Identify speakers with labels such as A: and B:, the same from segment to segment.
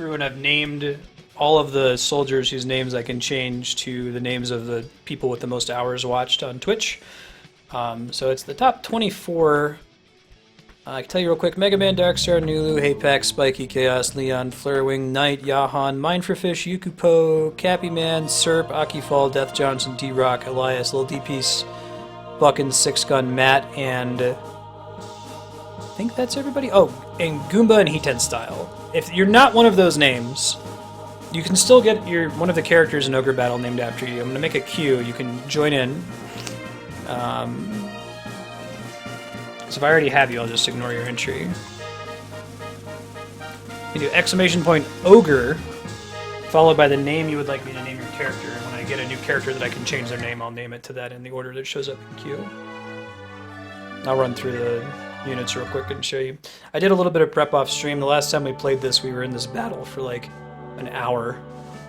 A: through and I've named all of the soldiers whose names I can change to the names of the people with the most hours watched on Twitch. So it's the top 24. I can tell you real quick: Mega Man, Darkstar, Nulu, Hapex, Spiky, Chaos, Leon, Flarewing, Knight, Yahan, Mindforfish, Yukupo, Cappyman, Serp, Akifall, Death Johnson, D-Rock, Elias, Lil D-Piece, Buckin, Six Gun, Matt, and I think that's everybody. Oh, and Goomba and Hiten Style. If you're not one of those names, you can still get one of the characters in Ogre Battle named after you. I'm going to make a queue. You can join in. So if I already have you, I'll just ignore your entry. You do ! Ogre, followed by the name you would like me to name your character. And when I get a new character that I can change their name, I'll name it to that in the order that shows up in queue. I'll run through the units real quick and show you. I did a little bit of prep off stream. The last time we played this, we were in this battle for like an hour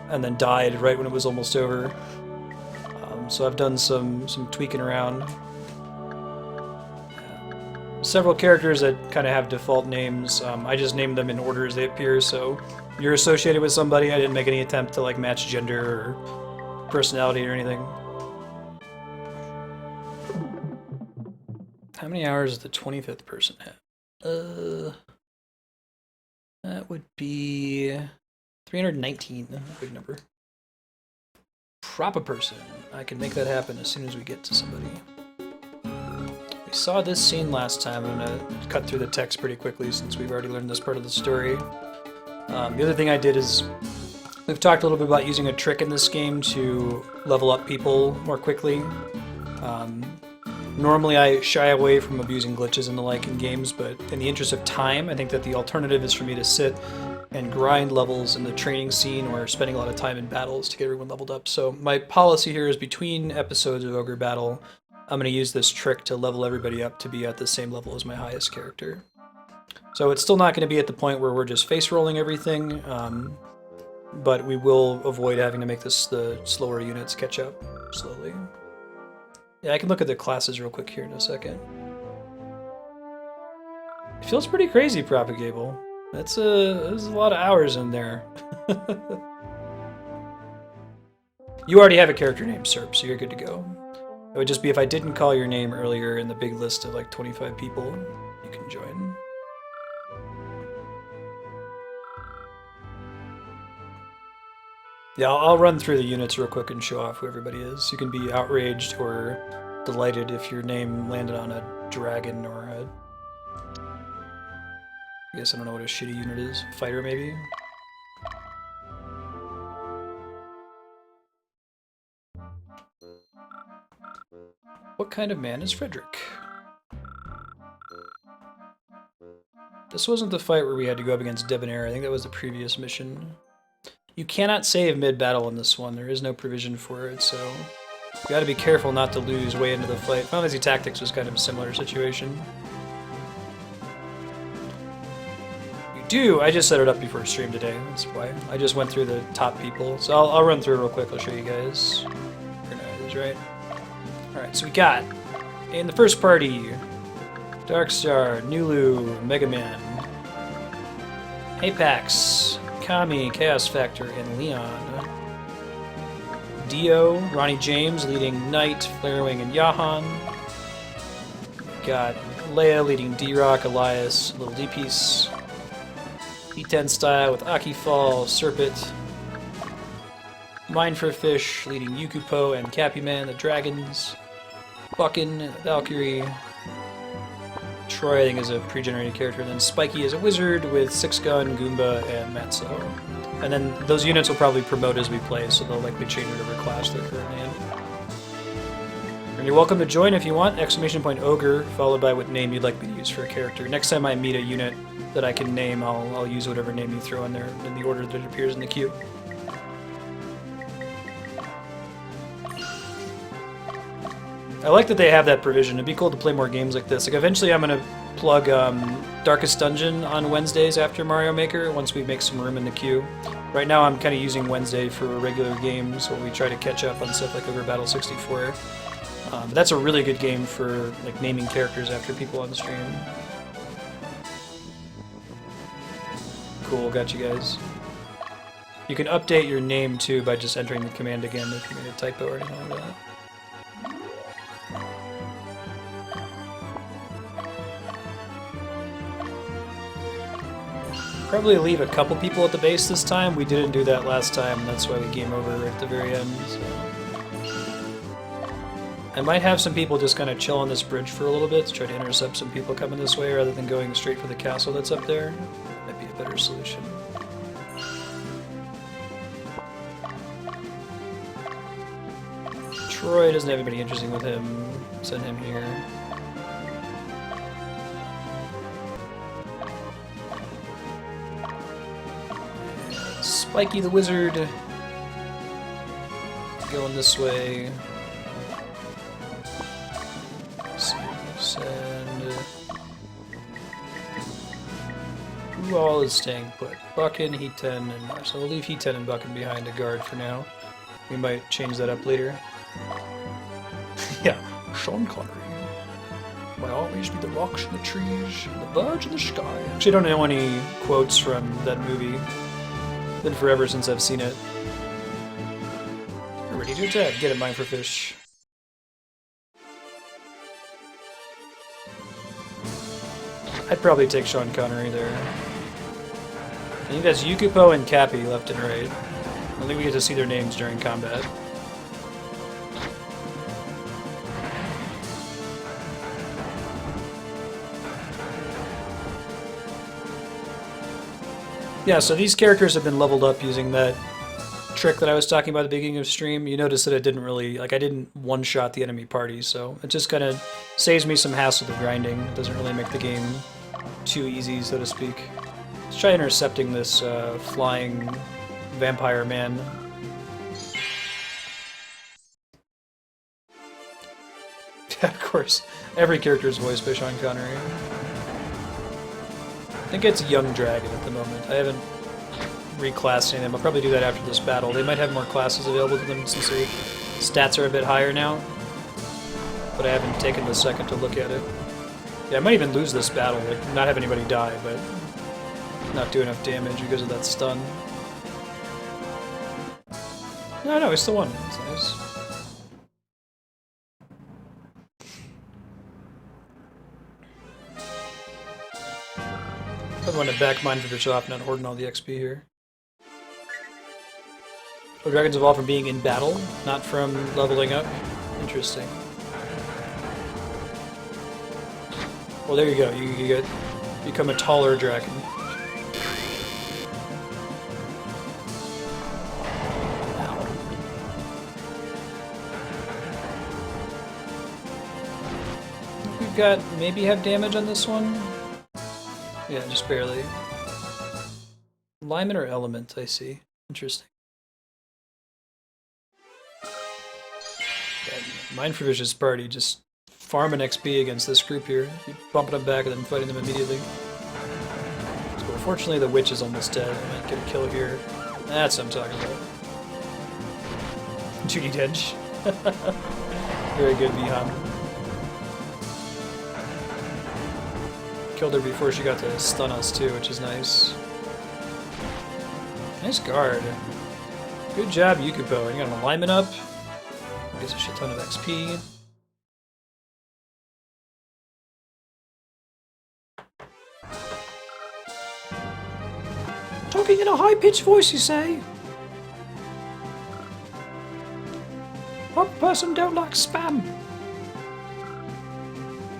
A: and then died right when it was almost over. So I've done some tweaking around. Several characters that kind of have default names. I just named them in order as they appear, so you're associated with somebody. I didn't make any attempt to like match gender or personality or anything. How many hours does the 25th person have? That would be 319. Big number. Proper person. I can make that happen as soon as we get to somebody. We saw this scene last time. I'm going to cut through the text pretty quickly since we've already learned this part of the story. The other thing I did is we've talked a little bit about using a trick in this game to level up people more quickly. Normally I shy away from abusing glitches and the like in games, but in the interest of time, I think that the alternative is for me to sit and grind levels in the training scene or spending a lot of time in battles to get everyone leveled up. So my policy here is between episodes of Ogre Battle, I'm going to use this trick to level everybody up to be at the same level as my highest character. So it's still not going to be at the point where we're just face rolling everything, but we will avoid having to make the slower units catch up slowly. Yeah, I can look at the classes real quick here in a second. It feels pretty crazy, Propagable. There's a lot of hours in there. You already have a character named Serp, so you're good to go. It would just be if I didn't call your name earlier in the big list of like 25 people, you can join. Yeah, I'll run through the units real quick and show off who everybody is. You can be outraged or delighted if your name landed on a dragon or a... I guess I don't know what a shitty unit is. Fighter, maybe? What kind of man is Frederick? This wasn't the fight where we had to go up against Debonair. I think that was the previous mission. You cannot save mid-battle in this one. There is no provision for it, so you gotta be careful not to lose way into the fight. Final Fantasy Tactics was kind of a similar situation. You do! I just set it up before stream today, that's why. I just went through the top people, so I'll run through it real quick. I'll show you guys. Organize, right? Alright, so we got, in the first party, Darkstar, Nulu, Mega Man, Apex, Kami, Chaos Factor, and Leon. Dio, Ronnie James leading Knight, Flarewing, and Yahan. Got Leia leading D-Rock, Elias, Little D-Piece. E10 Style with Akifall, Serpent. Mindforfish leading Yukupo and Cappyman, the Dragons. Buckin, Valkyrie. Troy, I think, is a pre-generated character, and then Spiky is a wizard with Six Gun, Goomba, and Matzo. And then those units will probably promote as we play, so they'll likely change whatever class they're currently in. And you're welcome to join if you want, ! Ogre, followed by what name you'd like me to use for a character. Next time I meet a unit that I can name, I'll use whatever name you throw in there in the order that it appears in the queue. I like that they have that provision. It'd be cool to play more games like this. Like, eventually I'm going to plug Darkest Dungeon on Wednesdays after Mario Maker, once we make some room in the queue. Right now I'm kind of using Wednesday for regular games, while we try to catch up on stuff like Ogre Battle 64. But that's a really good game for like naming characters after people on the stream. Cool, got you guys. You can update your name too by just entering the command again if you made a typo or anything like that. Probably leave a couple people at the base this time. We didn't do that last time, that's why we game over right at the very end. So. I might have some people just kind of chill on this bridge for a little bit to try to intercept some people coming this way rather than going straight for the castle that's up there. Might be a better solution. Troy doesn't have anybody interesting with him. Send him here. Spiky the Wizard. Going this way. Send. Who all is staying put? Buckin, Heat-10, and Marsh. So we'll leave Heat-10 and Buckin behind to guard for now. We might change that up later. Yeah, Sean Connery. My armies be the rocks and the trees, and the birds in the sky. Actually, I don't know any quotes from that movie. Been forever since I've seen it. You're ready to attack. Get it, mine for fish. I'd probably take Sean Connery there. I think that's Yukupo and Cappy left and right. I don't think we get to see their names during combat. Yeah, so these characters have been leveled up using that trick that I was talking about at the beginning of stream. You notice that it didn't really, like, I didn't one-shot the enemy party, so it just kind of saves me some hassle with grinding. It doesn't really make the game too easy, so to speak. Let's try intercepting this flying vampire man. Of course, every character is voiced by Sean Connery. I think it's Young Dragon at the moment. I haven't reclassed any of them. I'll probably do that after this battle. They might have more classes available to them since their stats are a bit higher now. But I haven't taken the second to look at it. Yeah, I might even lose this battle, like not have anybody die, but not do enough damage because of that stun. No, I still won. That's nice. I want to back mine for off, not hoarding all the XP here. Oh, dragons evolve from being in battle, not from leveling up. Interesting. Well, there you go. You become a taller dragon. We've got maybe have damage on this one. Yeah, just barely. Lyman or element, I see. Interesting. Yeah, Mind for Vicious Party, just farming XP against this group here. Keep bumping them back and then fighting them immediately. So unfortunately the witch is almost dead. I might get a kill here. That's what I'm talking about. Judi Dench. Very good, Vihan. Killed her before she got to stun us too, which is nice. Nice guard. Good job, Yukupo. You got an alignment up. Gets a shit ton of XP. Talking in a high-pitched voice, you say? What person don't like spam?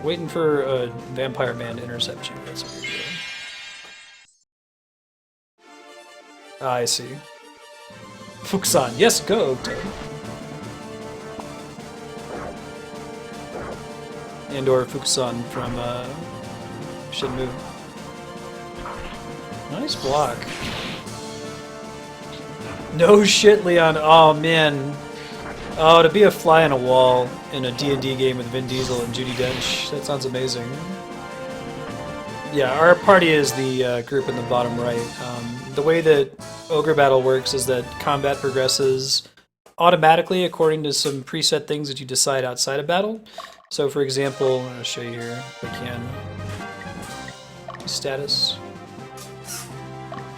A: Waiting for a vampire man to intercept you. That's what you're doing. Ah, I see. Fuxan, yes, go, Ogre. And/or Fuxan from Shenmue. Nice block. No shit, Leon. Oh man. Oh, to be a fly on a wall in a D&D game with Vin Diesel and Judi Dench, that sounds amazing. Yeah, our party is the group in the bottom right. The way that Ogre Battle works is that combat progresses automatically according to some preset things that you decide outside of battle. So for example, I'm going to show you here if I can. Status.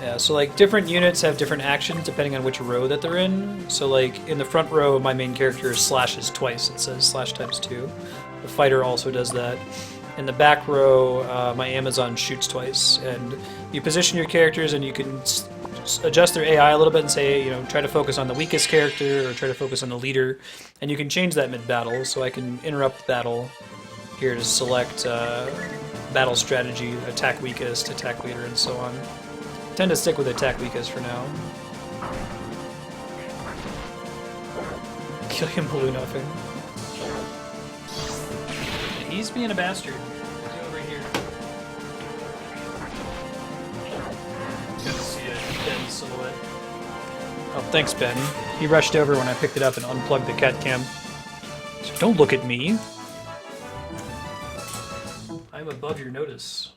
A: Yeah, so like different units have different actions depending on which row that they're in. So like in the front row, my main character slashes twice. It says slash times 2. The fighter also does that. In the back row, my Amazon shoots twice. And you position your characters and you can adjust their AI a little bit and say, you know, try to focus on the weakest character or try to focus on the leader. And you can change that mid-battle, so I can interrupt battle here to select battle strategy, attack weakest, attack leader, and so on. I tend to stick with attack weakest for now. Kill him balloon offing. He's being a bastard. He's over here. Good to see a Ben silhouette. Oh, thanks, Ben. He rushed over when I picked it up and unplugged the cat cam. So don't look at me. I'm above your notice.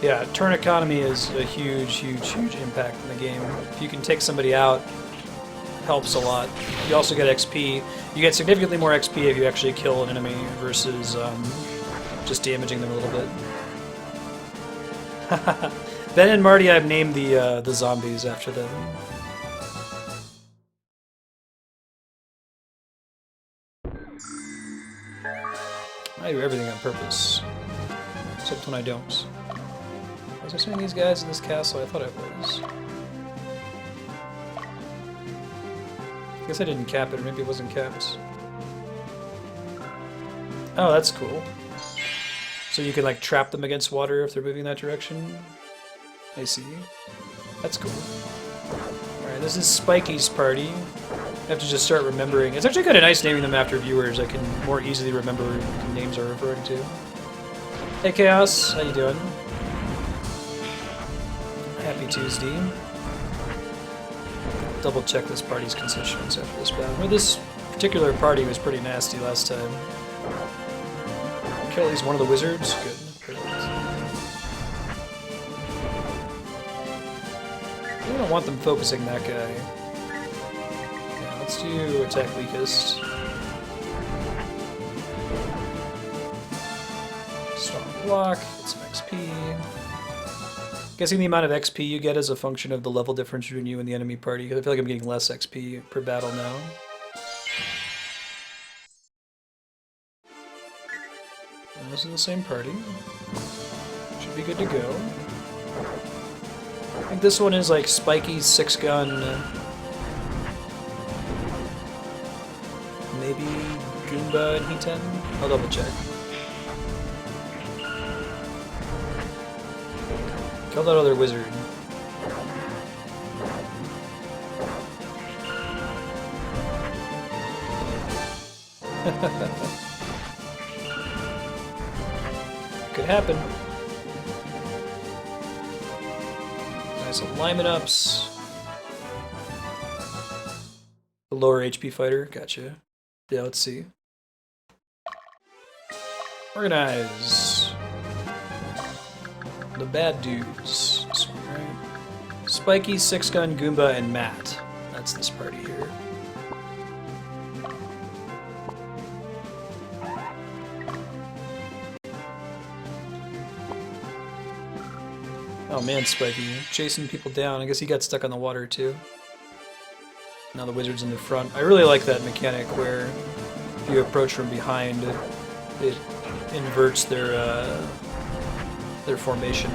A: Yeah, turn economy is a huge impact in the game. If you can take somebody out, helps a lot. You also get XP. You get significantly more XP if you actually kill an enemy versus just damaging them a little bit. Ben and Marty, I've named the zombies after them. I do everything on purpose, except when I don't. Was I seeing these guys in this castle? I thought I was. I guess I didn't cap it, or maybe it wasn't capped. Oh, that's cool. So you can like trap them against water if they're moving that direction? I see. That's cool. Alright, this is Spiky's party. I have to just start remembering. It's actually kind of nice naming them after viewers. I can more easily remember what the names are referring to. Hey Chaos, how you doing? Happy Tuesday. Double check this party's constituents after this battle. Well, this particular party was pretty nasty last time. Kelly's one of the wizards. Good. Perfect. We don't want them focusing that guy. Yeah, let's do attack weakest. Strong block. Get some XP. Guessing the amount of XP you get is a function of the level difference between you and the enemy party. I feel like I'm getting less XP per battle now. And this is the same party. Should be good to go. I think this one is like Spiky's 6-gun. Maybe Goomba and Hiten? I'll double check. Kill that other wizard. Could happen. Nice alignment ups. The lower HP fighter, gotcha. Yeah, let's see. Organize. The bad dudes. This one, right? Spiky, 6-gun, Goomba, and Matt. That's this party here. Oh man, Spiky, chasing people down. I guess he got stuck on the water too. Now the wizard's in the front. I really like that mechanic where if you approach from behind, it inverts their formation.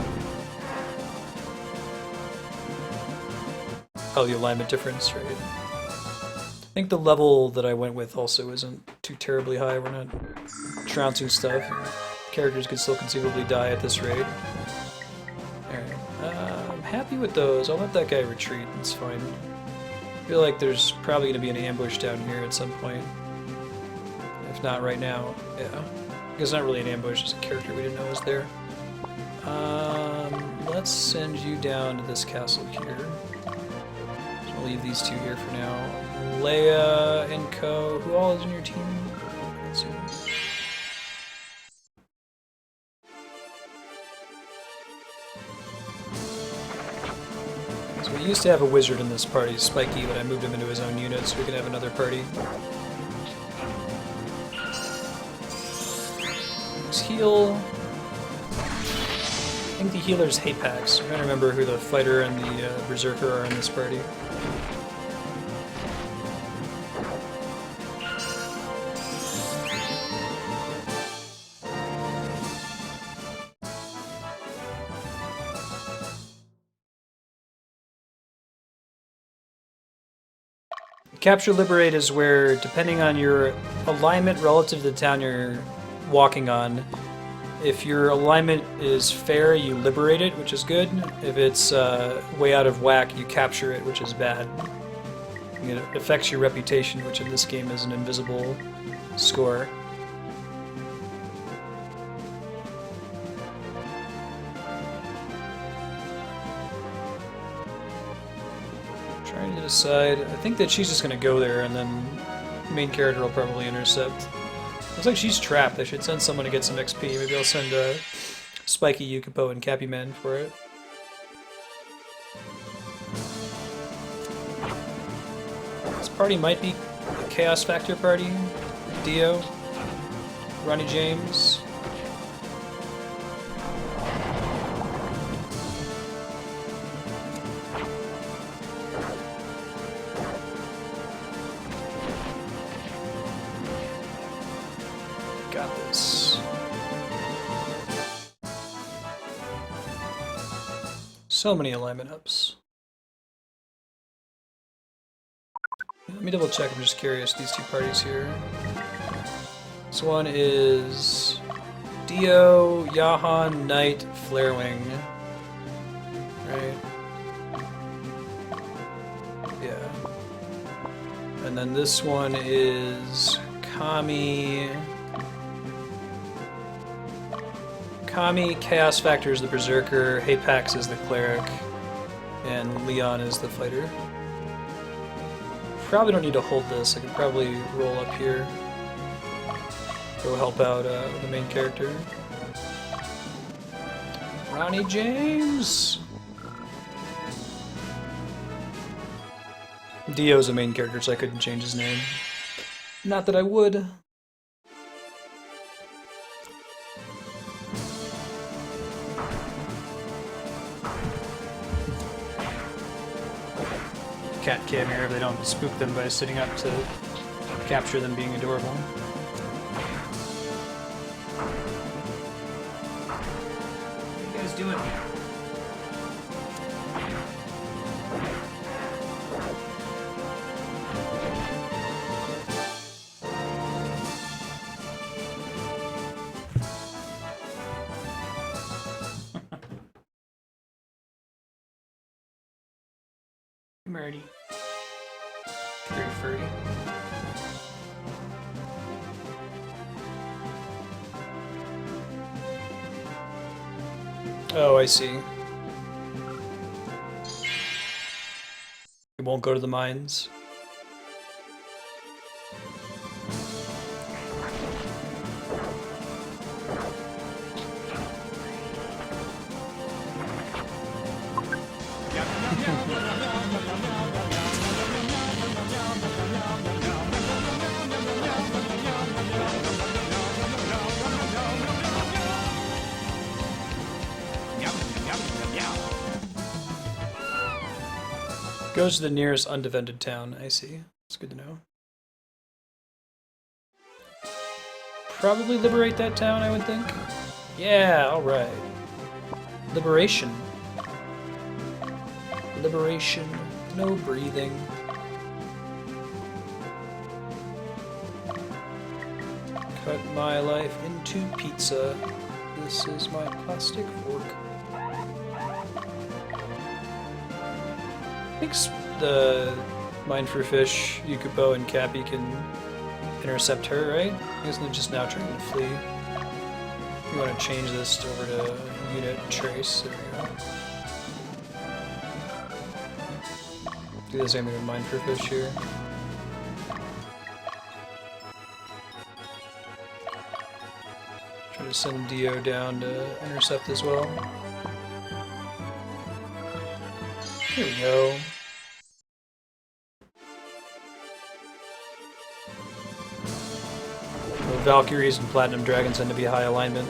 A: Oh, the alignment difference, right? I think the level that I went with also isn't too terribly high. We're not trouncing stuff. Characters could still conceivably die at this rate. Alright, I'm happy with those. I'll let that guy retreat, it's fine. I feel like there's probably going to be an ambush down here at some point. If not right now, yeah. It's not really an ambush, it's a character we didn't know was there. Let's send you down to this castle here. I'll leave these two here for now. Leia and Co. Who all is in your team? Let's see. So used to have a wizard in this party, Spiky, but I moved him into his own unit so we could have another party. Let's heal. I think the healers hate packs. I'm trying to remember who the fighter and the berserker are in this party. Capture Liberate is where, depending on your alignment relative to the town you're walking on, if your alignment is fair, you liberate it, which is good. If it's way out of whack, you capture it, which is bad. It affects your reputation, which in this game is an invisible score. Trying to decide. I think that she's just going to go there, and then the main character will probably intercept. Looks like she's trapped. I should send someone to get some XP. Maybe I'll send Spiky, Yukipo, and Cappy Man for it. This party might be a Chaos Factor party. Dio, Ronnie James. Got this. So many alignment ups. Let me double check, I'm just curious, these two parties here. This one is Dio, Yahan, Knight, Flarewing. Right? Yeah. And then this one is Kami, Chaos Factor is the Berserker, Hapax is the Cleric, and Leon is the Fighter. Probably don't need to hold this, I could probably roll up here. Go help out the main character. Ronnie James! Dio's the main character, so I couldn't change his name. Not that I would. Cat cam here if they don't spook them by sitting up to capture them being adorable. What are you guys doing here? Marty. Very furry. Oh, I see. It won't go to the mines. Goes to the nearest undefended town, I see. It's good to know. Probably liberate that town, I would think. Yeah, alright. Liberation. Liberation. No breathing. Cut my life into pizza. This is my plastic fork. I think the Mine for Fish, Yukupo, and Cappy can intercept her, right? I guess they're just now trying to flee. You want to change this over to unit trace. There we go. Do the same thing with Mine for Fish here. Try to send Dio down to intercept as well. Here we go. Valkyries and Platinum Dragons tend to be high alignment.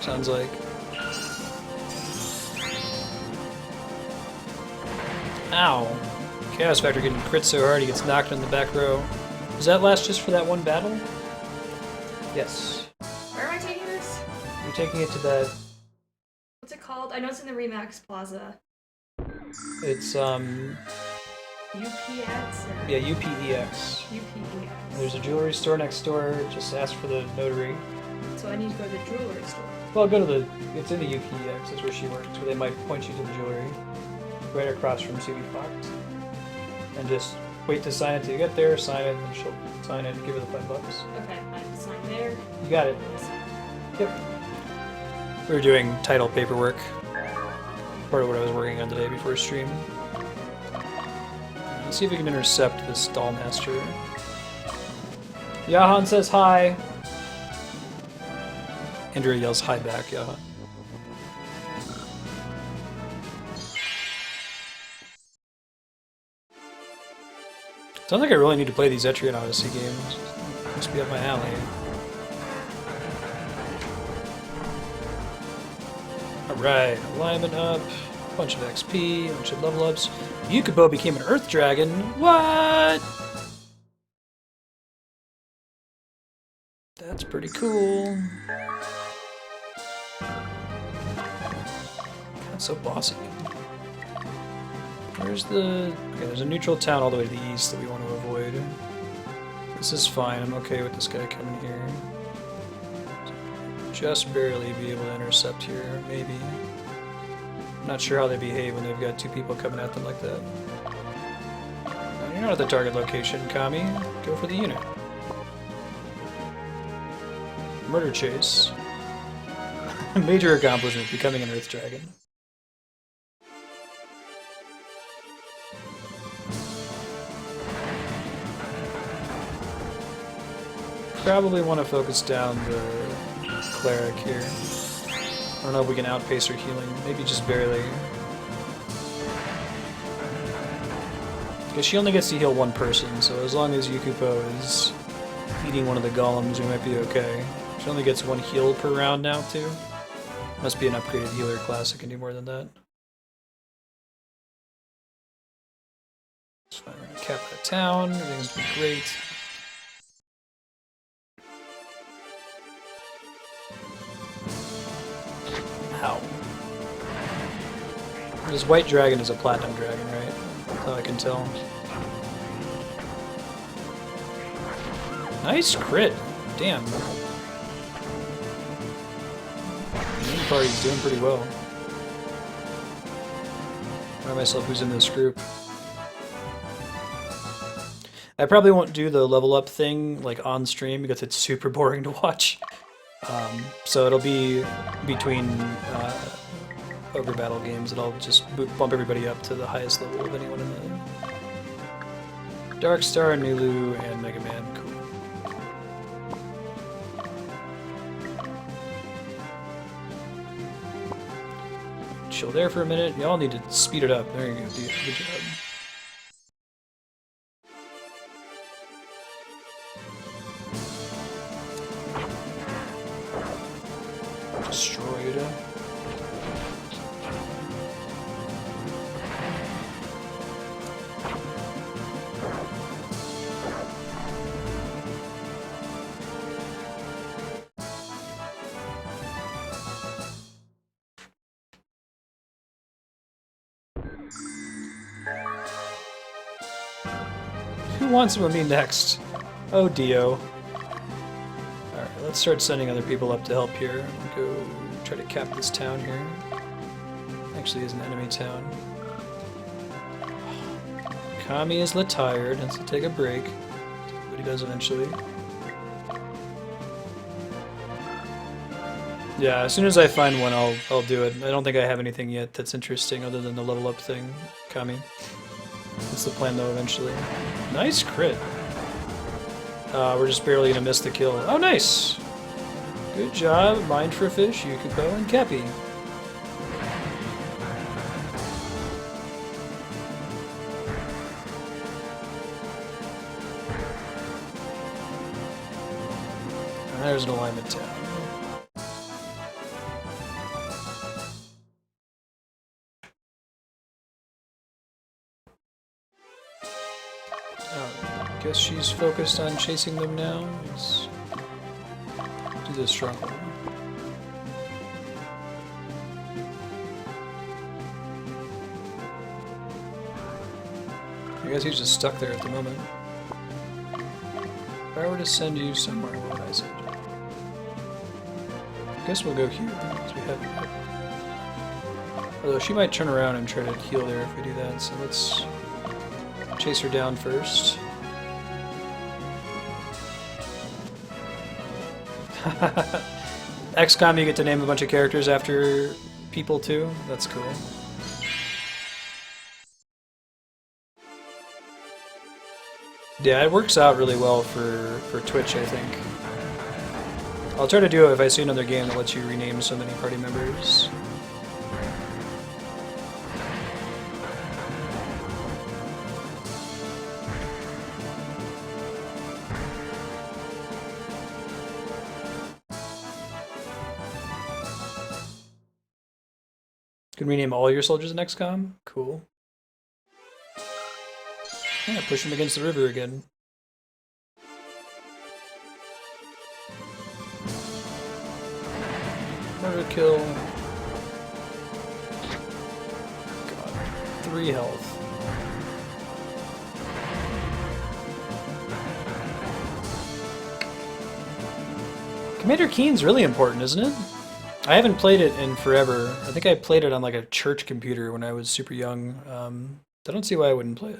A: Sounds like. Ow! Chaos Factor getting crit so hard he gets knocked in the back row. Does that last just for that one battle? Yes.
B: Where am I taking this?
A: You're taking it to that...
B: What's it called? I know it's in the Remax Plaza.
A: It's,
B: UPX?
A: Yeah, UPEX.
B: UPEX.
A: There's a jewelry store next door, just ask for the notary.
B: So I need to go to the jewelry store.
A: Well, go to the... It's in the UPEX, that's where she works, where they might point you to the jewelry. Right across from Subi Fox. And just wait to sign it till you get there, sign it, and she'll sign it and give her the $5.
B: Okay, I have to sign there.
A: You got it. Yep. We were doing title paperwork. Part of what I was working on today before stream. Let's see if we can intercept this Dollmaster. Yahan says hi. Andrea yells hi back, Yahan. Sounds like I really need to play these Etrian Odyssey games. Must be up my alley. Alright, alignment up, bunch of XP, bunch of level ups. Yukubo became an Earth Dragon. What? That's pretty cool. That's so bossy. Where's the... Okay, there's a neutral town all the way to the east that we want to avoid. This is fine, I'm okay with this guy coming here. Just barely be able to intercept here, maybe. I'm not sure how they behave when they've got two people coming at them like that. No, you're not at the target location, Kami. Go for the unit. Murder chase. Major accomplishment, becoming an Earth Dragon. Probably want to focus down the cleric here. I don't know if we can outpace her healing. Maybe just barely. Because she only gets to heal one person, so as long as Yukupo is eating one of the golems, we might be okay. She only gets one heal per round now, too. Must be an upgraded healer class that can do more than that. It's fine, we're gonna cap that town. Everything's been great. Ow. This white dragon is a platinum dragon, right? That's how I can tell. Nice crit! Damn. The main party's doing pretty well. Remind myself who's in this group. I probably won't do the level up thing like on stream because it's super boring to watch. So it'll be between Ogre battle games that I'll just bump everybody up to the highest level of anyone in the Darkstar, Nulu, and Mega Man. Cool. Chill there for a minute. Y'all need to speed it up. There you go. Good job. Destroyed. Who wants with me next? Oh, Dio. Alright, let's start sending other people up to help here. I'll go try to cap this town here. Actually, is an enemy town. Kami is tired, has to take a break. But he does eventually. Yeah, as soon as I find one, I'll do it. I don't think I have anything yet that's interesting other than the level up thing, Kami. That's the plan though, eventually. Nice crit. We're just barely gonna miss the kill. Oh, nice! Good job, Mind for a Fish, Yukupo, and Cappy. There's an alignment tab. Oh, guess she's focused on chasing them now. Let's do this stronghold. I guess he's just stuck there at the moment. If I were to send you somewhere, what would I send you? I guess we'll go here, because we have... Although she might turn around and try to heal there if we do that, so let's chase her down first. XCOM, you get to name a bunch of characters after people too? That's cool. Yeah, it works out really well for Twitch, I think. I'll try to do it if I see another game that lets you rename so many party members. Can rename all your soldiers in XCOM? Cool. Yeah, push him against the river again. Murder kill. God, 3 health. Commander Keen's really important, isn't it? I haven't played it in forever. I think I played it on like a church computer when I was super young. I don't see why I wouldn't play it.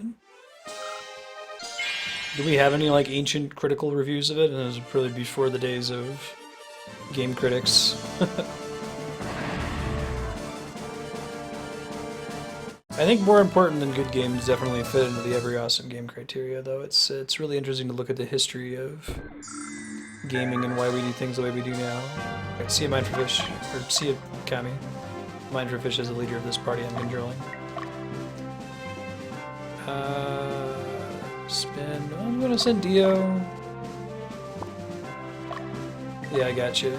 A: Do we have any like ancient critical reviews of it? And it was probably before the days of game critics. I think more important than good games definitely fit into the every awesome game criteria, though. It's really interesting to look at the history of gaming and why we do things the way we do now. Right, see a Mind for Fish, or see a Kami. Mind for Fish is the leader of this party I'm controlling. Spin. I'm gonna send Dio. Yeah, I got you.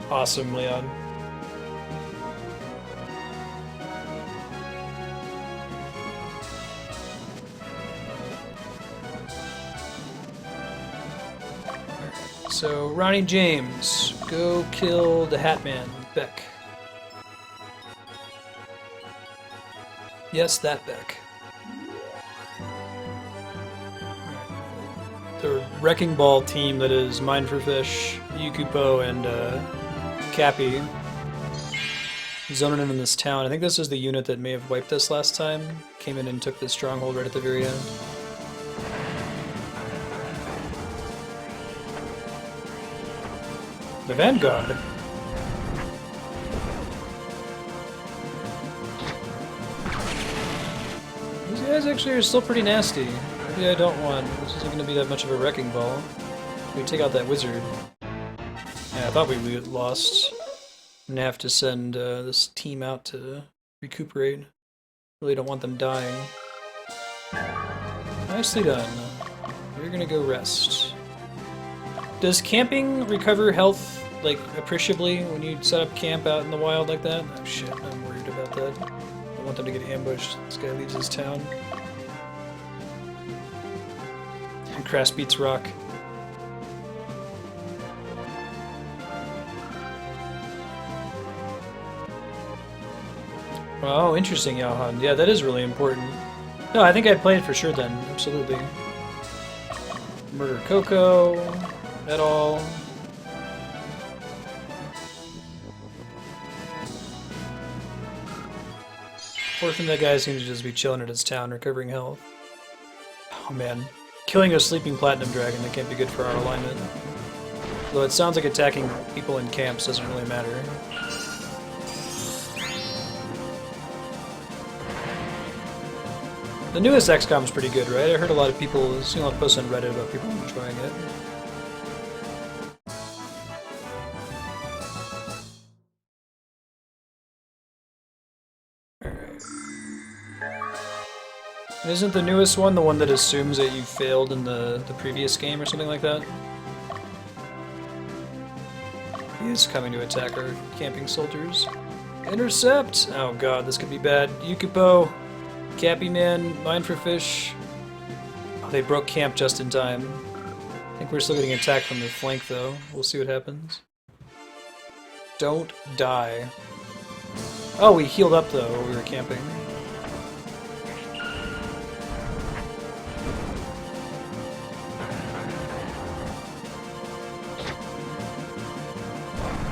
A: Awesome, Leon. So, Ronnie James, go kill the Hatman, Beck. Yes, that Beck. The Wrecking Ball team that is Mind for Fish, Yukupo, and Cappy zoning in this town. I think this is the unit that may have wiped us last time. Came in and took the stronghold right at the very end. The Vanguard. These guys actually are still pretty nasty. Maybe I don't want. This isn't going to be that much of a wrecking ball. We take out that wizard. Yeah, I thought we lost. I'm gonna have to send this team out to recuperate. Really don't want them dying. Nicely done. You're gonna go rest. Does camping recover health like appreciably when you set up camp out in the wild like that? Oh shit, I'm worried about that. I don't want them to get ambushed. This guy leaves his town. And Crass beats rock. Oh, interesting, Yahan. Yeah, that is really important. No, I think I'd play it for sure then. Absolutely. Murder Coco. At all. Fortunately, that guy seems to just be chilling at his town, recovering health. Oh man. Killing a sleeping platinum dragon, that can't be good for our alignment. Though it sounds like attacking people in camps doesn't really matter. The newest XCOM is pretty good, right? I heard a lot of people, seen a lot of posts on Reddit about people enjoying it. Isn't the newest one the one that assumes that you failed in the previous game or something like that? He is coming to attack our camping soldiers. Intercept! Oh god, this could be bad. Yukipo, Cappy Man, Mine for Fish. Oh, they broke camp just in time. I think we're still getting attacked from the flank though. We'll see what happens. Don't die. Oh, we healed up though while we were camping.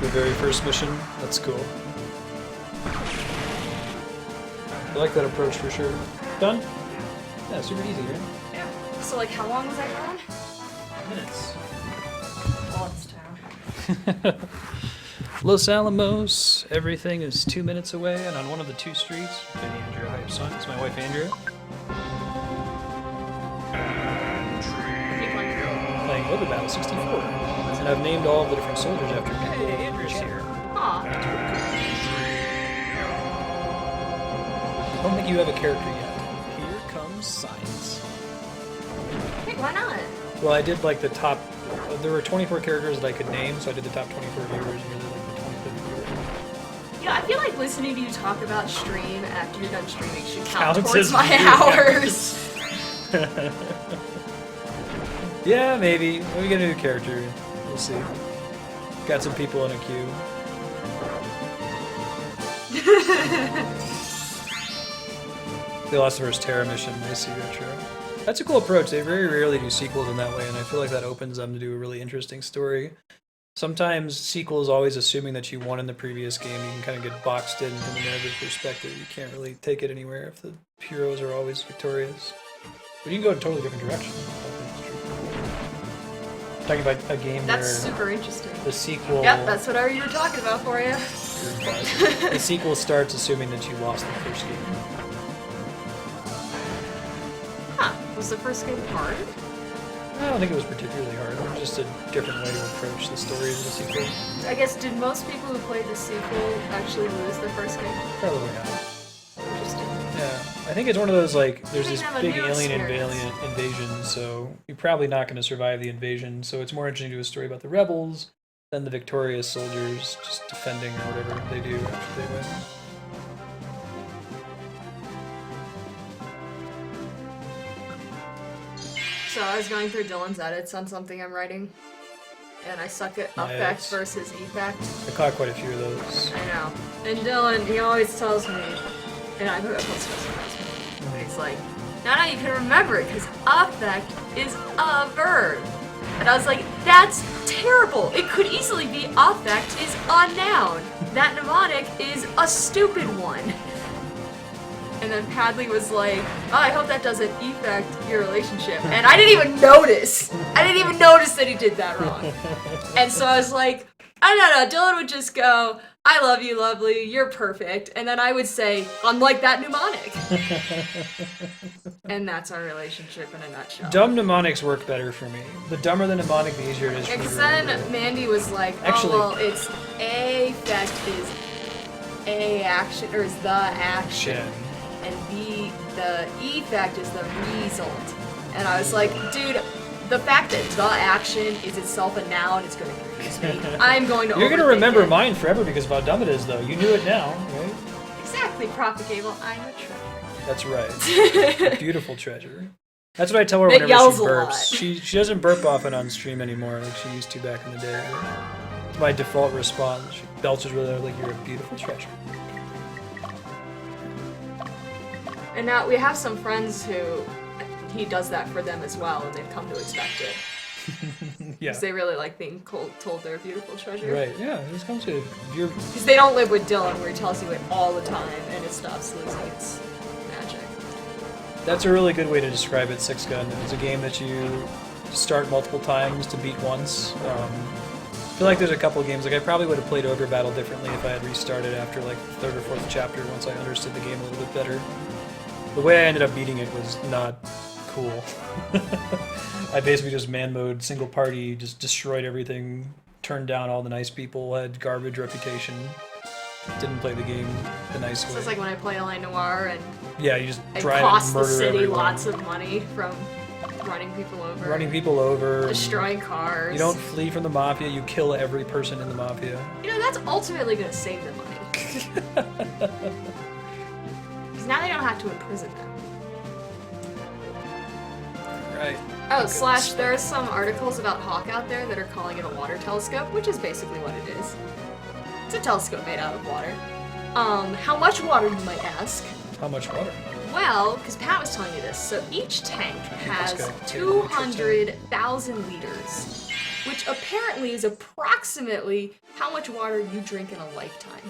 A: The very first mission. That's cool. I like that approach for sure. Done? Yeah, super easy, right?
B: Yeah. So like, how long was that going?
A: Minutes.
B: Well, it's town.
A: Los Alamos. Everything is 2 minutes away, and on one of the 2 streets, Jenny Andrea Hype's son. It's my wife Andrea. Playing Ogre Battle 64. And I've named all of the different soldiers after people. Hey, Andrea's here.
B: Aw.
A: I don't think you have a character yet. Here comes science.
B: Hey, why not?
A: Well, I did like the top. There were 24 characters that I could name, so I did the top 24 viewers and really like the 25th viewer.
B: Yeah, I feel like listening to you talk about stream after you're done streaming should count
A: Counts
B: towards
A: as
B: my
A: viewers.
B: hours.
A: Yeah, maybe. When we get a new character, we'll see. Got some people in a queue. The Last of Us Terra mission, I see retro. That's a cool approach. They very rarely do sequels in that way, and I feel like that opens them to do a really interesting story. Sometimes sequels always assuming that you won in the previous game, you can kind of get boxed in from a narrative perspective. You can't really take it anywhere if the heroes are always victorious. But you can go in a totally different direction. Talking about a game
B: That's
A: where
B: super interesting.
A: the sequel...
B: Yep, that's what I was talking about for you.
A: The sequel starts assuming that you lost the first game.
B: Huh. Was the first game hard?
A: I don't think it was particularly hard. It was just a different way to approach the story of the sequel.
B: I guess, did most people who played the sequel actually lose their first game?
A: Probably not.
B: Interesting.
A: Yeah, I think it's one of those, like, there's
B: You
A: this
B: have a
A: big
B: new
A: alien
B: experience.
A: invasion, so you're probably not going to survive the invasion, so it's more interesting to do a story about the rebels than the victorious soldiers just defending or whatever they do after they win.
B: So I was going through Dylan's edits on something I'm writing, and I suck at affect versus effect.
A: I caught quite a few of those.
B: I know. And Dylan, he always tells me, and I think that's what's surprised me. He's like, now you can remember it, because affect is a verb. And I was like, that's terrible. It could easily be affect is a noun. That mnemonic is a stupid one. And then Padley was like, oh, I hope that doesn't affect your relationship. And I didn't even notice. I didn't even notice that he did that wrong. And so I was like, I don't know. Dylan would just go, I love you, lovely. You're perfect. And then I would say, unlike that mnemonic. And that's our relationship in a nutshell.
A: Dumb mnemonics work better for me. The dumber the mnemonic, the easier it is for me to
B: Because then
A: remember.
B: Mandy was like, oh,
A: Actually-
B: well, it's affect is a action, or is the action. And the effect is the result. And I was like, dude, the fact that the action is itself a noun is going to confuse me. I'm going to
A: You're going to
B: overthink
A: remember
B: it.
A: mine forever because of how dumb it is, though. You knew it now, right?
B: Exactly, Prophet Gable. I'm a treasure.
A: That's right. A beautiful treasure. That's what I tell her
B: That
A: whenever
B: yells
A: she
B: a
A: burps.
B: lot.
A: She doesn't burp often on stream anymore like she used to back in the day. It's my default response. She belches really loud like, you're a beautiful treasure.
B: And now we have some friends who he does that for them as well, and they've come to expect it.
A: Yeah.
B: Because they really like being told they're a beautiful treasure.
A: Right, yeah. It just comes to you're
B: Because they don't live with Dylan, where he tells you it all the time, and it stops losing its magic.
A: That's a really good way to describe it, Six Gun. It's a game that you start multiple times to beat once. I feel like there's a couple games, like I probably would have played Ogre Battle differently if I had restarted after like the third or fourth chapter once I understood the game a little bit better. The way I ended up beating it was not cool. I basically just man mode, single party, just destroyed everything, turned down all the nice people, had garbage reputation. didn't play the game the nice
B: So
A: way.
B: it's like when I play LA Noire and
A: Yeah, you just
B: I
A: drive
B: cost
A: and
B: the
A: murder
B: city
A: everyone.
B: lots of money from running people over.
A: Running people over.
B: Destroying cars.
A: You don't flee from the mafia, you kill every person in the mafia.
B: You know, that's ultimately going to save them money. Because now they don't have to imprison them.
A: Right.
B: Oh, slash, there are some articles about Hawk out there that are calling it a water telescope, which is basically what it is. It's a telescope made out of water. How much water, you might ask?
A: How much water?
B: Well, because Pat was telling me this, so each tank has
A: guy.
B: 200,000 liters, which apparently is approximately how much water you drink in a lifetime.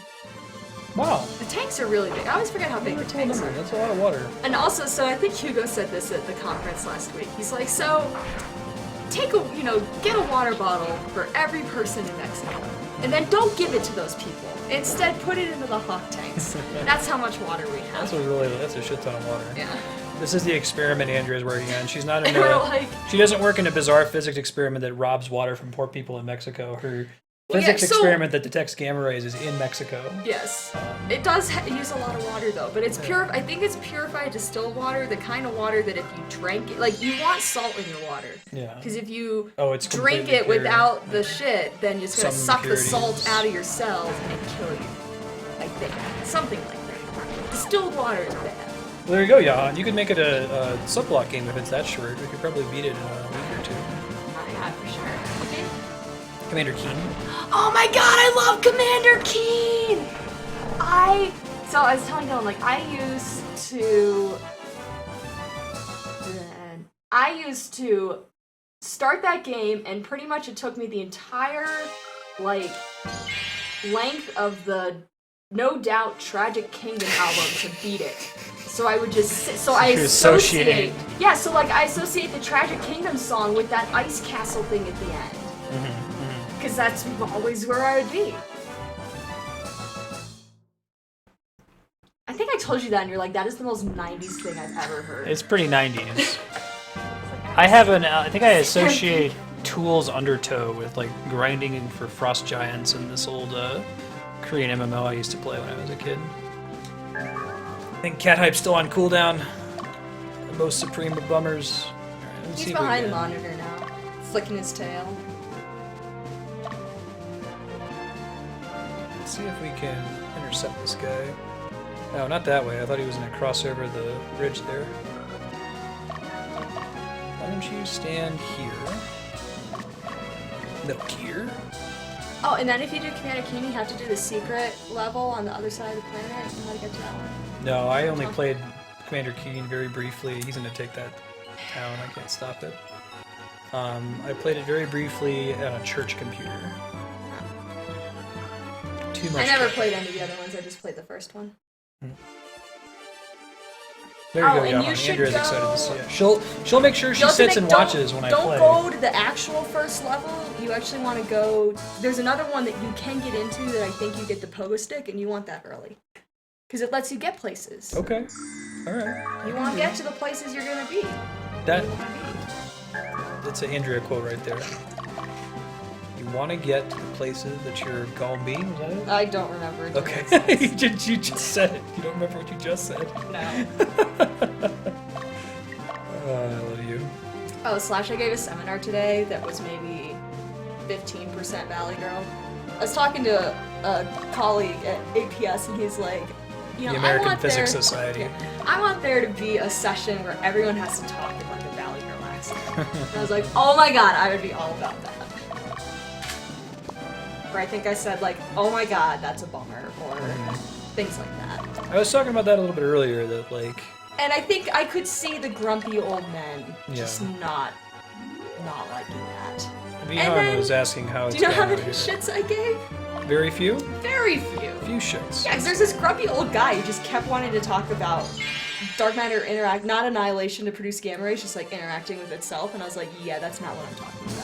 A: Wow.
B: The tanks are really big. I always forget how big the
A: Cool
B: tanks
A: number.
B: are.
A: That's a lot of water.
B: And also, so I think Hugo said this at the conference last week. He's like, so take a, get a water bottle for every person in Mexico, and then don't give it to those people. Instead, put it into the Hawk tanks. That's how much water we have.
A: That's a shit ton of water.
B: Yeah.
A: This is the experiment Andrea's working on. She's not in
B: And we're
A: a,
B: like,
A: she doesn't work in a bizarre physics experiment that robs water from poor people in Mexico. Her
B: Well, yeah,
A: physics
B: so-
A: experiment that detects gamma rays is in Mexico.
B: yes. It does use a lot of water though, but it's pure. I think it's purified distilled water, the kind of water that if you drank it, like you want salt in your water.
A: Yeah.
B: Because if you
A: Oh, it's
B: drink
A: completely
B: it
A: pure.
B: without the shit, then it's gonna
A: Some
B: suck the salt
A: impurities.
B: out of your cells and kill you. I think something like that. Distilled water is bad.
A: Well, there you go, Jahan. You could make it a subblock game if it's that short. We could probably beat it in a week or two.
B: Yeah, for sure. Okay.
A: Commander Keen.
B: Oh my god, I love Commander Keen! So I was telling Dylan, like, I used to start that game, and pretty much it took me the entire, like, length of the No Doubt Tragic Kingdom album to beat it. So I would just sit, so I
A: You
B: associate,
A: associate.
B: yeah, so like I associate the Tragic Kingdom song with that ice castle thing at the end. Because that's always where I would be. I think I told you that, and you're like, that is the most 90s thing I've ever heard.
A: It's pretty 90s. I think I associate Tool's Undertow with like grinding for Frost Giants and this old Korean MMO I used to play when I was a kid. I think Cat Hype's still on cooldown. The most supreme of bummers. Alright, let's see
B: He's
A: if we
B: behind the
A: can-
B: monitor now, flicking his tail.
A: Let's see if we can intercept this guy. No, not that way. I thought he was going to cross over the ridge there. Why don't you stand here? No, here?
B: Oh, and then if you do Commander Keen, you have to do the secret level on the other side of the planet. You know how to get to that one?
A: No, I only played Commander Keen very briefly. He's going to take that town. I can't stop it. I played it very briefly on a church computer. Too much.
B: I never
A: trouble.
B: played any of the other ones, I just played the first one.
A: There you
B: Oh,
A: go,
B: and
A: Johan.
B: you should
A: Andrea's excited
B: go-
A: to see it. She'll make sure she
B: You also
A: sits and
B: don't-
A: watches when I play.
B: Don't go to the actual first level. You actually want to go. There's another one that you can get into that I think you get the pogo stick, and you want that early. Because it lets you get places.
A: Okay. Alright.
B: You want to get to the places you're going to be.
A: That
B: You wanna be.
A: That's an Andrea quote right there. You want to get to the places that you're gonna be? Was that it?
B: I don't remember. It
A: Okay. you just said it. You don't remember what you just said.
B: No.
A: I love you.
B: Oh, slash, I gave a seminar today that was maybe 15% Valley Girl. I was talking to a colleague at APS, and he's like, you know,
A: The American
B: I want
A: Physics
B: there,
A: Society.
B: Yeah, I want there to be a session where everyone has to talk in like a Valley Girl accent. And I was like, oh my god, I would be all about that. Or I think I said like, oh my god, that's a bummer, or things like that.
A: I was talking about that a little bit earlier, that like...
B: And I think I could see the grumpy old men just
A: Yeah.
B: not liking that.
A: Vihan
B: then-
A: was asking how it's
B: Do you know how
A: going
B: many
A: out here.
B: shits I gave?
A: Very few?
B: Very few.
A: Few shits.
B: Yeah, 'cause there's this grumpy old guy who just kept wanting to talk about dark matter not annihilation to produce gamma rays, just like interacting with itself. And I was like, yeah, that's not what I'm talking about.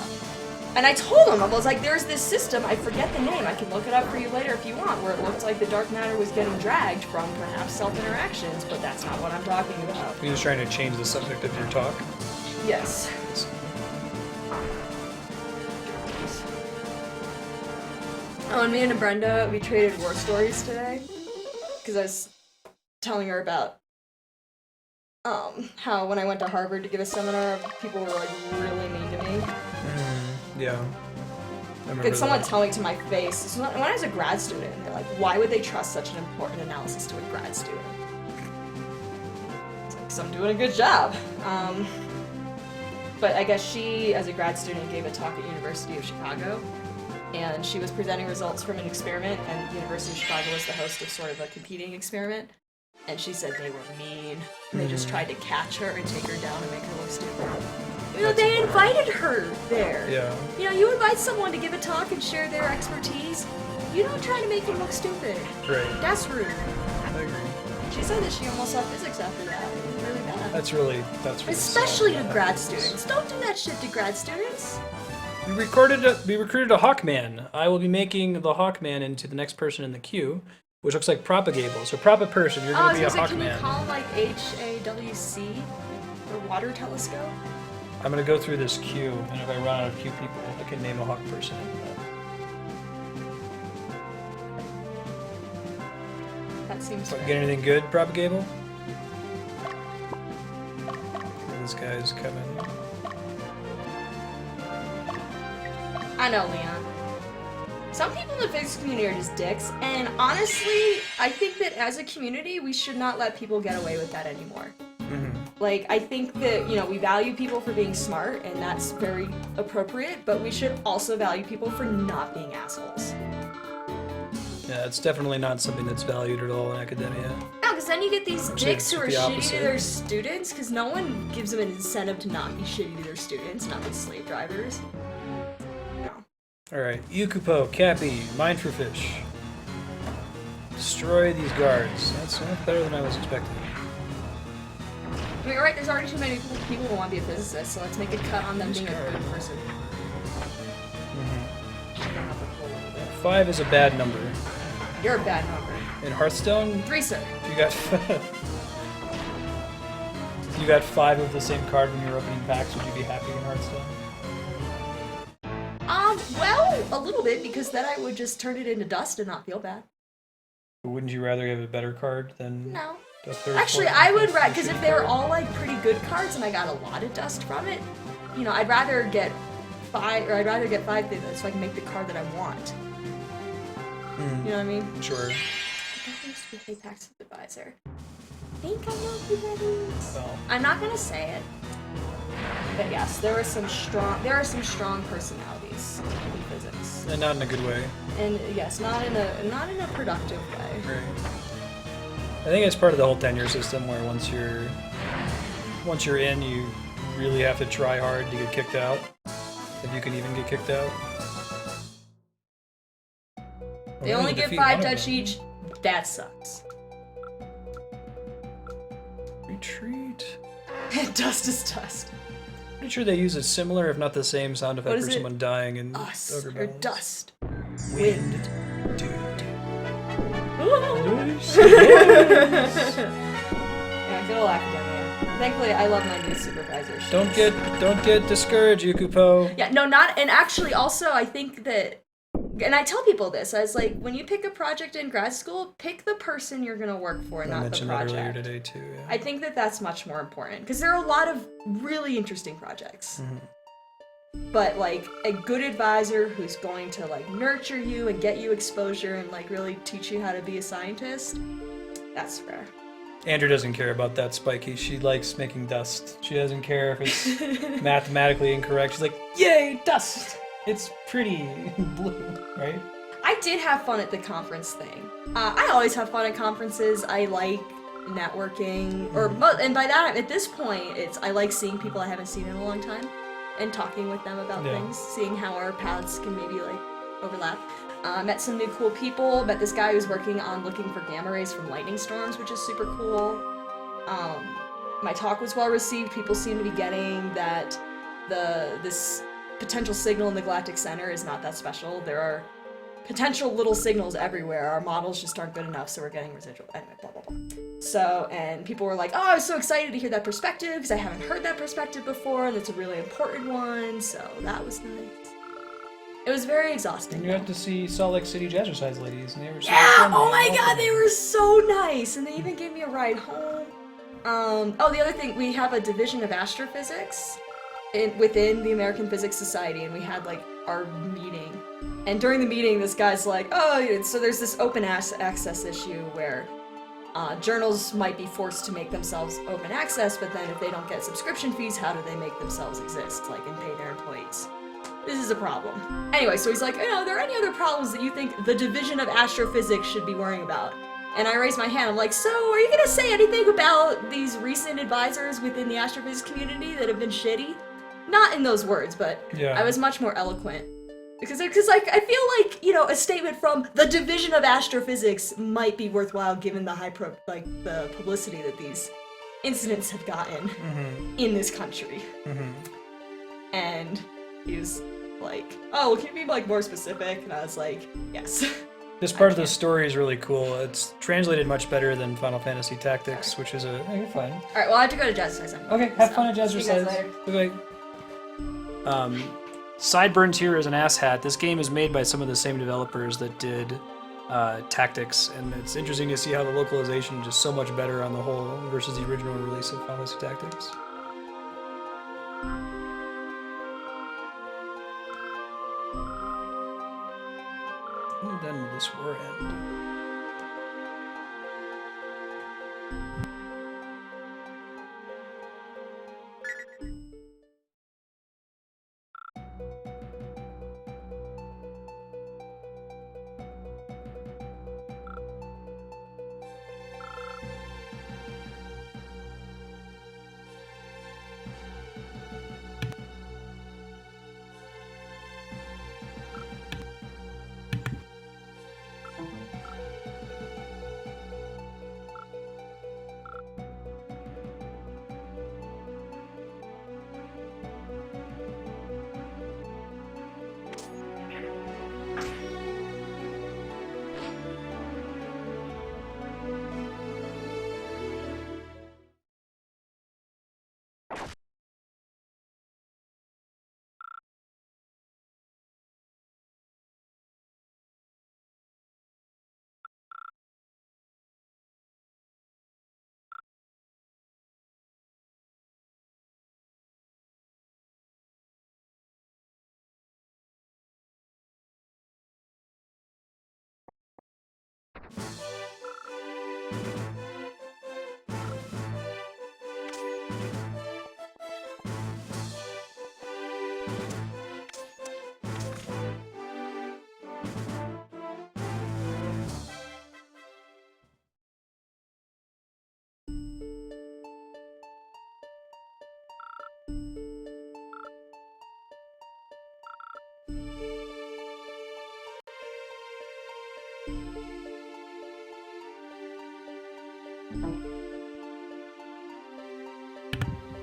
B: And I told him, I was like, there's this system, I forget the name, I can look it up for you later if you want, where it looked like the dark matter was getting dragged from perhaps self-interactions, but that's not what I'm talking about.
A: You're just trying to change the subject of your talk.
B: Yes. Oh, and me and Brenda, we traded war stories today. Because I was telling her about how when I went to Harvard to give a seminar, people were like really mean to me.
A: Yeah.
B: Could someone tell me to my face? This was when I was a grad student, they're like, why would they trust such an important analysis to a grad student? It's like, 'cause I'm doing a good job. But I guess she, as a grad student, gave a talk at University of Chicago, and she was presenting results from an experiment, and the University of Chicago was the host of sort of a competing experiment, and she said they were mean, and they just tried to catch her and take her down and make her look stupid. You know, they invited her there.
A: Yeah.
B: You know, you invite someone to give a talk and share their expertise, you don't try to make them look stupid.
A: Right.
B: That's rude.
A: I agree.
B: She said that she almost left physics after that. It was really bad.
A: That's really
B: Especially
A: sad.
B: to grad students. Don't do that shit to grad students.
A: We recruited a Hawkman. I will be making the Hawkman into the next person in the queue, which looks like Propagable. So prop a person, you're
B: Oh, I
A: gonna
B: was
A: be a
B: gonna say, can you
A: Hawkman.
B: call him like HAWC or water telescope?
A: I'm gonna go through this queue, and if I run out of queue people, I can name a Hawk person.
B: That seems
A: Get
B: fair.
A: anything good, Propagable? This guy's coming.
B: I know, Leon. Some people in the physics community are just dicks, and honestly, I think that as a community, we should not let people get away with that anymore. Like, I think that, you know, we value people for being smart, and that's very appropriate, but we should also value people for not being assholes.
A: Yeah, it's definitely not something that's valued at all in academia.
B: No, because then you get these
A: Actually,
B: dicks who are
A: it's the
B: shitty to
A: opposite.
B: their students, because no one gives them an incentive to not be shitty to their students, not be slave drivers. No.
A: Alright, Yukupo, Cappy, Mine for Fish. Destroy these guards. That's better than I was expecting.
B: I mean, right, there's already too many people who want to be a physicist, so let's make a cut on them being a good person. Shutting up a little bit.
A: 5 is a bad number.
B: You're a bad number.
A: In Hearthstone,
B: 3, sir.
A: you got you got 5 of the same card when you were opening packs. Would you be happy in Hearthstone?
B: Well, a little bit, because then I would just turn it into dust and not feel bad.
A: But wouldn't you rather have a better card than
B: No.
A: the third?
B: Actually,
A: fourth,
B: I would
A: fifth,
B: rather, because if
A: shitty
B: they were
A: card?
B: all like pretty good cards and I got a lot of dust from it, you know, I'd rather get 5, or I'd rather get 5 things so I can make the card that I want. You know what I mean?
A: Sure.
B: I used to be a tax advisor. I think I know who that is.
A: Well,
B: I'm not gonna say it, but yes, there are some strong personalities in physics,
A: and not in a good way.
B: and yes, not in a productive way.
A: Right. I think it's part of the whole tenure system where once you're in, you really have to try hard to get kicked out. If you can even get kicked out.
B: They only get 5 touch each. That sucks.
A: Retreat.
B: Dust is dust.
A: Pretty sure they use a similar, if not the same, sound effect
B: What is
A: for
B: it?
A: someone dying in
B: Us
A: Ogre
B: or
A: Battles.
B: dust.
A: Wind. Dude.
B: Yeah, good old academia. Thankfully, I love my new supervisor.
A: Don't get discouraged, Yukupo.
B: Yeah, no, not, and actually also I think that, and I tell people this, I was like, when you pick a project in grad school, pick the person you're gonna work for,
A: I
B: not the
A: mentioned that earlier
B: project.
A: today too. Yeah.
B: I think that that's much more important, because there are a lot of really interesting projects. But like a good advisor who's going to like nurture you and get you exposure and like really teach you how to be a scientist, that's rare.
A: Andrew doesn't care about that, Spiky. She likes making dust. She doesn't care if it's mathematically incorrect. She's like, yay, dust! It's pretty blue, right?
B: I did have fun at the conference thing. I always have fun at conferences. I like networking, and by that, at this point, I like seeing people I haven't seen in a long time and talking with them about things, seeing how our paths can maybe like overlap. Met some new cool people. Met this guy who's working on looking for gamma rays from lightning storms, which is super cool. My talk was well received. People seem to be getting that this potential signal in the galactic center is not that special. There are potential little signals everywhere. Our models just aren't good enough, so we're getting residual. Anyway, blah, blah, blah. So, and people were like, oh, I was so excited to hear that perspective, because I haven't heard that perspective before, and it's a really important one, so that was nice. It was very exhausting.
A: And you got to see Salt Lake City Jazzercise ladies, and they were so
B: Yeah!
A: friendly
B: Oh my
A: and
B: god,
A: welcoming.
B: they were so nice! And they even gave me a ride home. Oh, the other thing, we have a division of astrophysics within the American Physics Society, and we had, like, our meeting. And during the meeting, this guy's like, oh, so there's this open access issue where journals might be forced to make themselves open access, but then if they don't get subscription fees, how do they make themselves exist, like, and pay their employees? This is a problem. Anyway, so he's like, are there any other problems that you think the Division of Astrophysics should be worrying about? And I raised my hand. I'm like, so are you gonna say anything about these recent advisors within the astrophysics community that have been shitty? Not in those words, but
A: Yeah.
B: I was much more eloquent. Because like, I feel like, a statement from the Division of Astrophysics might be worthwhile given the the publicity that these incidents have gotten in this country. And he was like, oh, well, can you be, like, more specific? And I was like, yes.
A: This part of the story is really cool. It's translated much better than Final Fantasy Tactics, which is you're fine.
B: Alright, well, I have to go to Jazzercise.
A: Okay, have fun at
B: See you guys
A: Jazzercise.
B: later.
A: Bye-bye. Sideburns here is an asshat. This game is made by some of the same developers that did Tactics, and it's interesting to see how the localization is just so much better on the whole versus the original release of Final Fantasy Tactics. And then this war end.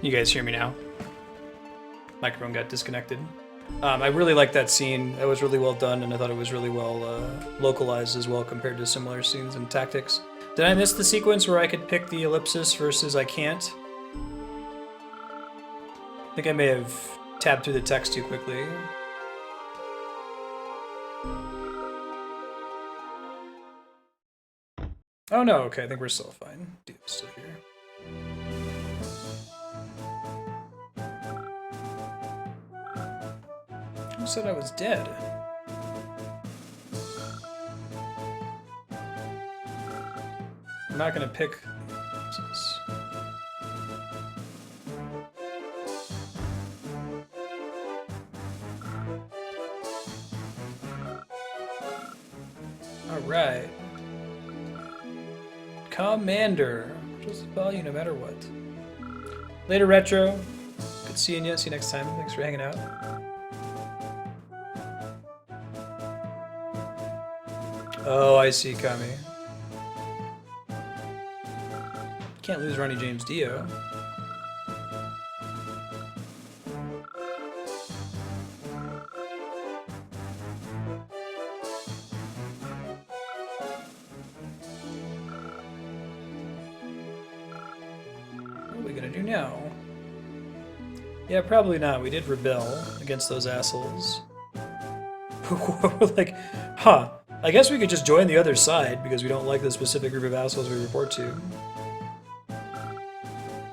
A: You guys hear me now? Microphone got disconnected. I really liked that scene. That was really well done, and I thought it was really well localized as well compared to similar scenes in Tactics. Did I miss the sequence where I could pick the ellipsis versus I can't? I think I may have tabbed through the text too quickly. Oh no, okay, I think we're still fine. Dude's still here. Who said I was dead? I'm not gonna pick. Alright. Commander. Just value no matter what. Later, Retro. Good seeing you. See you next time. Thanks for hanging out. Oh, I see, Kami. Can't lose Ronnie James Dio. What are we gonna do now? Yeah, probably not. We did rebel against those assholes. We're like, huh, I guess we could just join the other side because we don't like the specific group of assholes we report to.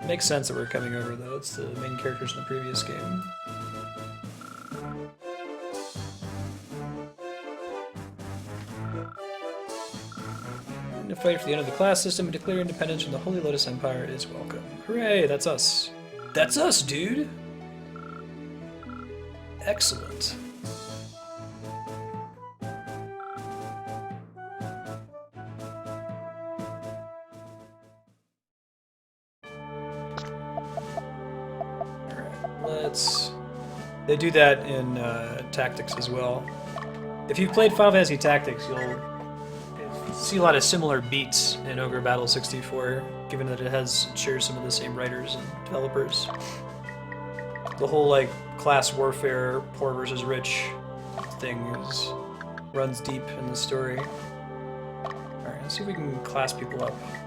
A: Makes sense that we're coming over, though. It's the main characters in the previous game. To fight for the end of the class system and declare independence from the Holy Lotus Empire is welcome. Hooray, that's us. That's us, dude! Excellent. Let's... They do that in Tactics as well. If you've played Final Fantasy Tactics, you'll see a lot of similar beats in Ogre Battle 64, given that it shares some of the same writers and developers. The whole, like, class warfare, poor versus rich thing runs deep in the story. Alright, let's see if we can class people up here.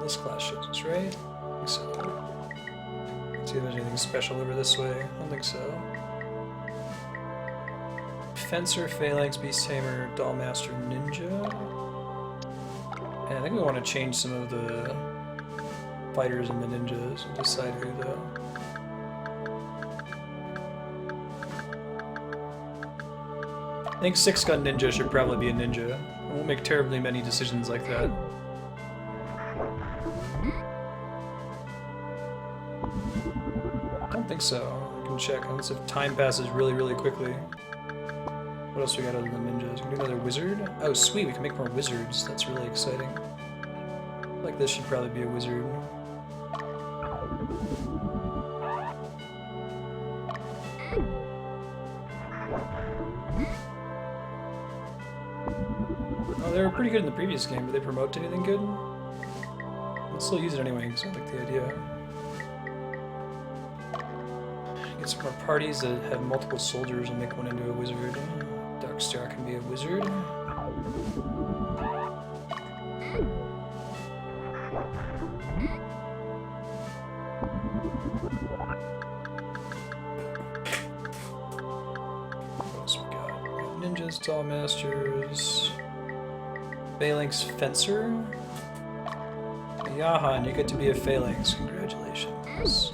A: This class shows us, right? I think so. Let's see if there's anything special over this way. I don't think so. Fencer, Phalanx, Beast Tamer, Dollmaster, Ninja. And I think we want to change some of the fighters and the ninjas and decide who though. I think 6-gun ninja should probably be a ninja. I won't make terribly many decisions like that. I don't think so. I can check. Unless if time passes really, really quickly. What else we got other than ninjas? We can do another wizard. Oh, sweet, we can make more wizards. That's really exciting. Like this should probably be a wizard. Oh, they were pretty good in the previous game. Did they promote to anything good? Let's still use it anyway, because I like the idea. Get some more parties that have multiple soldiers and make one into a wizard. Darkstar can be a wizard. What else we got? Ninjas, Dollmasters, Phalanx Fencer. Yahan, you get to be a Phalanx. Congratulations.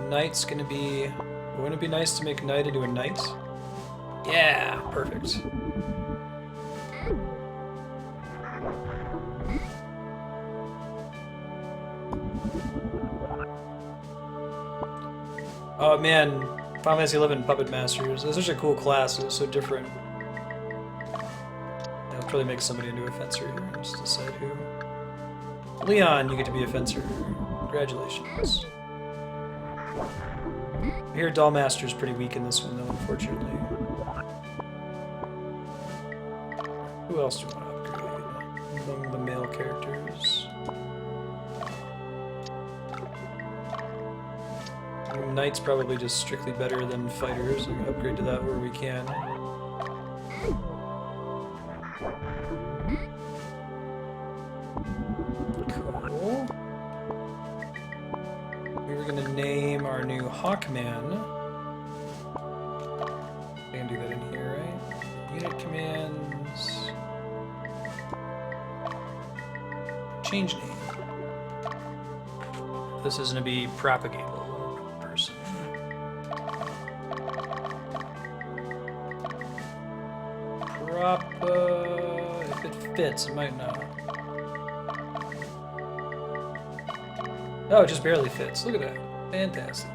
A: Knight's gonna be... Wouldn't it be nice to make Knight into a Knight? Yeah, perfect. Oh man, Final Fantasy XI Puppet Masters. That's such a cool class, it's so different. I'll probably make somebody into a Fencer here, just decide who. Leon, you get to be a Fencer. Congratulations. I hear Dollmaster's pretty weak in this one, though, unfortunately. Who else do we want to upgrade among the male characters? Knight's probably just strictly better than fighters. We can upgrade to that where we can. Cool. We were gonna name our new Hawkman. I can do that in here, right? Unit commands. Change name. This is gonna be Propagable person. If it fits, it might not. Oh, it just barely fits. Look at that. Fantastic.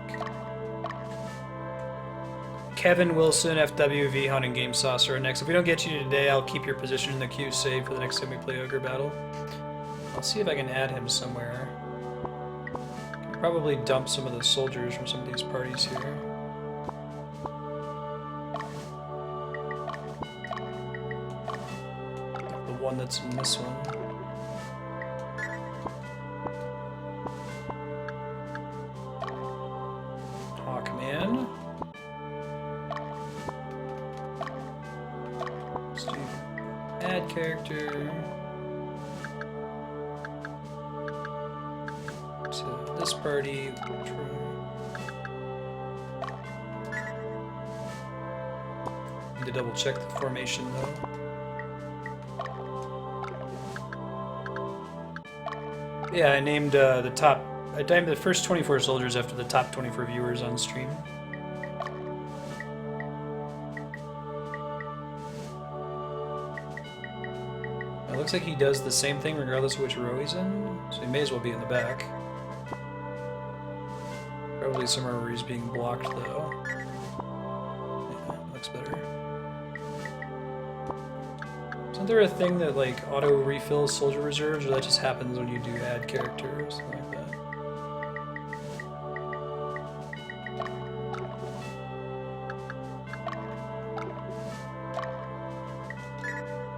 A: Kevin Wilson, FWV, Hunting Game Saucer next. If we don't get you today, I'll keep your position in the queue saved for the next time we play Ogre Battle. I'll see if I can add him somewhere. Can probably dump some of the soldiers from some of these parties here. The one that's in this one. Hawkman. Let's do add character to this party. Need to double check the formation though. Yeah, I named I named the first 24 soldiers after the top 24 viewers on stream. It looks like he does the same thing regardless of which row he's in, so he may as well be in the back. Probably somewhere where he's being blocked though. Yeah, looks better. Isn't there a thing that like auto refills soldier reserves, or that just happens when you do add character or something like that?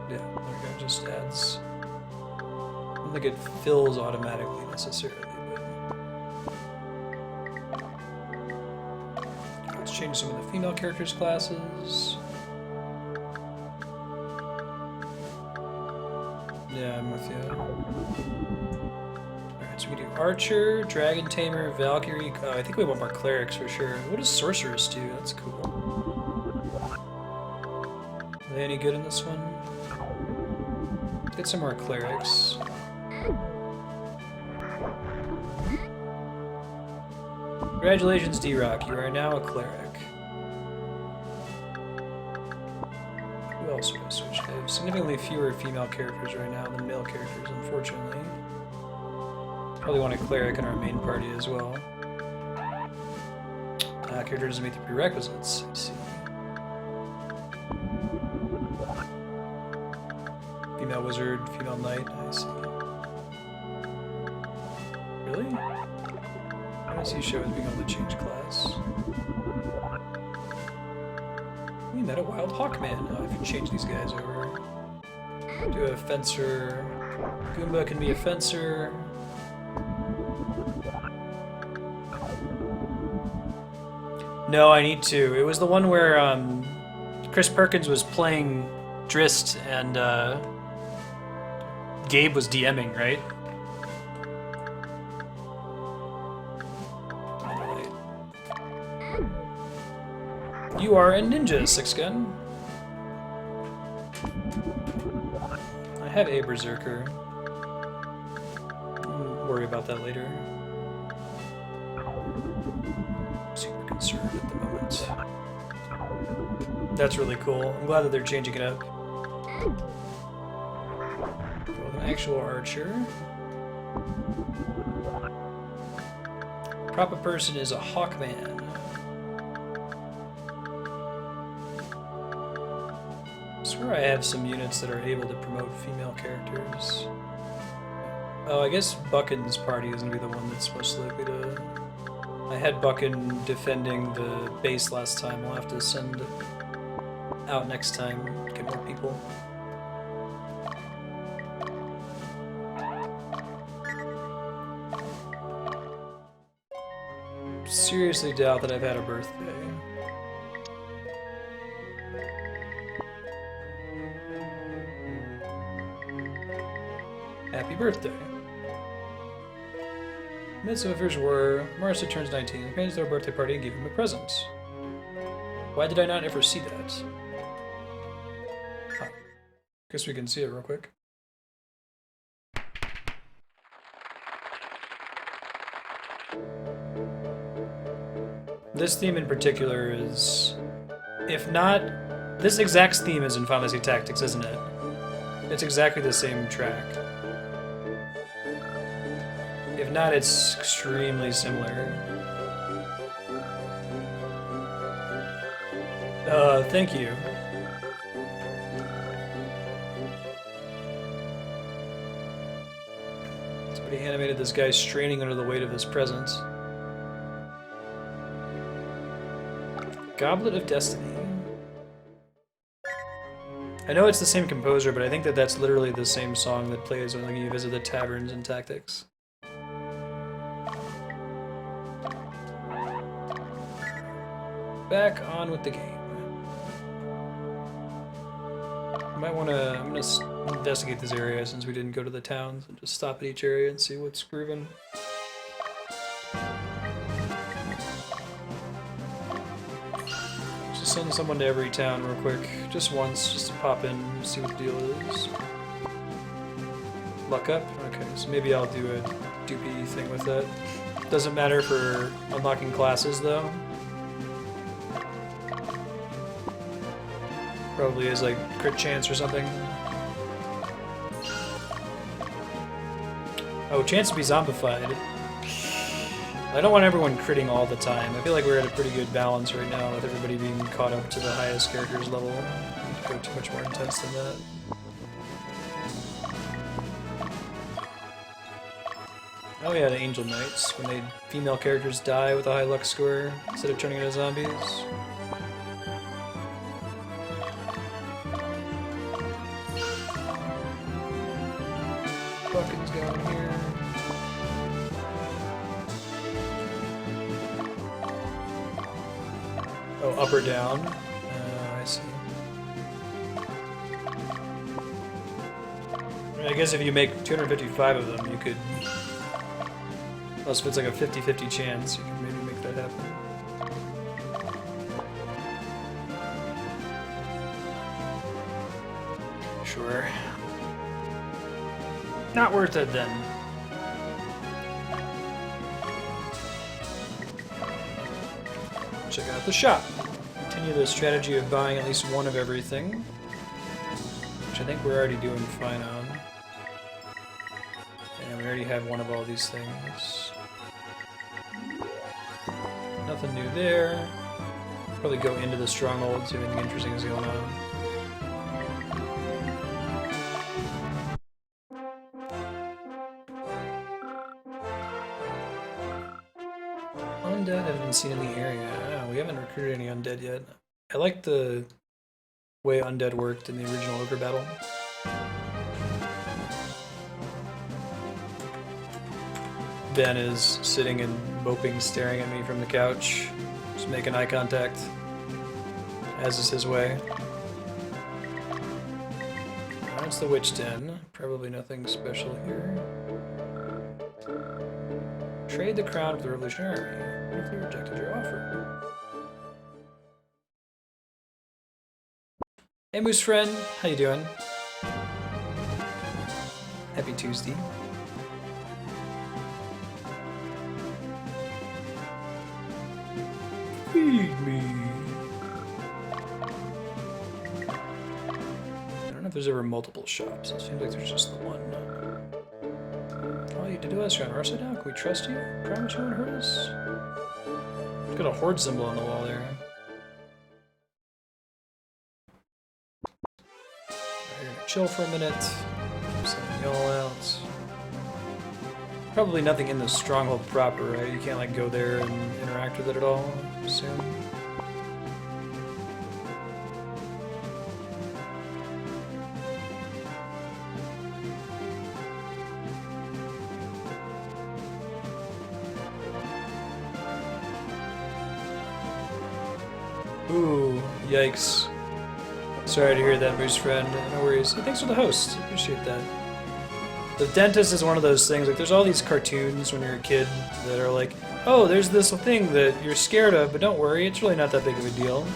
A: Yeah, there we go, just adds. I don't think it fills automatically necessarily, but let's change some of the female characters' classes. Yeah, I'm with you. Alright, so we do Archer, Dragon Tamer, Valkyrie. Oh, I think we want more clerics for sure. What does Sorceress do? That's cool. Are they any good in this one? Let's get some more clerics. Congratulations, D-Rock. You are now a cleric. Who else would I switch? I have significantly fewer female characters right now than male characters, unfortunately. Probably want a cleric in our main party as well. Character doesn't meet the prerequisites. I see. Female wizard, female knight. I see. Really? Why does he show as being able to change class? We met a wild hawkman. Oh, I can change these guys over. Do a fencer. Goomba can be a fencer. No, I need to. It was the one where Chris Perkins was playing Drist and Gabe was DMing, right? You are a ninja, Six Gun. I have a berserker. We'll worry about that later. Super conserved at the moment. That's really cool. I'm glad that they're changing it up. With an actual archer. Proper person is a hawkman. I swear I have some units that are able to promote female characters. Oh, I guess Buckin's party is going to be the one that's most likely to... I had Buckin defending the base last time. I'll have to send out next time, get more people. Seriously doubt that I've had a birthday. Happy birthday. Minutes of affairs were Marstead turns 19. I arranged their birthday party and gave him a present. Why did I not ever see that? Huh. Guess we can see it real quick. This theme in particular is, if not, this exact theme is in Final Fantasy Tactics, isn't it? It's exactly the same track. If not, it's extremely similar. Thank you. Somebody animated this guy straining under the weight of this present. Goblet of Destiny. I know it's the same composer, but I think that that's literally the same song that plays when you visit the taverns in Tactics. Back on with the game. I'm gonna investigate this area since we didn't go to the towns and just stop at each area and see what's grooving. Just send someone to every town real quick, just once, just to pop in and see what the deal is. Luck up? Okay, so maybe I'll do a doopy thing with that. Doesn't matter for unlocking classes though. Probably is like crit chance or something. Oh, chance to be zombified. I don't want everyone critting all the time. I feel like we're at a pretty good balance right now with everybody being caught up to the highest character's level. I don't go too much more intense than that. Oh yeah, the Angel Knights, when female characters die with a high luck score instead of turning into zombies. Buckins going here. Oh, up or down? I see. I guess if you make 255 of them, you could... Plus, if it's like a 50-50 chance, you can maybe make that happen. Sure. Not worth it, then. Check out the shop. Continue the strategy of buying at least one of everything, which I think we're already doing fine on. And we already have one of all these things. Nothing new there. Probably go into the stronghold, see if anything interesting is going on. Undead haven't been seen in the area. Oh, we haven't recruited any undead yet. I like the way undead worked in the original Ogre battle. Ben is sitting and moping, staring at me from the couch, just making eye contact, as is his way. That's the Witch Den. Probably nothing special here. Trade the crown with the Revolutionary Army. What if they rejected your offer? Hey Moose friend, how you doing? Happy Tuesday. Feed me. I don't know if there's ever multiple shops. It seems like there's just the one. Oh, you did do us around Marstead now? Can we trust you? Promise you won't hurt us? We've got a horde symbol on the wall there. Alright, you're gonna chill for a minute. Send y'all out. Probably nothing in the stronghold proper, right? You can't like go there and interact with it at all, I assume. Ooh, yikes. Sorry to hear that, Moose friend. No worries. Hey, thanks for the host. Appreciate that. The dentist is one of those things, like there's all these cartoons when you're a kid that are like, oh, there's this thing that you're scared of, but don't worry, it's really not that big of a deal.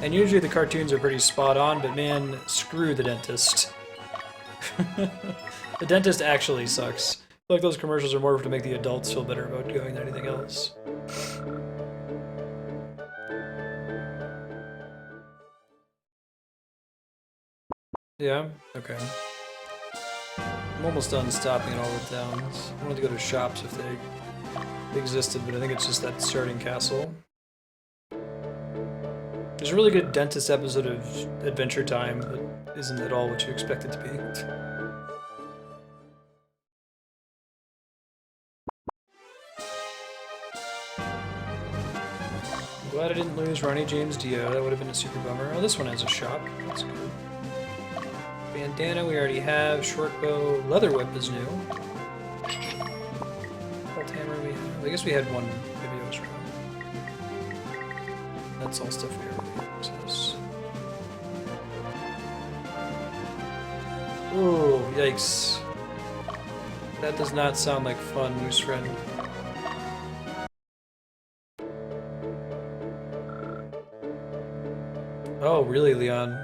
A: And usually the cartoons are pretty spot on, but man, screw the dentist. The dentist actually sucks. I feel like those commercials are more to make the adults feel better about going than anything else. Yeah? Okay. I'm almost done stopping at all the towns. I wanted to go to shops if they existed, but I think it's just that starting castle. There's a really good dentist episode of Adventure Time that isn't at all what you expect it to be. I'm glad I didn't lose Ronnie James Dio. That would have been a super bummer. Oh, this one has a shop. That's good. Bandana we already have. Short bow. Leather whip is new. Bolt hammer we have. I guess we had one. Maybe I was wrong. That's all stuff we already possess. Ooh, yikes. That does not sound like fun, moose friend. Oh, really, Leon?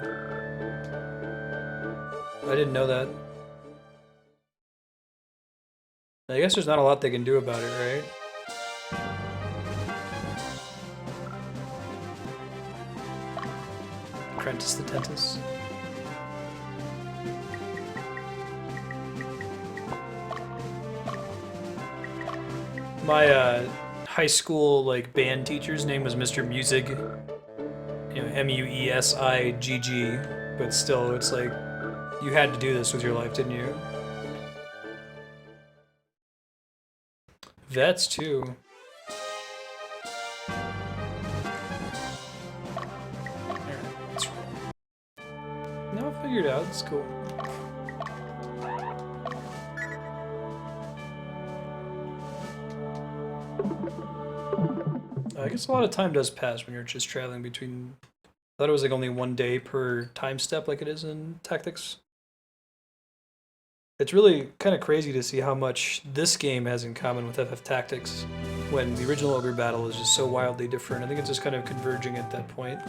A: I didn't know that. I guess there's not a lot they can do about it, right? Apprentice the Tentis. My high school like band teacher's name was Mr. Musig. You know, Muesigg. But still, it's like you had to do this with your life, didn't you? Vets too. No, I figured it out. It's cool. I guess a lot of time does pass when you're just traveling between. I thought it was like only 1 day per time step, like it is in Tactics. It's really kind of crazy to see how much this game has in common with FF Tactics, when the original Ogre battle is just so wildly different. I think it's just kind of converging at that point.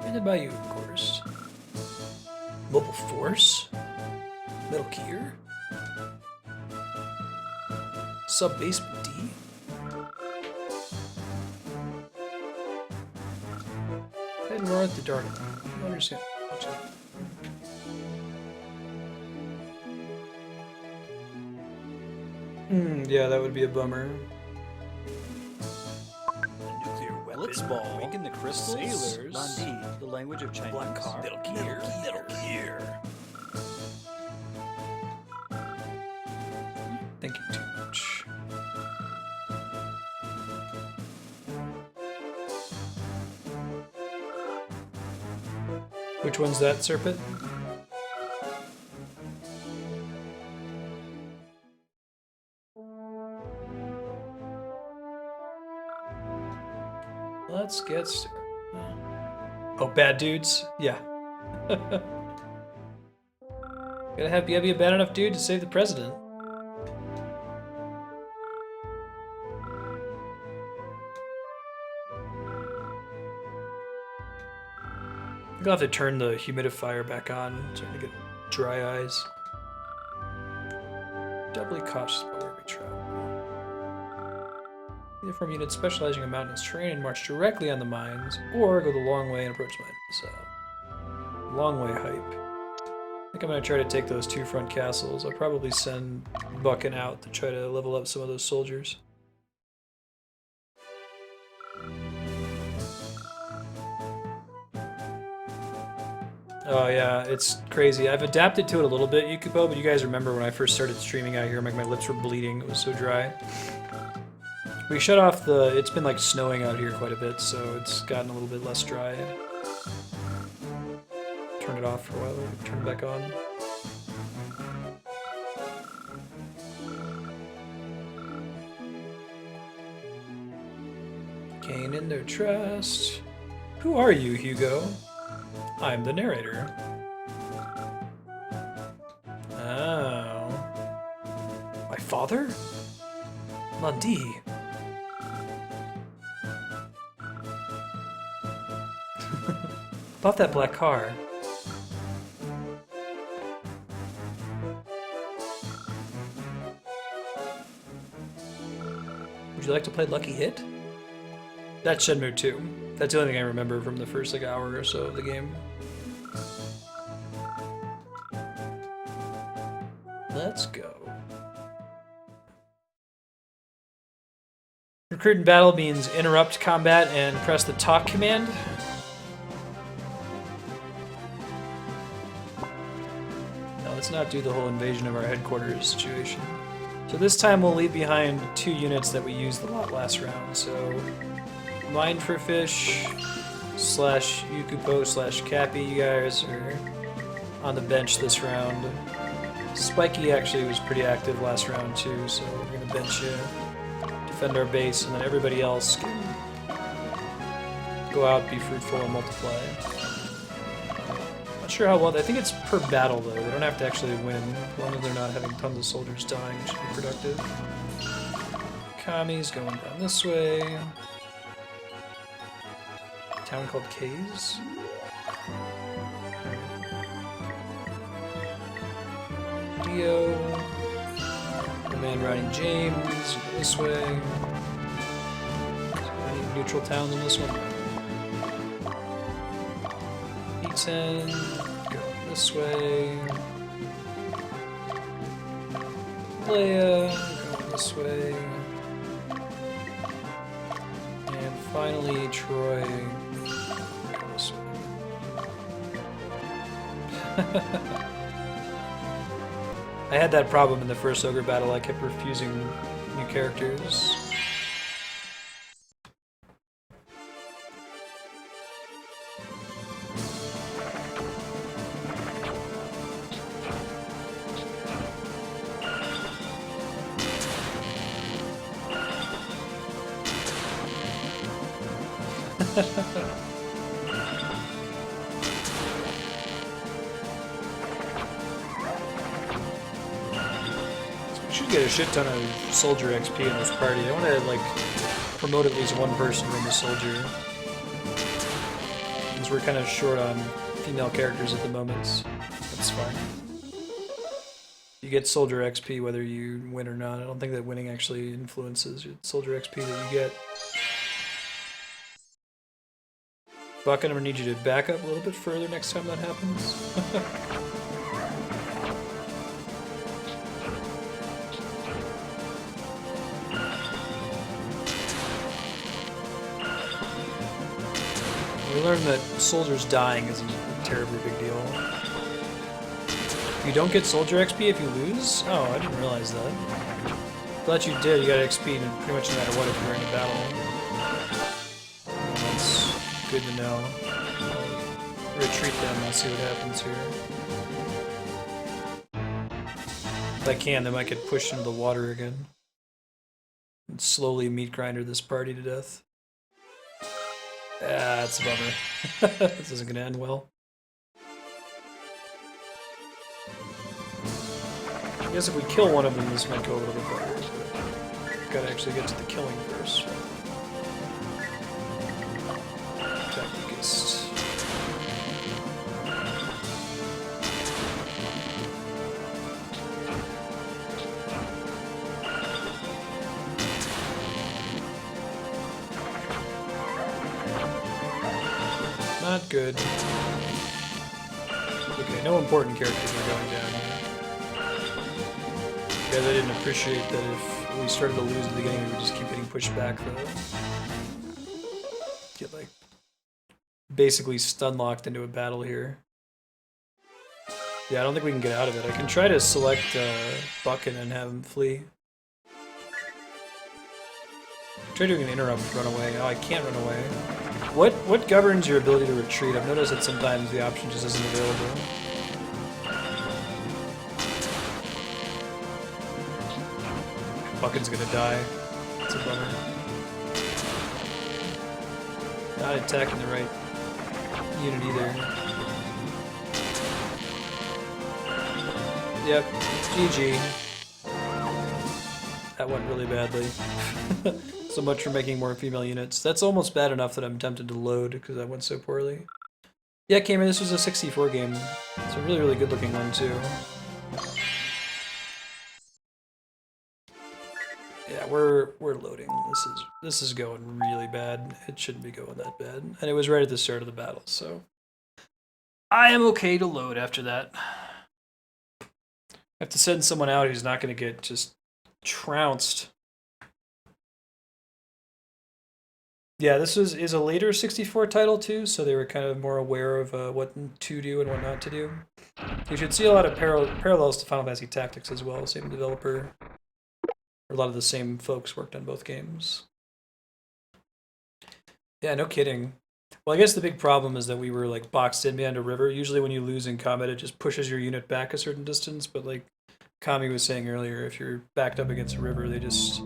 A: Rated by you, of course. Mobile Force? Metal Gear? Sub-Base D? Head north to Dark. I don't understand. Yeah, that would be a bummer.
C: Nuclear weapon. Blitzball. Breaking the crystals. Sailors. Landi. The language of Chinese. Black car. Metal Gear. Metal Gear.
A: Thinking too much. Which one's that, Serpent? Let's get started. Oh, bad dudes? Yeah. gotta be a bad enough dude to save the president. I'll have to turn the humidifier back on. I'm starting to get dry eyes. Doubly cautious about where we travel. Either from units specializing in mountainous terrain and march directly on the mines, or go the long way and approach mines. Long way hype. I think I'm going to try to take those 2 front castles. I'll probably send Bucking out to try to level up some of those soldiers. Oh yeah, it's crazy. I've adapted to it a little bit, Yukubo, but you guys remember when I first started streaming out here, like my lips were bleeding, it was so dry. We shut off the... It's been like snowing out here quite a bit, so it's gotten a little bit less dry. Turn it off for a while, turn it back on. Gaining their trust. Who are you, Hugo? I'm the narrator. Oh. My father? Landi. About that black car. Would you like to play Lucky Hit? That's Shenmue 2. That's the only thing I remember from the first like hour or so of the game. Let's go. Recruit in battle means interrupt combat and press the talk command. Now let's not do the whole invasion of our headquarters situation. So this time we'll leave behind 2 units that we used a lot last round. So Mine for Fish / Yukupo / Cappy, you guys are on the bench this round. Spiky actually was pretty active last round too, so we're gonna bench you, defend our base, and then everybody else can go out, be fruitful, and multiply. Not sure how well. I think it's per battle though. They don't have to actually win. As long as they're not having tons of soldiers dying, it should be productive. Kami's going down this way. Town called K's. Dio. The man riding James. This way. Any neutral towns in this one? E10. Go this way. Leia. Going this way. And finally, Troy. Go this way. I had that problem in the first Ogre battle. I kept refusing new characters. Should get a shit ton of soldier XP in this party. I want to like promote at least one person from the soldier, since we're kind of short on female characters at the moment. So that's fine. You get soldier XP whether you win or not. I don't think that winning actually influences your soldier XP that you get. Buck, I'm gonna need you to back up a little bit further next time that happens. We learned that soldiers dying isn't a terribly big deal. You don't get soldier XP if you lose? Oh, I didn't realize that. I thought you did. You got XP pretty much no matter what if you're in a battle. That's good to know. Retreat them, let's see what happens here. If I can, they might get pushed into the water again. And slowly meat grinder this party to death. Ah, that's a bummer. This isn't gonna end well. I guess if we kill one of them, this might go a little bit better. But gotta actually get to the killing first. Tacticist. Not good. Okay, no important characters are going down here. Guys, I didn't appreciate that if we started to lose at the beginning, we would just keep getting pushed back, though. Get, like, basically stun-locked into a battle here. Yeah, I don't think we can get out of it. I can try to select Buckin and have him flee. Try doing an interrupt run away. Oh, I can't run away. What governs your ability to retreat? I've noticed that sometimes the option just isn't available. Buckin's gonna die. It's a bummer. Not attacking the right unit either. Yep, GG. That went really badly. So much for making more female units. That's almost bad enough that I'm tempted to load because that went so poorly. Yeah, Cameron, this was a 64 game. It's a really, really good looking one too. Yeah, we're loading. This is going really bad. It shouldn't be going that bad. And it was right at the start of the battle, so I am okay to load after that. I have to send someone out who's not going to get just trounced. Yeah, this is a later 64 title too, so they were kind of more aware of what to do and what not to do. You should see a lot of parallels to Final Fantasy Tactics as well. Same developer. A lot of the same folks worked on both games. Yeah, no kidding. Well, I guess the big problem is that we were like boxed in behind a river. Usually when you lose in combat, it just pushes your unit back a certain distance, but like Kami was saying earlier, if you're backed up against a river, they just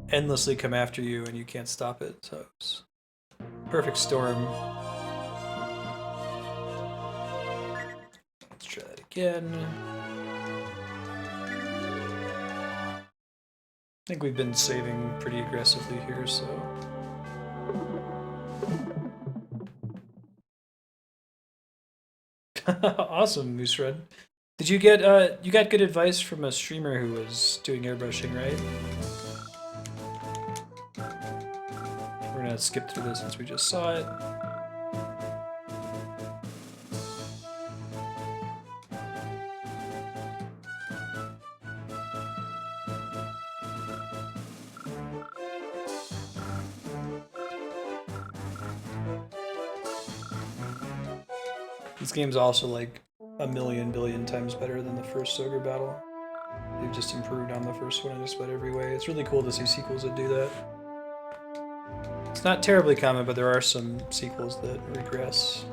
A: endlessly come after you and you can't stop it. So it's perfect storm. again. I think we've been saving pretty aggressively here, so... Awesome, Moose Red. Did you get, you got good advice from a streamer who was doing airbrushing, right? We're gonna skip through this since we just saw it. This game's also like a million billion times better than the first Ogre battle. They've just improved on the first one in just about every way. It's really cool to see sequels that do that. It's not terribly common, but there are some sequels that regress.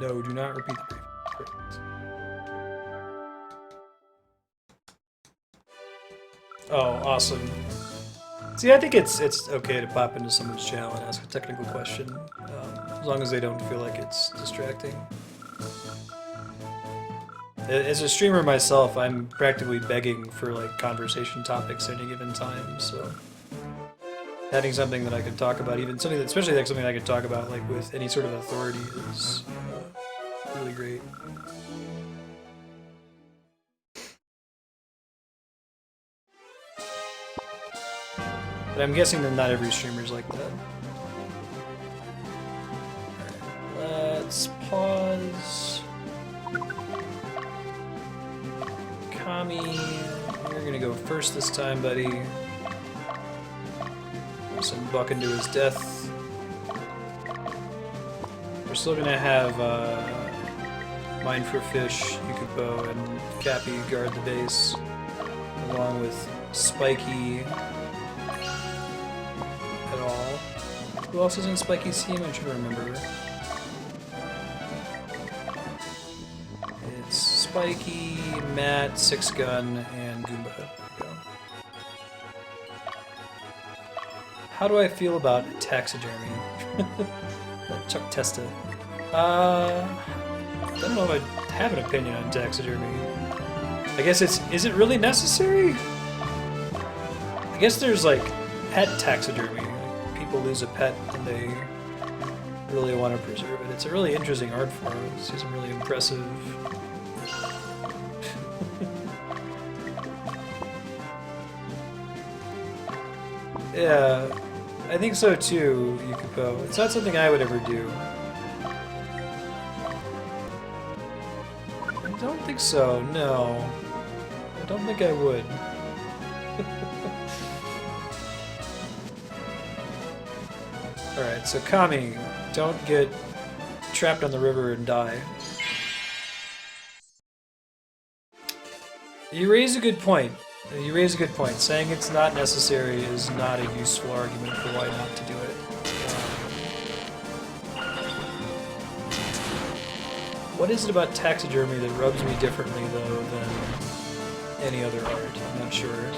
A: No, do not repeat the brief. Perfect. Oh, awesome. See, I think it's okay to pop into someone's channel and ask a technical question, as long as they don't feel like it's distracting. As a streamer myself, I'm practically begging for like conversation topics at any given time, so having something that I can talk about, even something that, especially like something I can talk about like with any sort of authority, is really great. But I'm guessing that not every streamer's like that. Let's pause. Kami, you're gonna go first this time, buddy. Send Buck into his death. We're still gonna have Mine for Fish, Yukupo, and Cappy guard the base, along with Spiky. Who else is in Spiky's team? I should remember. It's Spiky, Matt, Six Gun, and Goomba. There we go. How do I feel about taxidermy? Chuck Testa. I don't know if I have an opinion on taxidermy. I guess is it really necessary? I guess there's like pet taxidermy. People lose a pet and they really want to preserve it. It's a really interesting art form. It's just really impressive. Yeah, I think so too, Yukupo. It's not something I would ever do. I don't think so, no. I don't think I would. Alright, so Kami, don't get trapped on the river and die. You raise a good point. You raise a good point. Saying it's not necessary is not a useful argument for why not to do it. What is it about taxidermy that rubs me differently, though, than any other art? I'm not sure.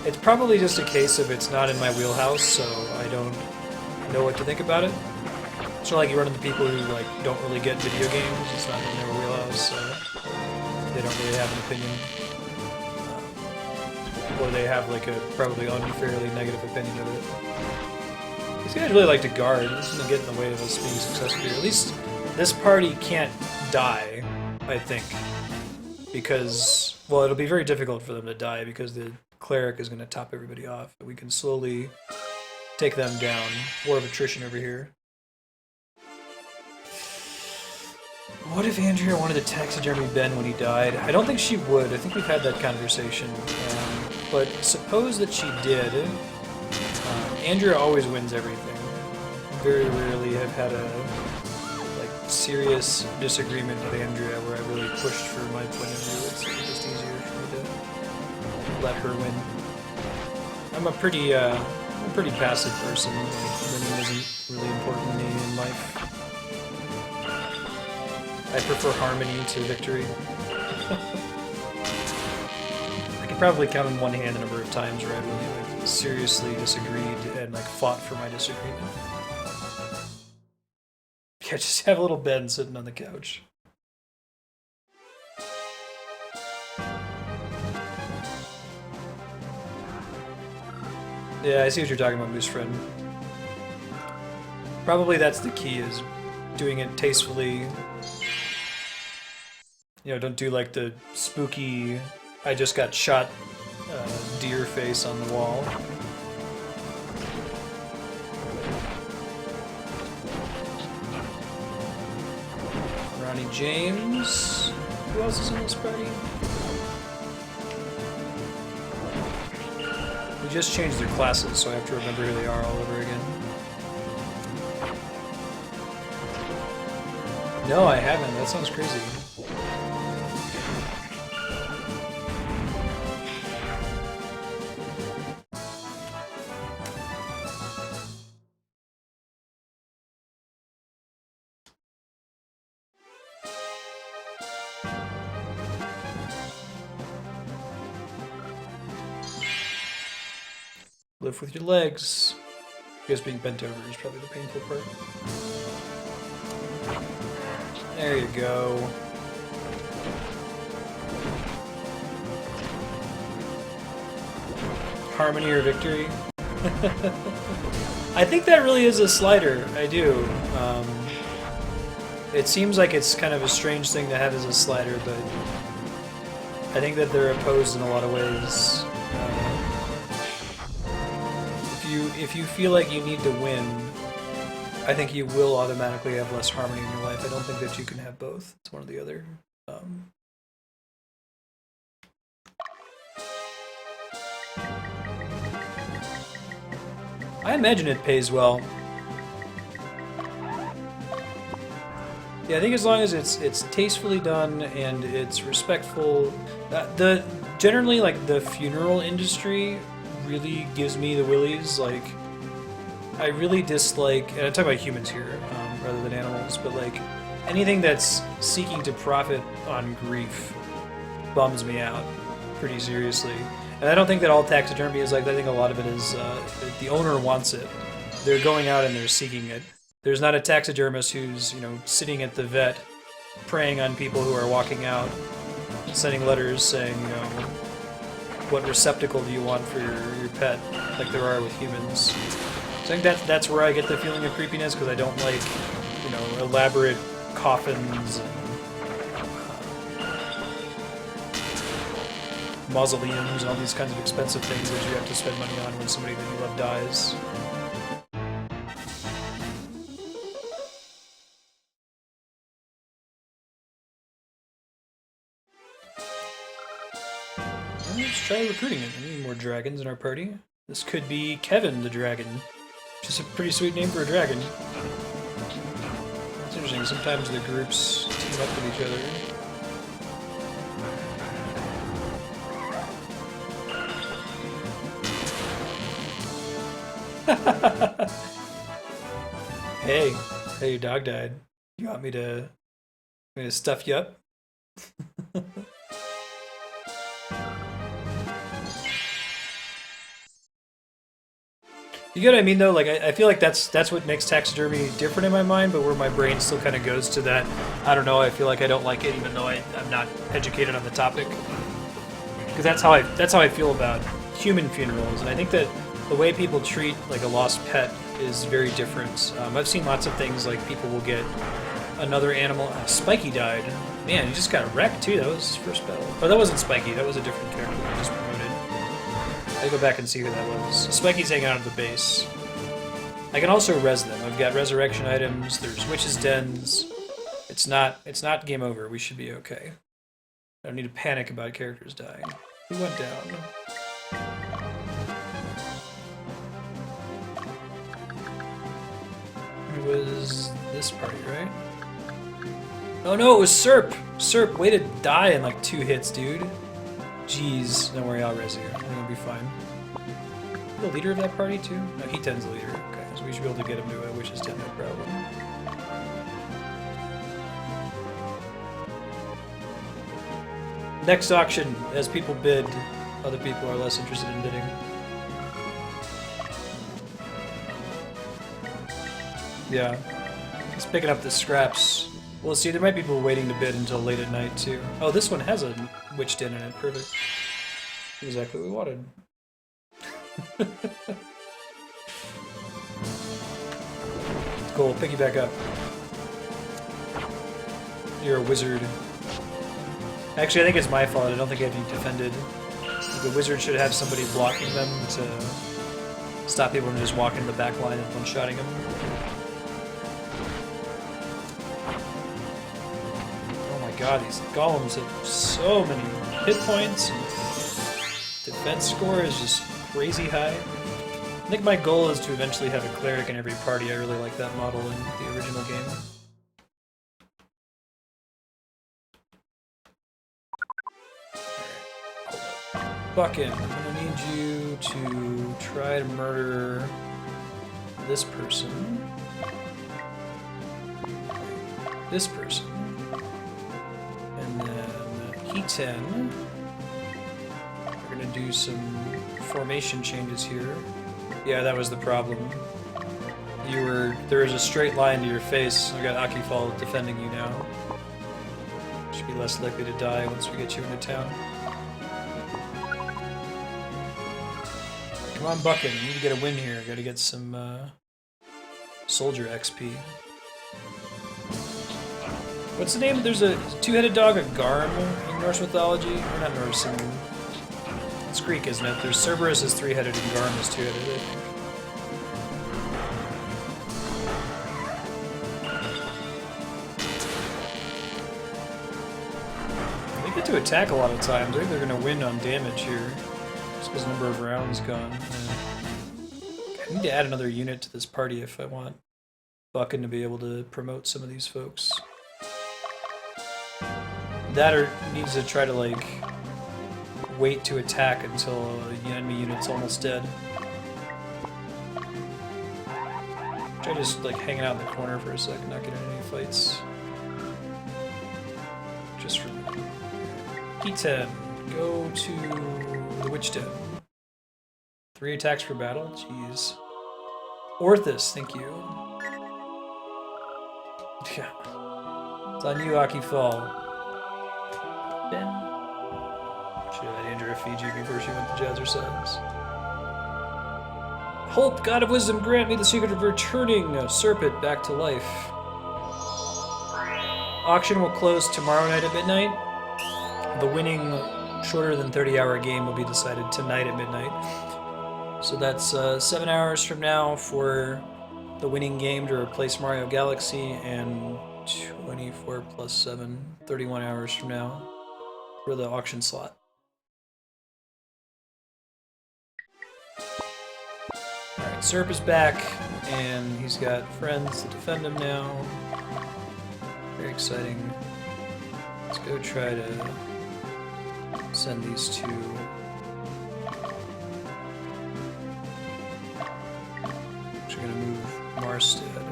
A: It's probably just a case of it's not in my wheelhouse, so I don't know what to think about it. It's not like you run into people who like don't really get video games. It's not in their wheelhouse, so they don't really have an opinion. Or they have like a probably unfairly negative opinion of it. These guys really like to guard. This is going to get in the way of us being successful here. At least this party can't die, I think. Because, well, it'll be very difficult for them to die because the cleric is going to top everybody off. We can slowly take them down. War of attrition over here. What if Andrea wanted to taxidermy Ben when he died? I don't think she would. I think we've had that conversation. But suppose that she did. Andrea always wins everything. Very rarely have had a serious disagreement with Andrea where I really pushed for my point of view. It's just easier for me to let her win. I'm a pretty passive person. Winning isn't really important to me in life. I prefer harmony to victory. I can probably count on one hand the number of times where I really like seriously disagreed and like fought for my disagreement. Yeah, just have a little Ben sitting on the couch. Yeah, I see what you're talking about, Moose Friend. Probably that's the key, is doing it tastefully. You know, don't do like the spooky, I just got shot deer face on the wall. Ronnie James. Who else is in this party? We just changed their classes, so I have to remember who they are all over again. No, I haven't. That sounds crazy. Lift with your legs. I guess being bent over is probably the painful part. There you go. Harmony or victory? I think that really is a slider. I do. It seems like it's kind of a strange thing to have as a slider, but I think that they're opposed in a lot of ways. If you feel like you need to win, I think you will automatically have less harmony in your life. I don't think that you can have both. It's one or the other. I imagine it pays well. Yeah, I think as long as it's tastefully done and it's respectful. Generally like the funeral industry really gives me the willies. Like, I really dislike, and I'm talking about humans here rather than animals, but like anything that's seeking to profit on grief bums me out pretty seriously. And I don't think that all taxidermy is like that. I think a lot of it is the owner wants it. They're going out and they're seeking it. There's not a taxidermist who's, you know, sitting at the vet preying on people who are walking out, sending letters saying, you know, what receptacle do you want for your pet, like there are with humans. So I think that's where I get the feeling of creepiness, because I don't like, you know, elaborate coffins and mausoleums and all these kinds of expensive things that you have to spend money on when somebody that you love dies. Let's try recruiting it. We need more dragons in our party. This could be Kevin the Dragon, which is a pretty sweet name for a dragon. It's interesting, sometimes the groups team up with each other. Hey, your dog died. You want me to stuff you up? You get what I mean, though? Like, I feel like that's what makes taxidermy different in my mind, but where my brain still kind of goes to that, I don't know, I feel like I don't like it, even though I'm not educated on the topic. Because that's how I feel about human funerals, and I think that the way people treat, like, a lost pet is very different. I've seen lots of things, like, people will get another animal. Spiky died. Man, he just got wrecked, too. That was his first battle. Oh, that wasn't Spiky. That was a different character that just promoted. I go back and see who that was. Spiky's hanging out at the base. I can also res them. I've got resurrection items. There's witches' dens. It's not game over. We should be okay. I don't need to panic about characters dying. Who went down? It was this party, right? Oh no, it was Serp! Serp, way to die in like 2 hits, dude. Jeez, don't worry, I'll res you. I think it'll be fine. The leader of that party, too? No, he tends the leader. Okay, so we should be able to get him to a Witch's Den, no problem. Next auction, as people bid, Other people are less interested in bidding. Yeah. He's picking up the scraps. Well, see, there might be people waiting to bid until late at night, too. Oh, this one has a witch den in it. Perfect. Exactly what we wanted. Cool, pick you back up. You're a wizard. Actually, I think it's my fault. I don't think I have you defended. The wizard should have somebody blocking them to stop people from just walking the back line and one-shotting them. Oh my god, these golems have so many hit points, and defense score is just crazy high. I think my goal is to eventually have a cleric in every party. I really like that model in the original game. Buckin, I'm gonna need you to try to murder this person. This person. And then He-10. We're gonna do some formation changes here. Yeah, that was the problem. There was a straight line to your face. I got Akifal defending you now. Should be less likely to die once we get you into town. Come on, Buckin. You need to get a win here. Gotta get some soldier XP. What's the name? There's a two-headed dog, a Garm in Norse mythology. Or not Norse, it's Greek, isn't it? There's Cerberus is three-headed and Garm is two-headed, I think. They get to attack a lot of times. I think they're going to win on damage here. Just because the number of rounds gone. I need to add another unit to this party if I want Buckin to be able to promote some of these folks. That or needs to try to, like, wait to attack until the enemy unit's almost dead. Try just, like, hanging out in the corner for a second, not getting any fights. Just for me. He-10, go to the Witch Den. 3 attacks per battle? Jeez. Orthus, thank you. Yeah. It's on you, Akifal. Ben. Should have had Andrea Fiji before she went to Jazzercise. Hope, God of Wisdom, grant me the secret of returning Serpent back to life. Auction will close tomorrow night at midnight. The winning shorter than 30-hour game will be decided tonight at midnight. So that's 7 hours from now for the winning game to replace Mario Galaxy, and 24 plus 7, 31 hours from now for the auction slot. Alright, Serp is back, and he's got friends to defend him now. Very exciting. Let's go try to send these two. Actually gonna move Marstead.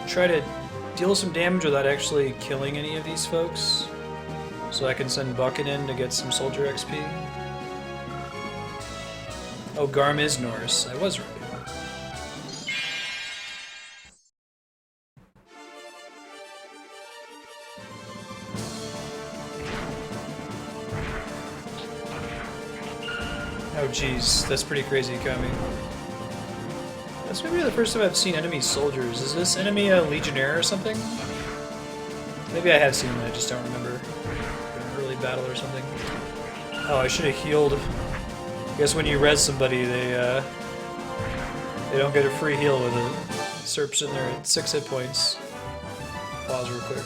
A: Try to deal some damage without actually killing any of these folks, so I can send Buckin in to get some soldier XP. Oh, Garm is Norse. I was right. Oh jeez, that's pretty crazy, Kami. That's maybe the first time I've seen enemy soldiers. Is this enemy a legionnaire or something? Maybe I have seen him, I just don't remember. An early battle or something. Oh, I should have healed. I guess when you res somebody, they don't get a free heal with it. Serp's in there at 6 hit points. Pause real quick.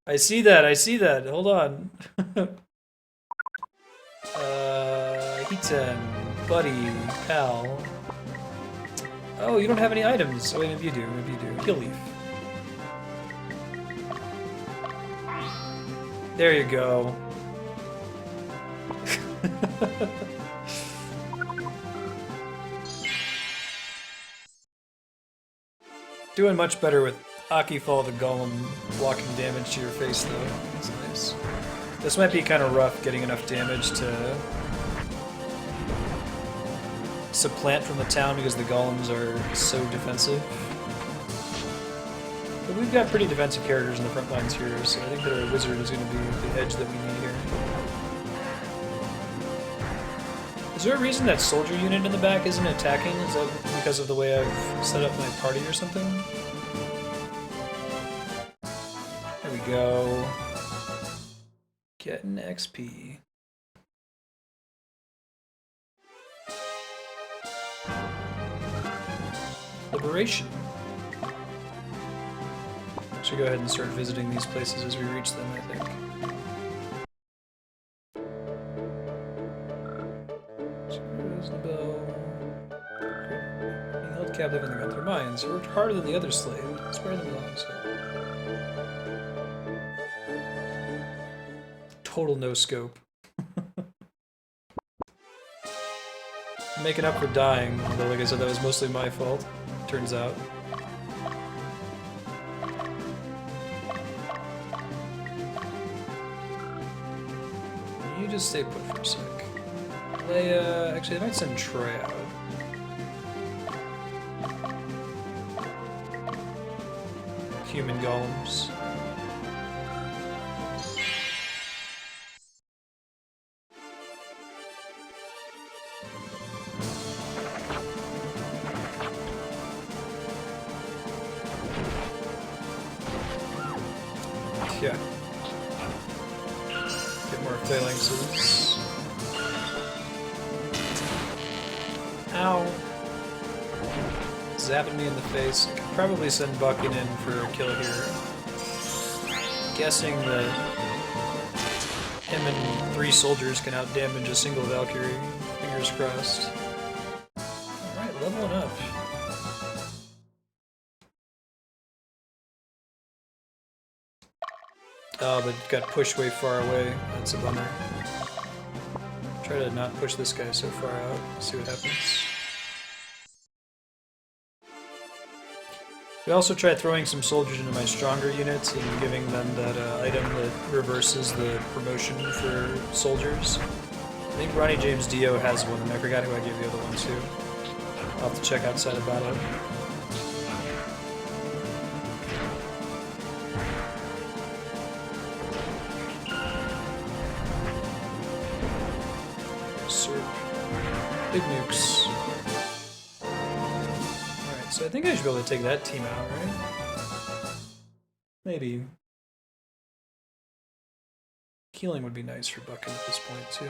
A: I see that, hold on. He-10, buddy, pal. Oh, you don't have any items. Oh, wait, maybe you do, Heal leaf. There you go. Doing much better with Aki Fall the Golem blocking damage to your face though. That's nice. This might be kind of rough getting enough damage to supplant from the town because the golems are so defensive. But we've got pretty defensive characters in the front lines here, so I think that our wizard is going to be the edge that we need here. Is there a reason that soldier unit in the back isn't attacking? Is that because of the way I've set up my party or something? There we go. Getting XP. Liberation. Should go ahead and start visiting these places as we reach them, I think. Being held captive in the Gunther mines. He worked harder than the other slave. Spare them alone, so. Total no scope. Making up for dying, although like I said, that was mostly my fault, turns out. You just stay put for a sec. Actually I might send Troy out. Human golems. Yeah. Get more phalanxes. Ow. Zapping me in the face. I could probably send Bucking in for a kill here. Guessing that him and 3 soldiers can outdamage a single Valkyrie. Fingers crossed. Alright, leveling up. Oh, but got pushed way far away. That's a bummer. Try to not push this guy so far out. See what happens. We also tried throwing some soldiers into my stronger units and giving them that item that reverses the promotion for soldiers. I think Ronnie James Dio has one, and I forgot who I gave the other one to. I'll have to check outside of battle. Big nukes. Alright, so I think I should be able to take that team out, right? Maybe. Healing would be nice for Bucking at this point, too.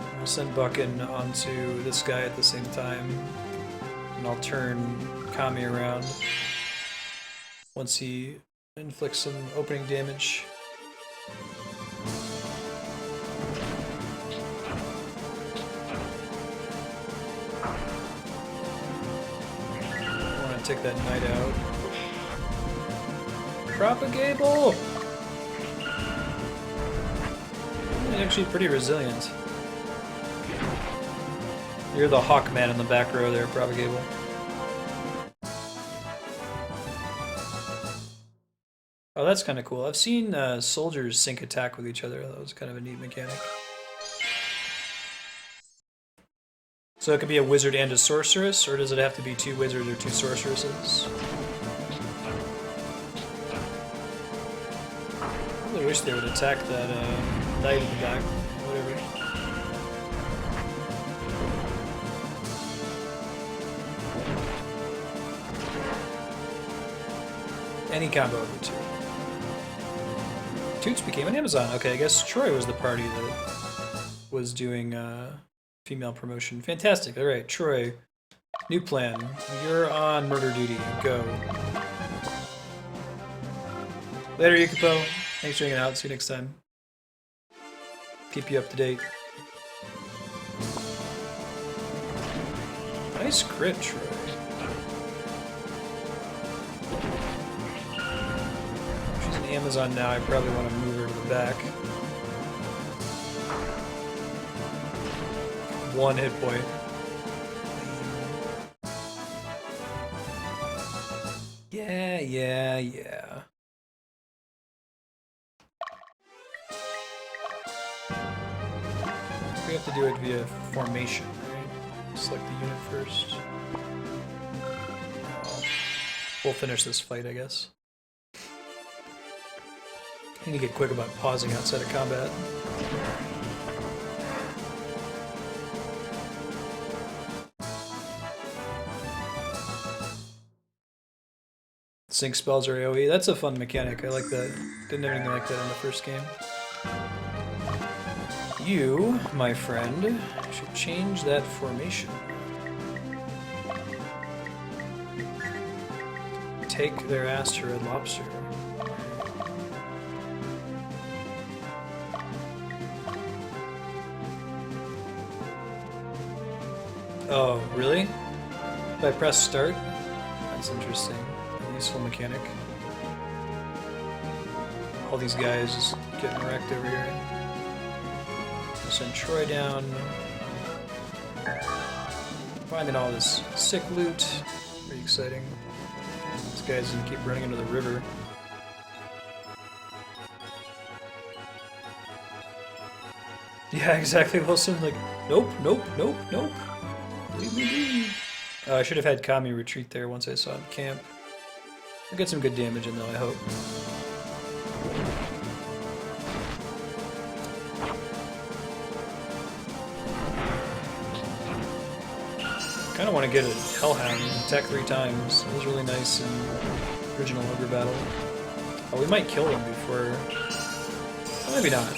A: I'm gonna send Bucking onto this guy at the same time, and I'll turn Kami around once he inflicts some opening damage. I want to take that knight out. Propagable! You're actually pretty resilient. You're the Hawkman in the back row there, Propagable. Oh, that's kind of cool. I've seen soldiers sync attack with each other. That was kind of a neat mechanic. So it could be a wizard and a sorceress, or does it have to be 2 wizards or 2 sorceresses? I really wish they would attack that knight in the back. Whatever. Any combo of the 2. Toots became an Amazon. Okay, I guess Troy was the party that was doing female promotion. Fantastic. Alright, Troy. New plan. You're on murder duty. Go. Later, Yukipo. Thanks for hanging out. See you next time. Keep you up to date. Nice crit, Troy. Amazon now, I probably want to move her to the back. 1 hit point. Yeah. We have to do it via formation, right? Select the unit first. Oh. We'll finish this fight, I guess. I need to get quick about pausing outside of combat. Sync spells or AoE. That's a fun mechanic. I like that. Didn't have anything like that in the first game. You, my friend, should change that formation. Take their ass to Red Lobster. Oh, really? If I press start? That's interesting. A useful mechanic. All these guys just getting wrecked over here. I'll send Troy down. Finding all this sick loot. Pretty exciting. These guys can keep running into the river. Yeah, exactly, Wilson. Like, nope. Leave me be. I should have had Kami retreat there once I saw him camp. I'll get some good damage in though, I hope. Kinda want to get a Hellhound and attack 3 times. It was really nice in the original Ogre battle. Oh, we might kill him before... Oh, maybe not.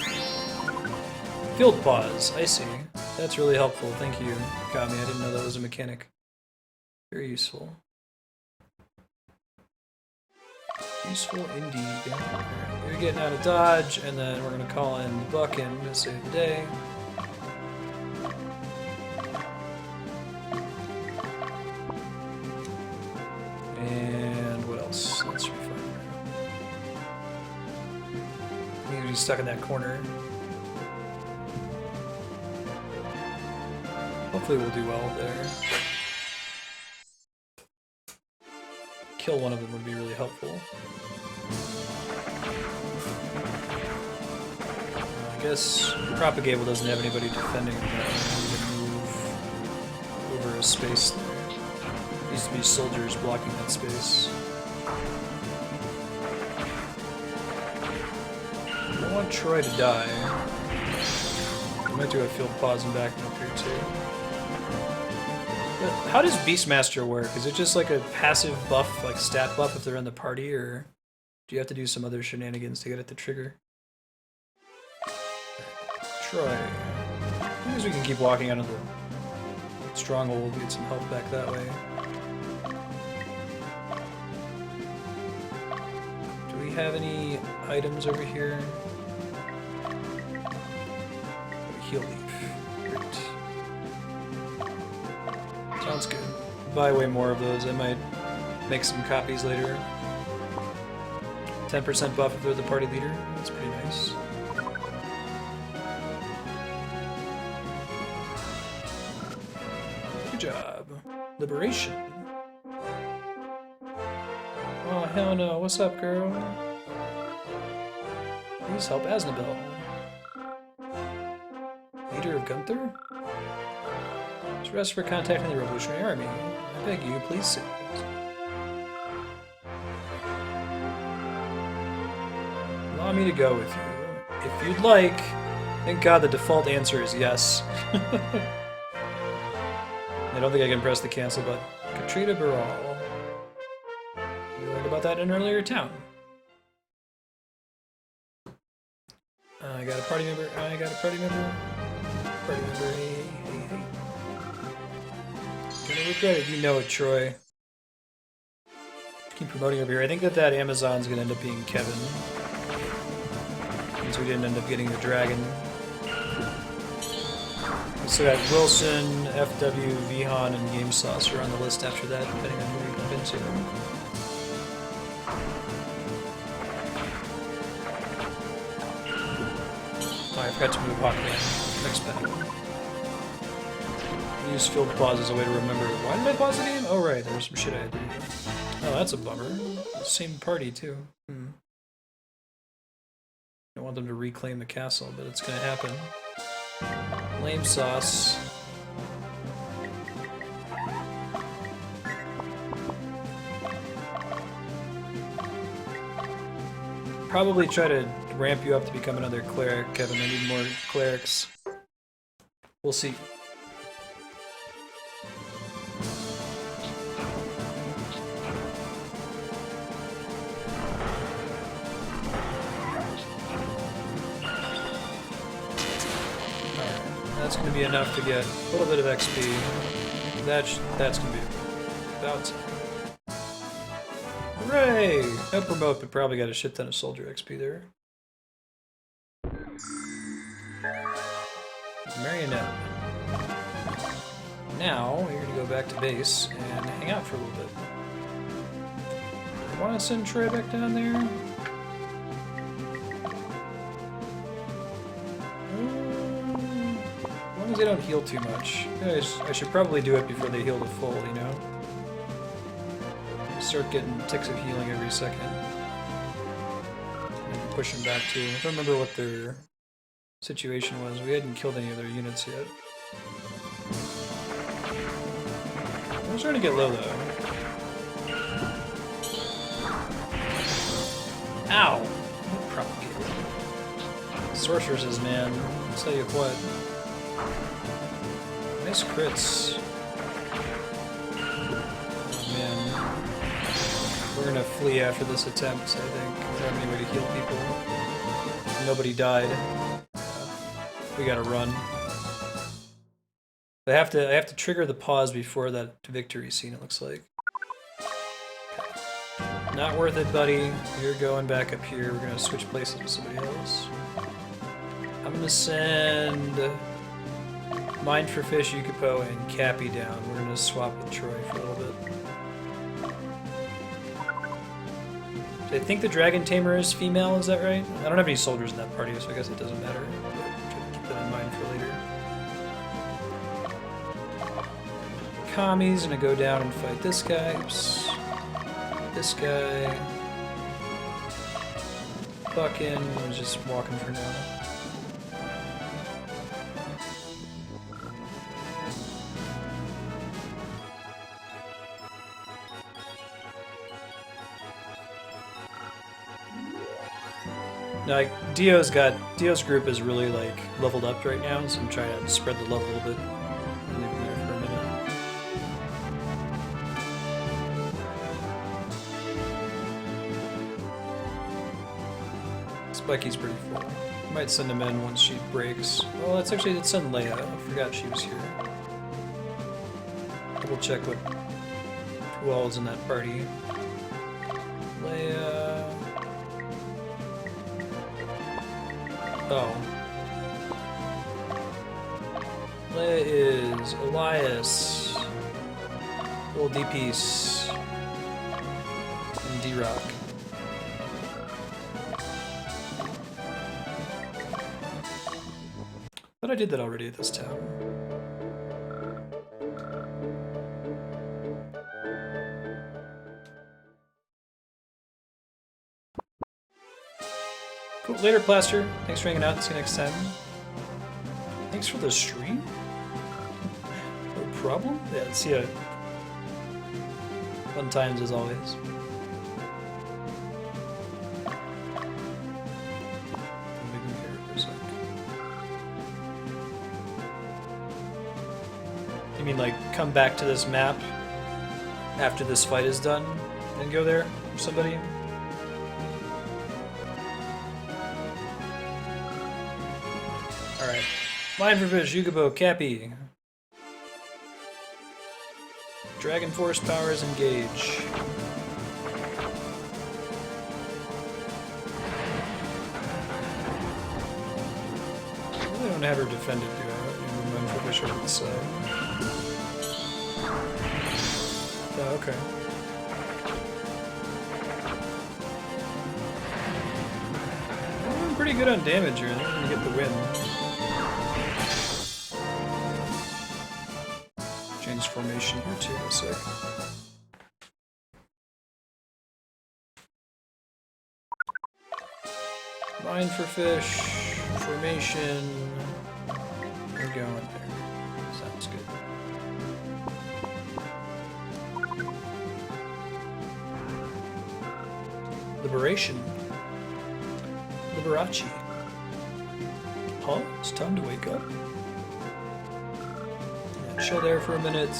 A: Field pause, I see. That's really helpful, thank you, Kami. I didn't know that was a mechanic. Very useful. Useful indeed. You're getting out of dodge, and then we're gonna call in Buckin to save the day. And what else? That should be fine. We need to be stuck in that corner. Hopefully we'll do well there. Kill one of them would be really helpful. I guess Propagable doesn't have anybody defending him now. We can move over a space there. Needs to be soldiers blocking that space. I don't want Troy to die. I might do a field pause and back him up here too. But how does Beastmaster work? Is it just like a passive buff, like stat buff if they're in the party, or do you have to do some other shenanigans to get it to trigger? Troy. I guess we can keep walking out of the stronghold, get some health back that way. Do we have any items over here? Heal leaf. Great. Sounds good. Buy way more of those. I might make some copies later. 10% buff if they're the party leader. That's pretty nice. Good job. Liberation. Oh, hell no. What's up, girl? Please help Aznabel. Leader of Gunther? Arrest for contacting the Revolutionary Army. I beg you, please sit. Allow me to go with you. If you'd like. Thank God the default answer is yes. I don't think I can press the cancel button. Katrina Baral. We learned about that in an earlier town. I got a party member. Party member, hey. Gonna regret it, you know it, Troy. Keep promoting over here. I think that Amazon's gonna end up being Kevin. Since we didn't end up getting the dragon. We still got Wilson, FW, Vihan, and Game Saucer on the list after that, depending on who we bump into. Oh, I forgot to move Hawkman. Next battle. Use field pause as a way to remember. Why did I pause the game? Oh right, there was some shit I had to do. Oh, that's a bummer. Same party, too. I want them to reclaim the castle, but it's gonna happen. Lame sauce. Probably try to ramp you up to become another cleric, Kevin. I need more clerics. We'll see. That's going to be enough to get a little bit of XP. That's going to be about time. Hooray! No promote, but probably got a shit ton of soldier XP there. Marionette. Now, we're going to go back to base and hang out for a little bit. Want to send Troy back down there? As long as they don't heal too much. I should probably do it before they heal to full, you know? Start getting ticks of healing every second. Maybe push them back too. I don't remember what their situation was. We hadn't killed any of their units yet. I'm starting to get low though. Ow! No propagator. Sorceresses, man. I'll tell you what. Nice crits. Oh man. We're gonna flee after this attempt, I think. We don't have any way to heal people. Nobody died. We gotta run. I have to trigger the pause before that victory scene, it looks like. Not worth it, buddy. You're going back up here. We're gonna switch places with somebody else. I'm gonna send Mind for Fish, Yukipo, and Cappy down. We're gonna swap with Troy for a little bit. I think the Dragon Tamer is female, is that right? I don't have any soldiers in that party, so I guess it doesn't matter. But try to keep that in mind for later. Kami's gonna go down and fight this guy. Oops. This guy. Bucking. I'm just walking for now. Like Dio's group is really like leveled up right now, so I'm trying to spread the love a little bit. Leave him there for a minute. Spiky's pretty full. Might send him in once she breaks. Oh, let's send Leia. I forgot she was here. Double check who all is in that party. Leia. Oh. Leia is Elias, Old D-Piece, and D-Rock. But I did that already at this town. Cool. Later, Plaster. Thanks for hanging out. See you next time. Thanks for the stream. No problem. Yeah, see ya. Fun times as always. Leave him here for a sec. You mean like come back to this map after this fight is done and go there or somebody? Alright. Mind for Fish, Yukipo, Cappy. Dragon Force powers engage. I really don't have her defended, do I? Mind for Fish over the side. Oh, okay. I'm doing pretty good on damage here. I think I'm gonna get the win. Change formation here too, in a sec. Fine for fish. Formation. We're going there. Sounds good. Liberation. Liberace. Huh? It's time to wake up. Yeah, chill there for a minute.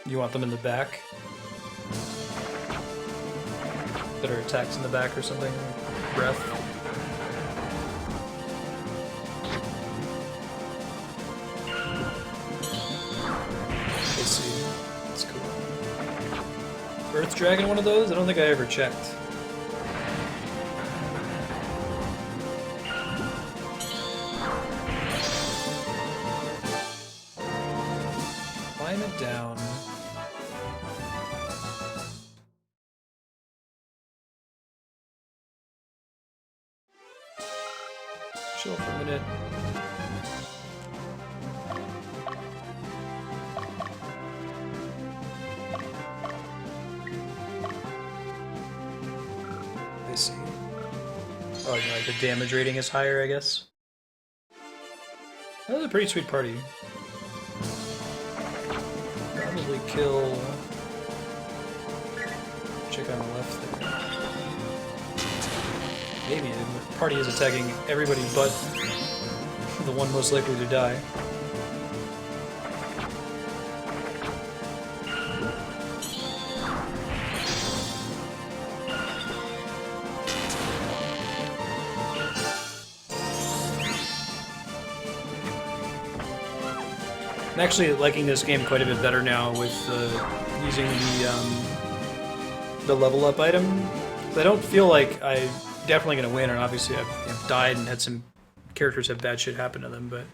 A: You want them in the back? Better attacks in the back or something? Breath? I see. That's cool. Earth Dragon one of those? I don't think I ever checked. Climb it down. Chill for a minute. I see. Oh, you know, like the damage rating is higher, I guess. That was a pretty sweet party. Probably kill chick on the left there. Maybe the party is attacking everybody but the one most likely to die. I'm actually liking this game quite a bit better now with using the level up item. I don't feel like I'm definitely going to win, and obviously I've died and had some characters have bad shit happen to them, but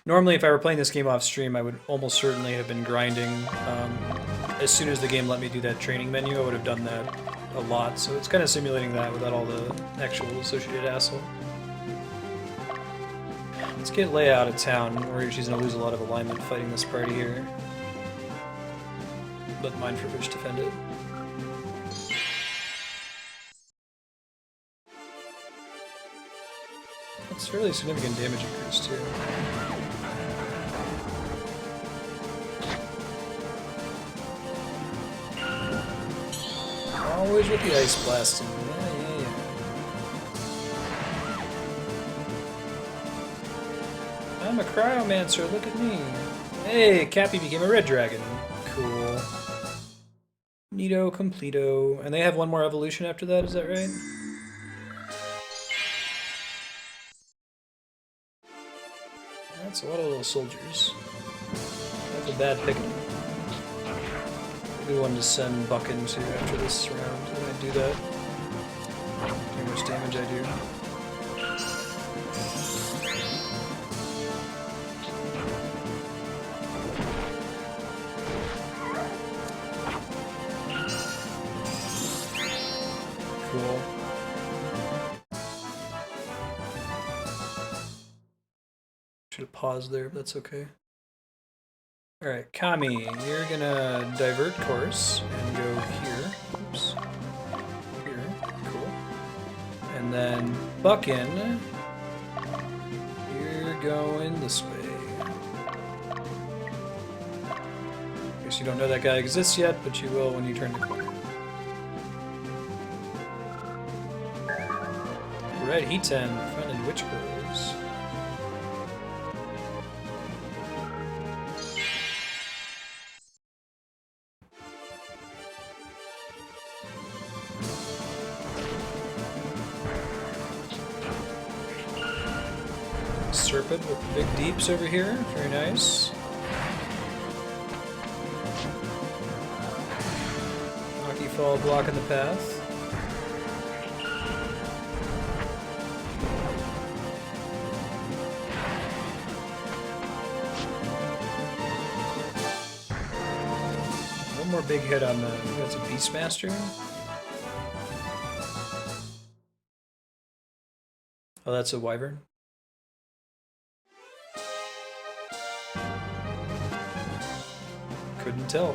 A: normally if I were playing this game off stream I would almost certainly have been grinding. As soon as the game let me do that training menu I would have done that a lot, so it's kind of simulating that without all the actual associated hassle. Let's get Leia out of town. I'm worried she's going to lose a lot of alignment fighting this party here. Let Mind for Fish defend it. That's fairly significant damage increase too. Always with the ice blasting. Yeah. I'm a cryomancer, look at me. Hey, Cappy became a red dragon. Cool. Neato, completo. And they have one more evolution after that, is that right? That's a lot of little soldiers. That's a bad pick. Good one to send Buck into after this round. When I do that, how much damage I do. Cool. Should have paused there, but that's okay. Alright, Kami, you're gonna divert course and go here. Oops. Here. Cool. And then Buckin, you're going this way. Guess you don't know that guy exists yet, but you will when you turn the corner. Red Heaten, finding witch clothes. Serpent with big deeps over here, very nice. Hockey Fall blocking the path. One more big hit on the, that's a Beastmaster. Oh, that's a Wyvern. Couldn't tell.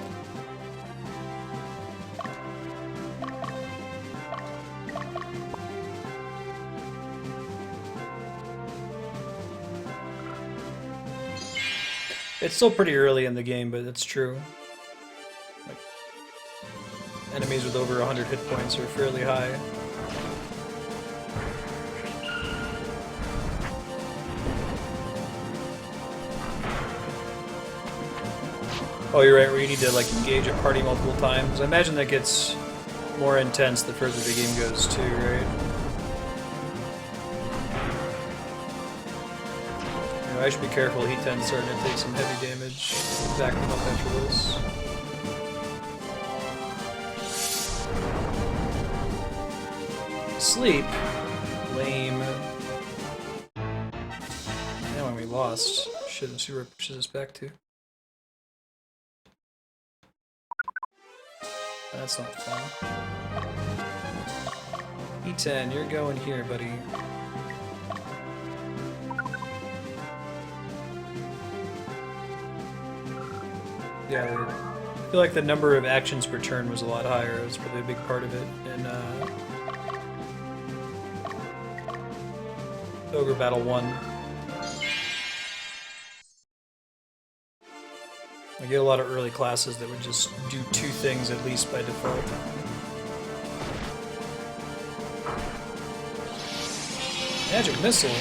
A: It's still pretty early in the game, but it's true. Like, enemies with over 100 hit points are fairly high. Oh, you're right, where you need to like engage a party multiple times. I imagine that gets more intense the further the game goes too, right? You know, I should be careful, Heat 10's starting to take some heavy damage. Back him up after this. Sleep. Lame. Now when we lost. Shouldn't see where it pushes us back to. That's not fun. E10, you're going here, buddy. Yeah, I feel like the number of actions per turn was a lot higher. It was probably a big part of it. And Ogre Battle 1. I get a lot of early classes that would just do 2 things at least by default. Magic Missile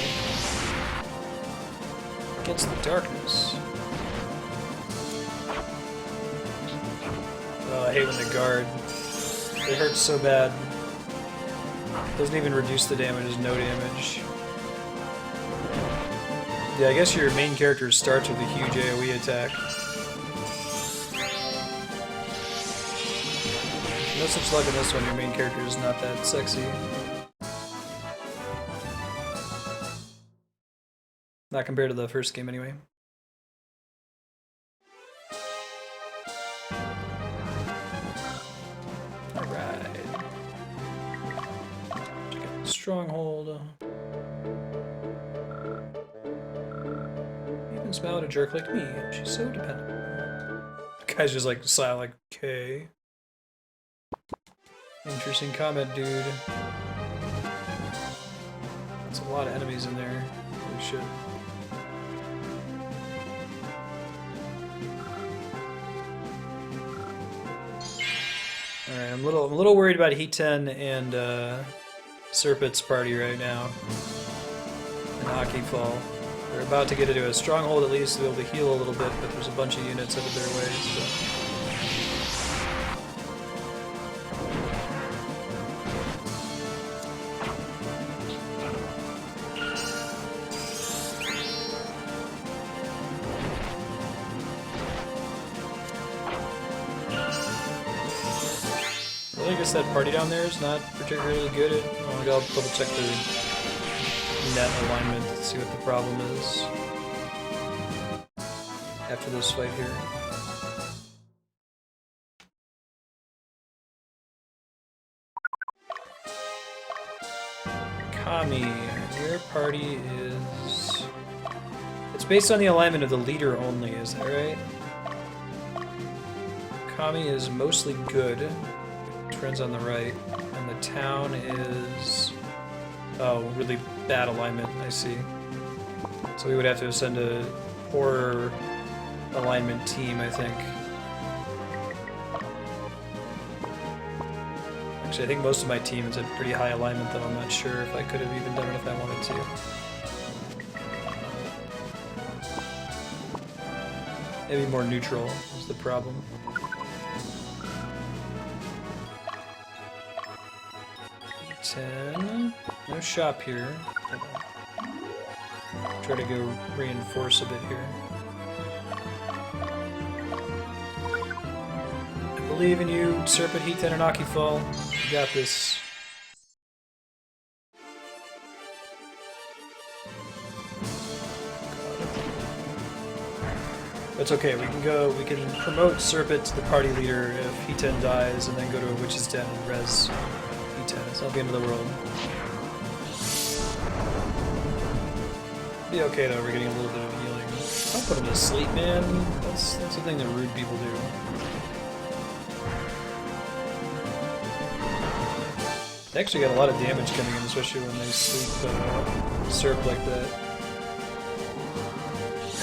A: against the darkness. Oh, I hate when they guard. It hurts so bad. Doesn't even reduce the damage, there's no damage. Yeah, I guess your main character starts with a huge AoE attack. No such luck in this one, your main character is not that sexy. Not compared to the first game, anyway. Alright. Check out the stronghold. Even smile at a jerk like me, she's so dependent. The guy's just like silent, like, okay. Interesting comment, dude. That's a lot of enemies in there. Holy shit. Alright, I'm a little worried about Heat 10 and Serpent's party right now. And Hockey Fall. They're about to get into a stronghold at least to be able to heal a little bit, but there's a bunch of units out of their way, so. I guess that party down there is not particularly good at... I'll double check the net alignment to see what the problem is after this fight here. Kami, your party is... It's based on the alignment of the leader only, is that right? Kami is mostly good. Friends on the right, and the town is... Oh, really bad alignment, I see. So we would have to send a poor alignment team, I think. Actually, I think most of my teams had pretty high alignment, though. I'm not sure if I could have even done it if I wanted to. Maybe more neutral is the problem. No shop here. Try to go reinforce a bit here. I believe in you, Serpent, Heat 10, and Hockey Fall. You got this. That's okay, we can promote Serpent to the party leader if Heat 10 dies, and then go to a Witch's Den and res Heat 10. It's not the end of the world. Be okay though, we're getting a little bit of healing. Don't put him to sleep, man. That's the thing that rude people do. They actually got a lot of damage coming in, especially when they sleep Serp like that.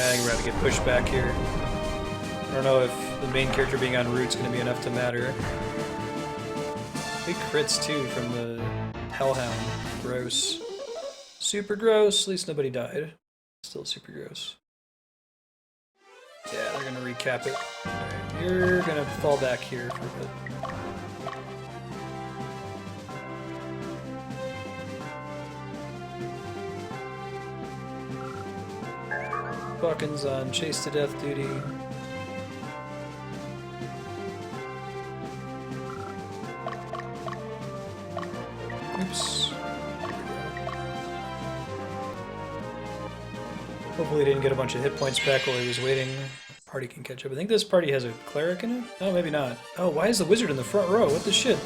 A: I think we're going to get pushed back here. I don't know if the main character being on route is going to be enough to matter. Big crits too from the Hellhound. Gross. Super gross. At least nobody died. Still super gross. Yeah, they're gonna recap it. Alright, you're gonna fall back here for a bit. Buckin's on chase to death duty. Oops. Hopefully he didn't get a bunch of hit points back while he was waiting. Party can catch up. I think this party has a cleric in it? Oh, maybe not. Oh, why is the wizard in the front row? What the shit?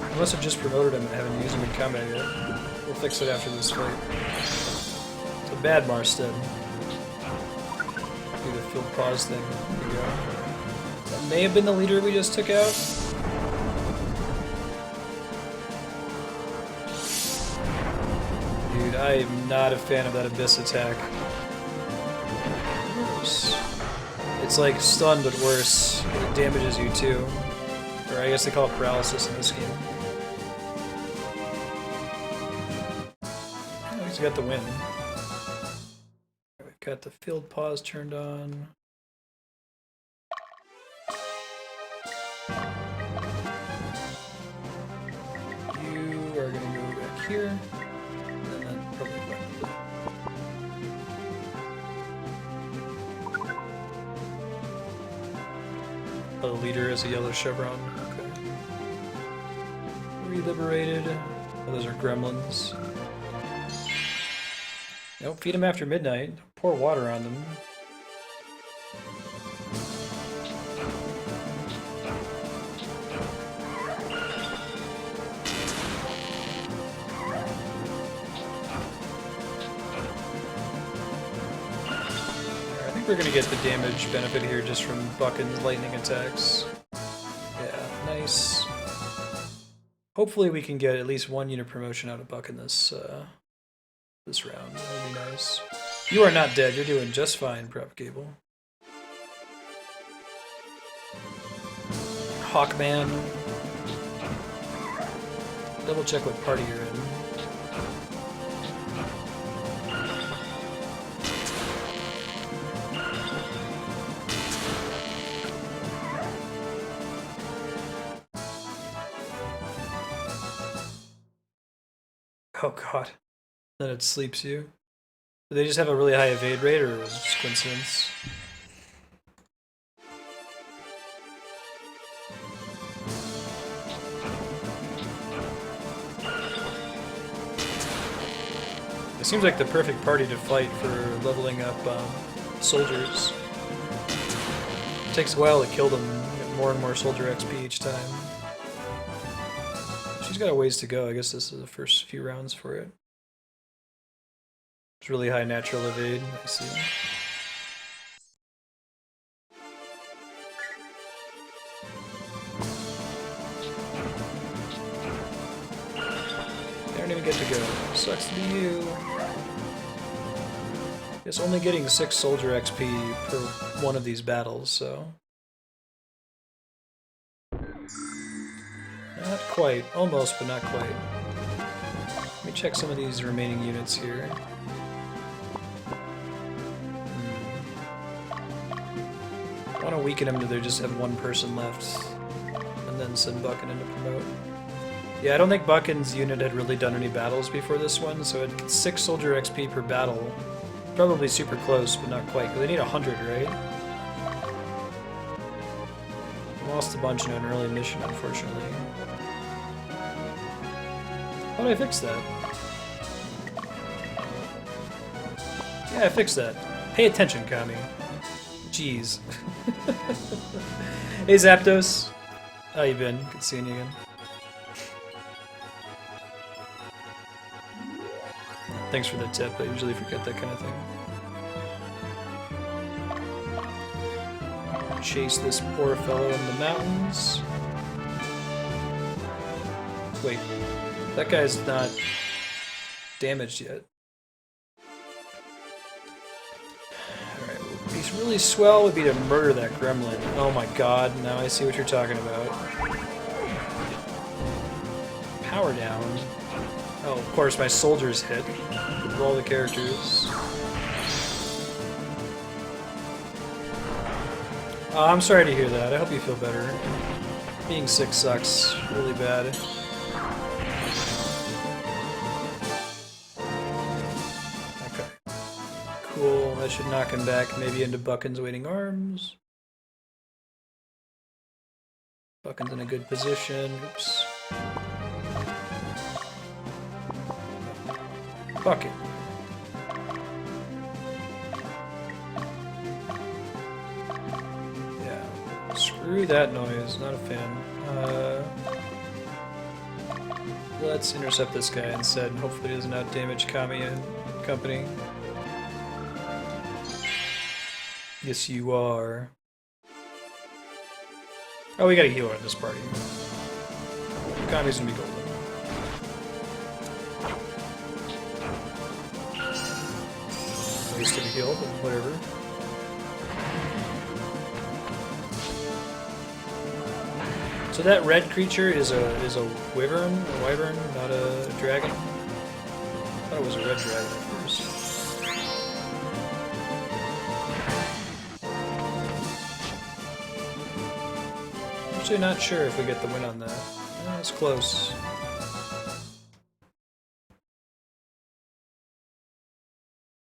A: I must have just promoted him and haven't used him in combat yet. We'll fix it after this fight. It's a bad Marstead. Do the field pause thing. There we go. That may have been the leader we just took out. Dude, I am not a fan of that Abyss attack. Worse. It's like stun, but worse. It damages you too. Or I guess they call it paralysis in this game. Oh, he's got the win. We've got the field pause turned on. You are gonna go back here. Oh, the leader is a yellow chevron. Okay. Reliberated. Oh, those are gremlins. Nope, feed them after midnight. Pour water on them. We're gonna get the damage benefit here just from Buckin's lightning attacks. Yeah, nice. Hopefully we can get at least one unit promotion out of Buckin this this round. That would be nice. You are not dead. You're doing just fine, Prep Gable. Hawkman. Double check what party you're in. Oh god. Then it sleeps you. Do they just have a really high evade rate, or was it just coincidence? It seems like the perfect party to fight for leveling up soldiers. It takes a while to kill them, get more and more soldier XP each time. She's got a ways to go. I guess this is the first few rounds for it. It's really high natural evade, I see. They don't even get to go. Sucks to be you. It's only getting 6 soldier XP per one of these battles, so... Not quite. Almost, but not quite. Let me check some of these remaining units here. I want to weaken them to they just have one person left, and then send Buckin in to promote. Yeah, I don't think Buckin's unit had really done any battles before this one, so it gets 6 soldier XP per battle. Probably super close, but not quite, because they need 100, right? Lost a bunch in an early mission, unfortunately. How did I fix that? Yeah, I fixed that. Pay attention, Kami. Jeez. Hey, Zapdos. How you been? Good seeing you again. Thanks for the tip. I usually forget that kind of thing. Chase this poor fellow in the mountains. Wait, that guy's not damaged yet. Alright, What's really swell would be to murder that gremlin. Oh my god, now I see what you're talking about. Power down. Oh, of course, my soldiers hit with all the characters. Oh, I'm sorry to hear that. I hope you feel better. Being sick sucks really bad. Okay. Cool. That should knock him back maybe into Buckin's waiting arms. Buckin's in a good position. Oops. Bucket. Yeah. Screw that noise. Not a fan. Let's intercept this guy instead, and hopefully he doesn't out-damage Kami and company. Yes, you are. Oh, we got a healer in this party. Kami's gonna be golden. Wasted a heal, but whatever. So that red creature is a wyvern, not a dragon. I thought it was a red dragon at first. Actually, not sure if we get the win on that. It's close.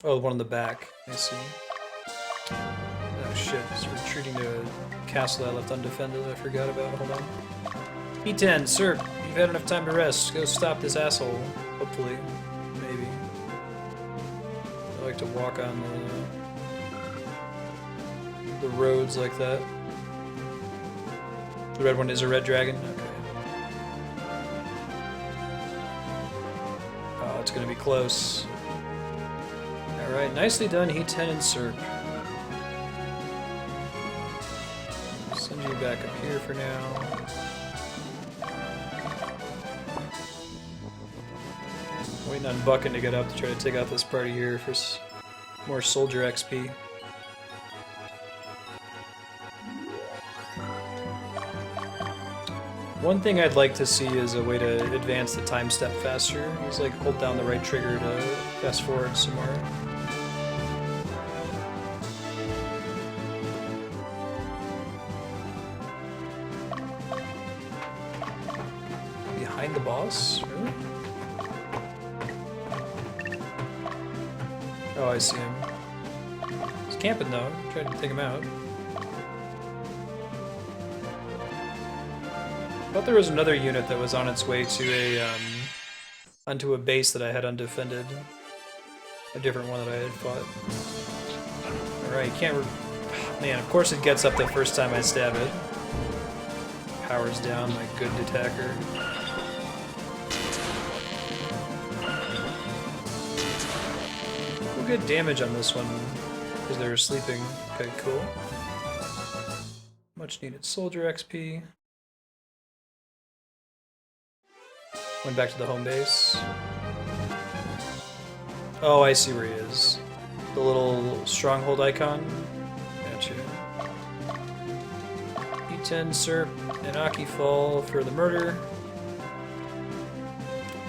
A: Oh, the one in the back. I see. Oh shit, it's retreating to a castle I left undefended I forgot about. Hold on. E10, sir, you've had enough time to rest. Go stop this asshole. Hopefully. Maybe. I like to walk on the roads like that. The red one is a red dragon? Okay. Oh, it's gonna be close. Alright, nicely done, E10 and Serp. Send you back up here for now. Waiting on Buckin to get up to try to take out this party here for more soldier XP. One thing I'd like to see is a way to advance the time step faster. It's like hold down the right trigger to fast forward somewhere. Behind the boss? Really? Oh, I see him. He's camping though. Tried to take him out. I thought there was another unit that was on its way to a onto a base that I had undefended. A different one that I had fought. Alright, can't man, of course it gets up the first time I stab it. Powers down, my good attacker. We'll get damage on this one because they were sleeping. Okay, cool. Much needed soldier XP. Went back to the home base. Oh, I see where he is. The little stronghold icon. Gotcha. E10, Serp, and Aki fall for the murder.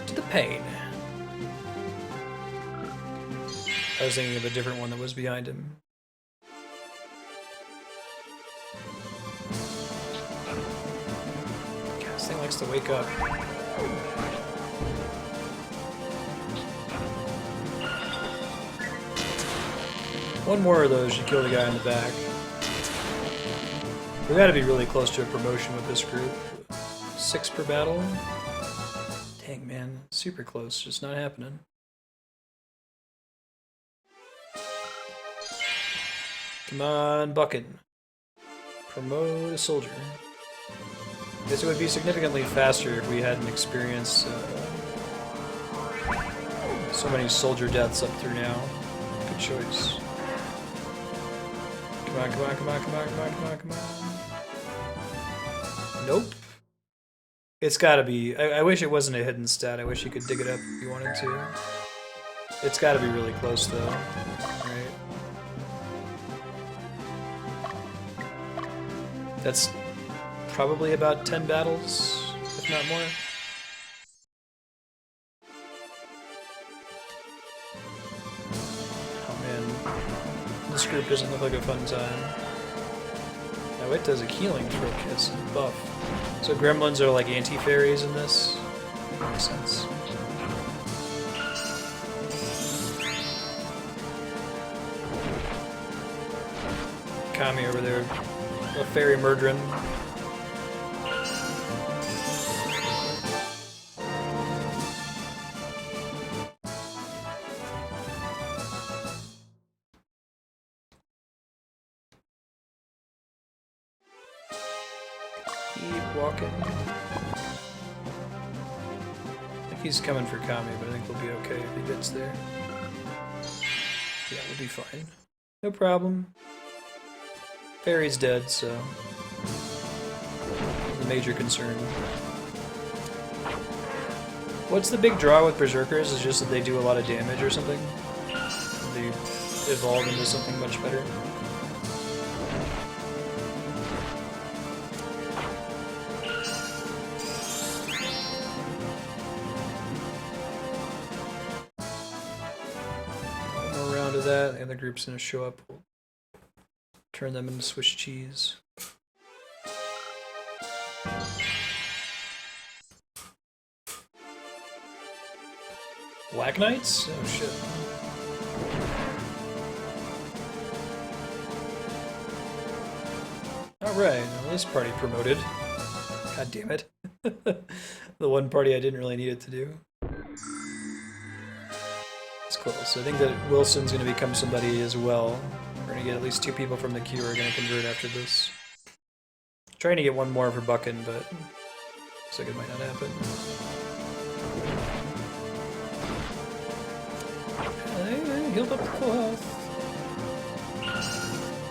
A: To the pain. I was thinking of a different one that was behind him. God, this thing likes to wake up. One more of those should kill the guy in the back. We gotta be really close to a promotion with this group. 6 per battle. Dang, man. Super close. Just not happening. Come on, Buckin. Promote a soldier. Guess it would be significantly faster if we hadn't experienced so many soldier deaths up through now. Good choice. Come on, come on, come on, come on, come on, come on, come on. Nope. It's gotta be. I wish it wasn't a hidden stat. I wish you could dig it up if you wanted to. It's gotta be really close though. Right? That's probably about 10 battles, if not more. Oh man, this group doesn't look like a fun time. Now it does a healing trick as a buff. So gremlins are like anti-fairies in this. Makes sense. Kami over there, a fairy murdering. Keep walking. I think he's coming for Kami, but I think we'll be okay if he gets there. Yeah, we'll be fine. No problem. Fairy's dead, so the major concern. What's the big draw with Berserkers? Is just that they do a lot of damage or something? They evolve into something much better. One more round of that, and the group's gonna show up. We'll turn them into Swiss cheese. Black Knights? Oh shit. Alright, well, this party promoted. God damn it. The one party I didn't really need it to do. It's cool. So I think that Wilson's going to become somebody as well. We're going to get at least 2 people from the queue who are going to convert after this. Trying to get one more for Buckin, but looks like it might not happen. I healed up the full health.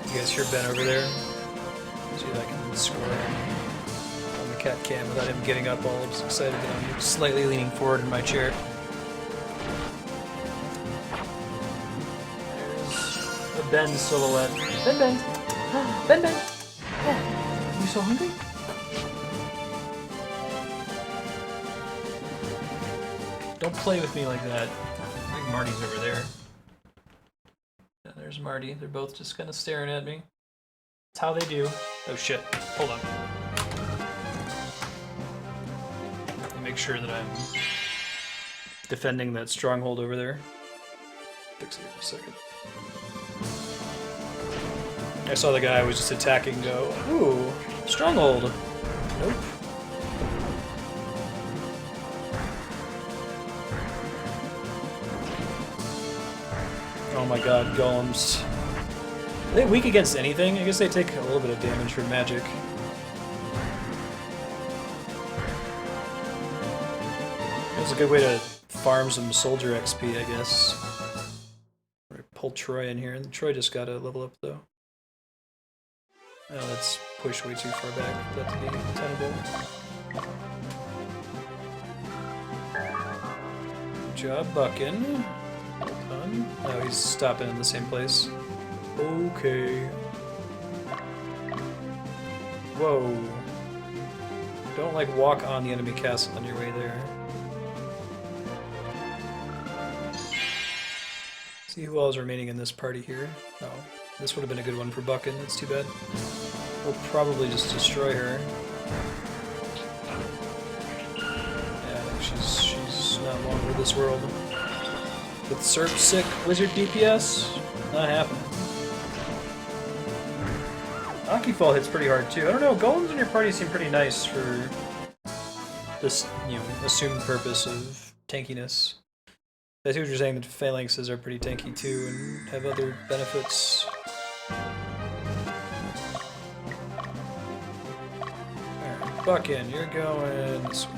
A: You guys hear Ben over there? See if I can score on the cat cam without him getting up all excited that I'm slightly leaning forward in my chair. There's a Ben silhouette. Ben! Ben! Oh, you so hungry? Don't play with me like that. I think Marty's over there. Yeah, there's Marty. They're both just kind of staring at me. That's how they do. Oh shit. Hold on. Let me make sure that I'm defending that stronghold over there. Fix it in a second. I saw the guy was just attacking go, ooh, stronghold. Nope. Oh my god, golems. Are they weak against anything? I guess they take a little bit of damage from magic. It's a good way to farm some soldier XP, I guess. Or pull Troy in here, and Troy just got a level up though. Oh, that's pushed way too far back for that to be tenable. Good job, Buckin. Well done. Oh, he's stopping in the same place. Okay. Whoa. Don't, like, walk on the enemy castle on your way there. See who else is remaining in this party here. Oh, this would have been a good one for Buckin. That's too bad. We'll probably just destroy her. Yeah, she's not long for this world. With Serp sick wizard DPS, not happening. Akifall hits pretty hard too. I don't know, golems in your party seem pretty nice for this, you know, assumed purpose of tankiness. I see what you're saying, that phalanxes are pretty tanky too and have other benefits. Alright, Buckin, you're going this way.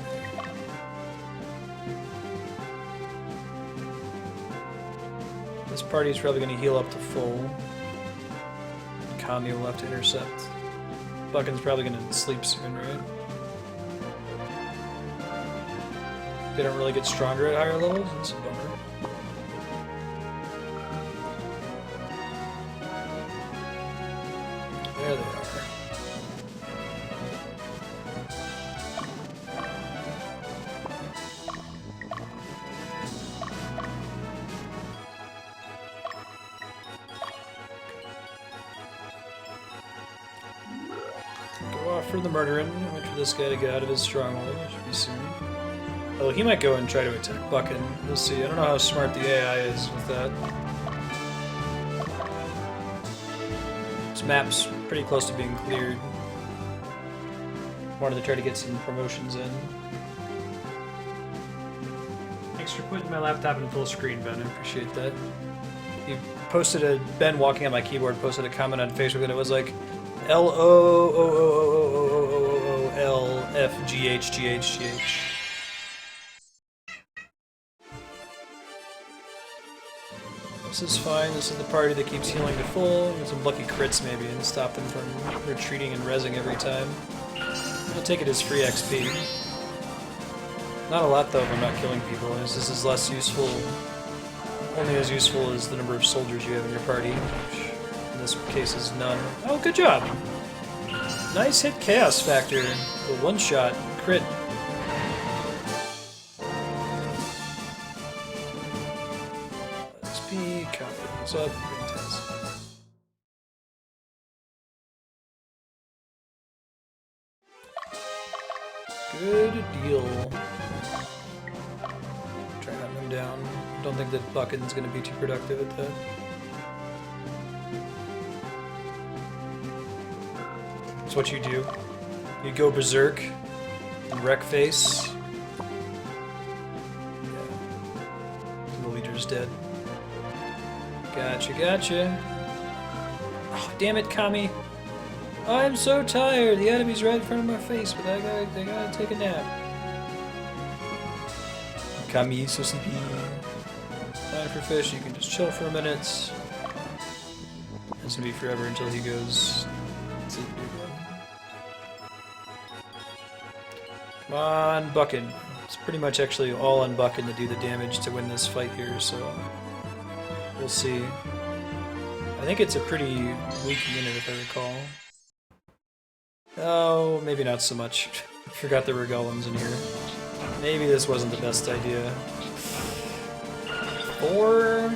A: This party is probably going to heal up to full. Kami will have to intercept. Buckin's probably going to sleep soon, right? They don't really get stronger at higher levels? That's a bummer. There they are. for the murdering. Wait for this guy to get out of his stronghold. Should be soon. Oh, he might go and try to attack Buckin. We'll see. I don't know how smart the AI is with that. This map's pretty close to being cleared. Wanted to try to get some promotions in. Thanks for putting my laptop in full screen, Ben. I appreciate that. He posted Ben walking on my keyboard posted a comment on Facebook and it was like LOOOOOOOLFGHGHGH. This is fine. This is the party that keeps healing to full. Get some lucky crits maybe and stop them from retreating and rezzing every time. I'll take it as free XP. Not a lot though if I'm not killing people. This is less useful. Only as useful as the number of soldiers you have in your party, which in this case is none. Oh, good job! Nice hit chaos factor. The one-shot crit. XP, copy. What's up? Good deal. Try to hunt him down. Don't think that Buckin's going to be too productive at that. That's what you do. You go berserk and wreck face. Yeah. The leader's dead. Gotcha, gotcha. Oh, damn it, Kami. I'm so tired. The enemy's right in front of my face, but I gotta take a nap. Kami so sleepy. Time for fish. You can just chill for a minute. It's gonna be forever until he goes. Come on, Buckin. It's pretty much actually all on Buckin to do the damage to win this fight here, so we'll see. I think it's a pretty weak unit if I recall. Oh, maybe not so much. I forgot there were golems in here. Maybe this wasn't the best idea. 4...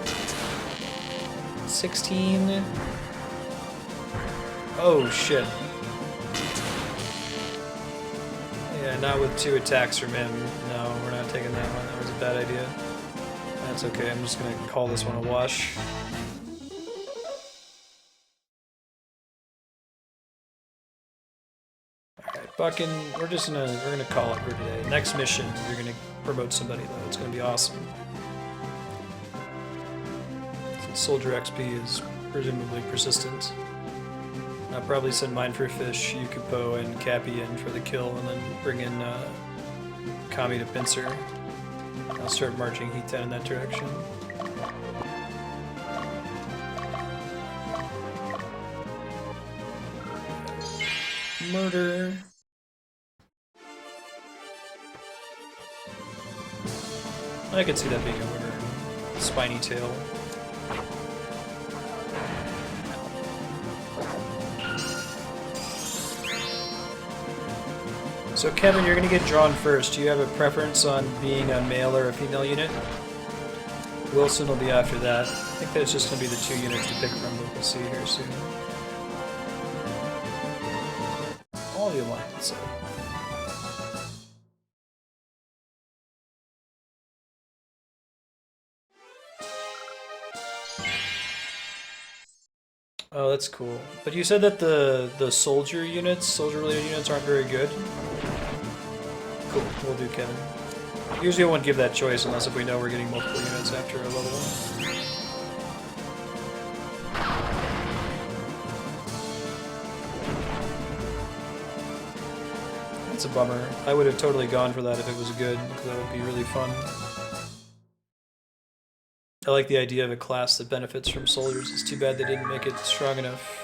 A: 16... Oh, shit. Yeah, not with 2 attacks from him. No, we're not taking that one. That was a bad idea. That's okay, I'm just gonna call this one a wash. Buckin, we're gonna call it for today. Next mission, you're gonna promote somebody though. It's gonna be awesome. Since Soldier XP is presumably persistent. I'll probably send mine for fish, Yukipo and Cappy in for the kill, and then bring in Kami to pincer. I'll start marching Hitan in that direction. Murder. I could see that being a winner. Spiny tail. So Kevin, you're gonna get drawn first. Do you have a preference on being a male or a female unit? Wilson will be after that. I think that's just gonna be the 2 units to pick from, but we'll see here soon. All the alliance. Oh, that's cool. But you said that the soldier-related units aren't very good? Cool, we'll do Kevin. Usually I won't give that choice unless if we know we're getting multiple units after a level. That's a bummer. I would have totally gone for that if it was good, because that would be really fun. I like the idea of a class that benefits from soldiers. It's too bad they didn't make it strong enough.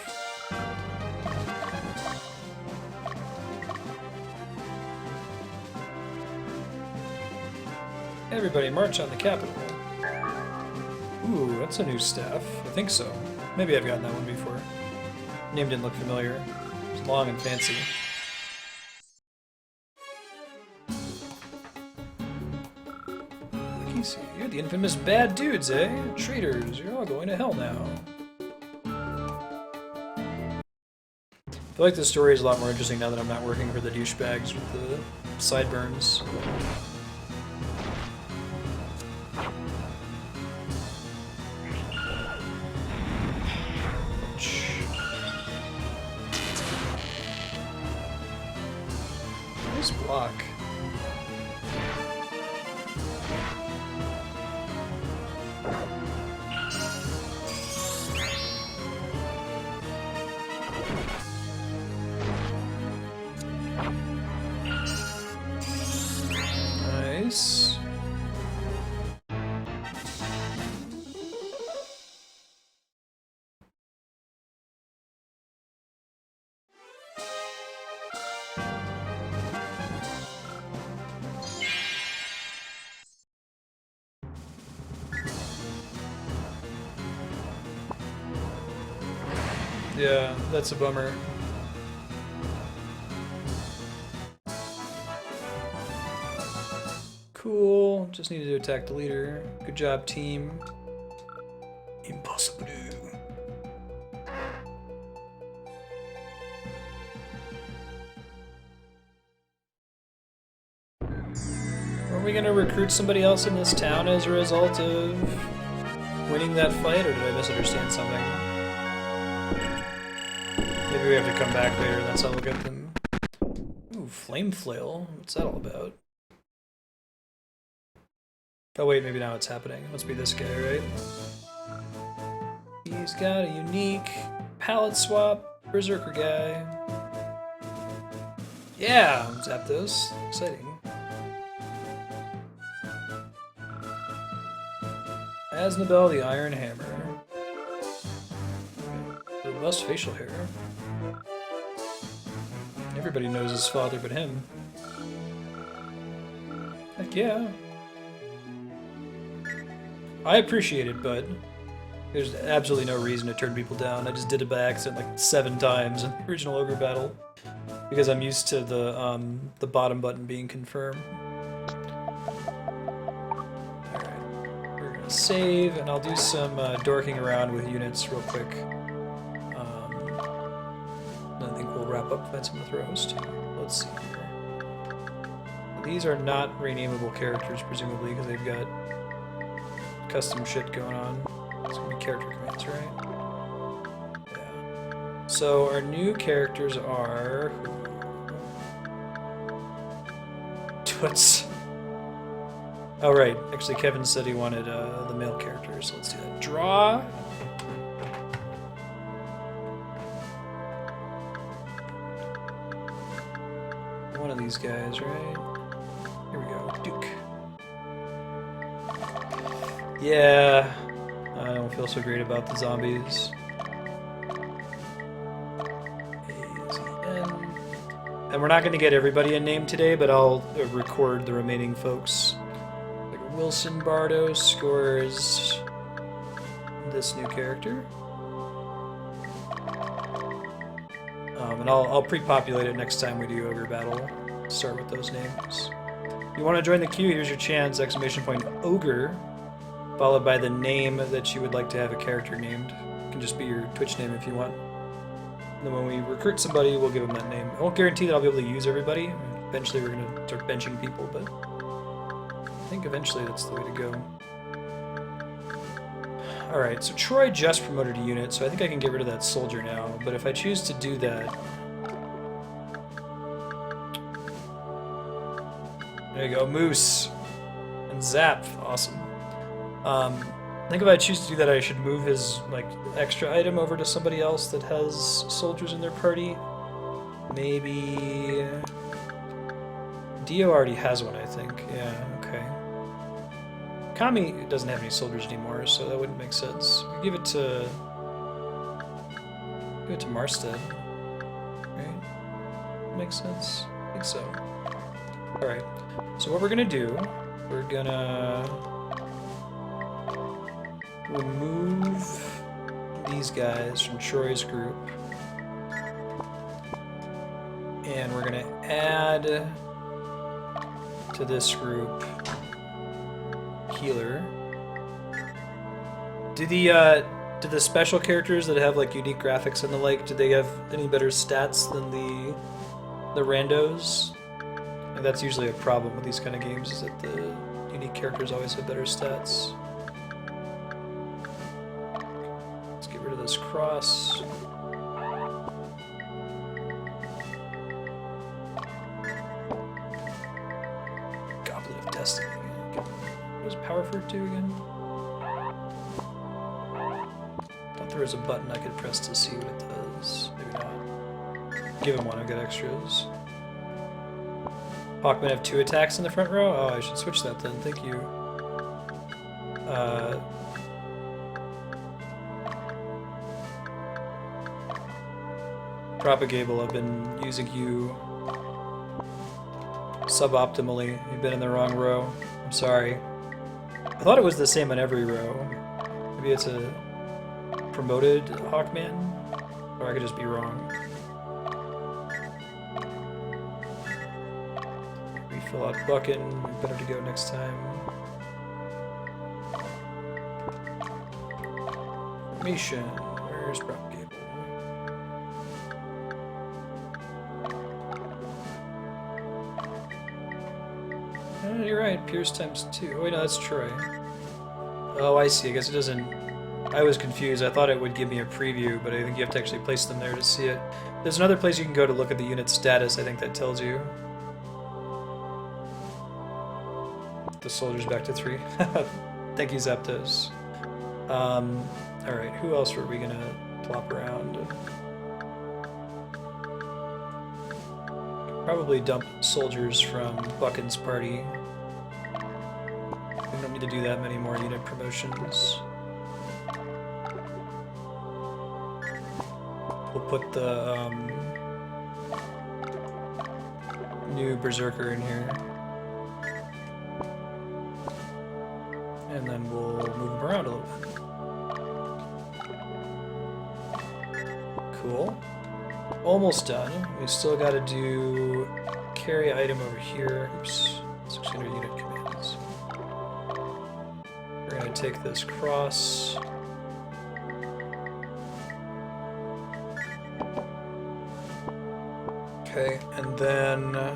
A: Everybody march on the capital. Ooh, that's a new staff. I think so. Maybe I've gotten that one before. Name didn't look familiar. It's long and fancy. You're the infamous bad dudes, eh? Traitors, you're all going to hell now. feel like the story is a lot more interesting now that I'm not working for the douchebags with the sideburns. Nice block. Nice. Yeah, that's a bummer. Cool. Just needed to attack the leader. Good job, team. Impossible. Are we gonna recruit somebody else in this town as a result of winning that fight, or did I misunderstand something? Maybe we have to come back later, that's how we'll get them. Ooh, flame flail. What's that all about? Oh wait, maybe now it's happening. It must be this guy, right? He's got a unique palette swap berserker guy. Yeah, Zapdos. Exciting. Asnabel the Iron Hammer. Robust facial hair. Everybody knows his father but him. Heck yeah. I appreciate it, but there's absolutely no reason to turn people down. I just did it by accident like 7 times in the original Ogre battle because I'm used to the bottom button being confirmed. Alright, we're gonna save, and I'll do some dorking around with units real quick. I think we'll wrap up fencing with Rose too. Let's see here. These are not renameable characters, presumably, because they've got custom shit going on. It's gonna be character commands, right? Yeah. So our new characters are Toots. Oh right, actually Kevin said he wanted the male characters, so let's do that. Draw. One of these guys, right? Here we go, Duke. Yeah, I don't feel so great about the zombies. A-Z-N. And we're not going to get everybody a name today, but I'll record the remaining folks. Like Wilson Bardo scores this new character. And I'll pre-populate it next time we do Ogre Battle. Start with those names. If you want to join the queue, here's your chance! Exclamation point Ogre, followed by the name that you would like to have a character named. It can just be your Twitch name if you want. And then when we recruit somebody, we'll give them that name. I won't guarantee that I'll be able to use everybody. Eventually we're going to start benching people, but I think eventually that's the way to go. Alright, so Troy just promoted a unit, so I think I can get rid of that soldier now, but if I choose to do that... There you go, Moose and Zap, awesome. I think if I choose to do that, I should move his like extra item over to somebody else that has soldiers in their party. Maybe... Dio already has one, I think. Yeah, okay. Kami doesn't have any soldiers anymore, so that wouldn't make sense. We give it to Marstead, right? Makes sense. I think so. All right. So what we're gonna do? We're gonna remove these guys from Troy's group, and we're gonna add to this group healer. Do Do the special characters that have like unique graphics and the like, do they have any better stats than the randos? And that's usually a problem with these kind of games, is that the unique characters always have better stats. Let's get rid of this cross. Goblet of Destiny. What does Power Fruit do again? Thought there was a button I could press to see what it does. Maybe not. Give him one, I've got extras. Hawkmen have 2 attacks in the front row? Oh, I should switch that then, thank you. Propagable, I've been using you suboptimally. You've been in the wrong row. I'm sorry. I thought it was the same on every row. Maybe it's a promoted Hawkman? Or I could just be wrong. Refill out Buckin. Better to go next time. Formation. Where's Propagable? Oh, you're right. Pierce times 2. Oh, wait, no, that's Troy. Oh, I see. I guess it doesn't... I was confused. I thought it would give me a preview, but I think you have to actually place them there to see it. There's another place you can go to look at the unit status, I think that tells you. The soldiers back to 3. Thank you, Zapdos. Alright, who else were we gonna plop around? Probably dump soldiers from Buckin's party. We don't need to do that many more unit promotions. We'll put the new Berserker in here. And then we'll move them around a little bit. Cool. Almost done. We still got to do carry item over here. Oops. 600 unit commands. We're going to take this cross. Okay, and then I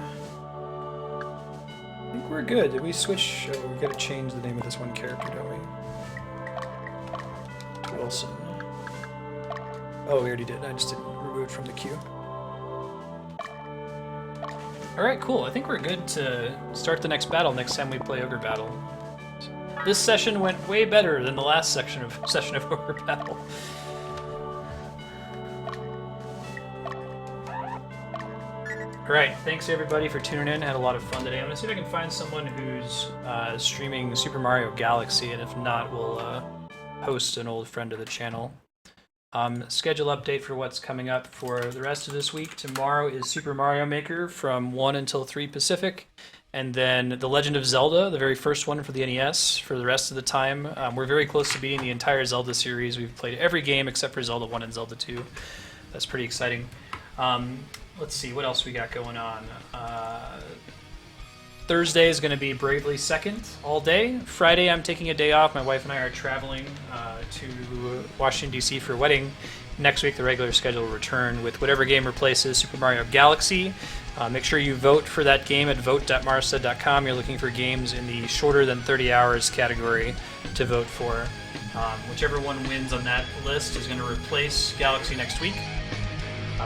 A: think we're good. Did we switch? Oh, we gotta change the name of this one character, don't we? To Wilson. Oh, we already did. I just didn't remove it from the queue. Alright, cool. I think we're good to start the next battle next time we play Ogre Battle. This session went way better than the last session of Ogre Battle. Alright, thanks everybody for tuning in. I had a lot of fun today. I'm going to see if I can find someone who's streaming Super Mario Galaxy, and if not, we'll host an old friend of the channel. Schedule update for what's coming up for the rest of this week. Tomorrow is Super Mario Maker from 1 until 3 Pacific, and then The Legend of Zelda, the very first one for the NES, for the rest of the time. We're very close to beating the entire Zelda series. We've played every game except for Zelda 1 and Zelda 2. That's pretty exciting. Let's see, what else we got going on? Thursday is going to be Bravely Second all day. Friday, I'm taking a day off. My wife and I are traveling to Washington, D.C. for a wedding. Next week, the regular schedule will return with whatever game replaces Super Mario Galaxy. Make sure you vote for that game at vote.marstead.com. You're looking for games in the shorter than 30 hours category to vote for. Whichever one wins on that list is going to replace Galaxy next week.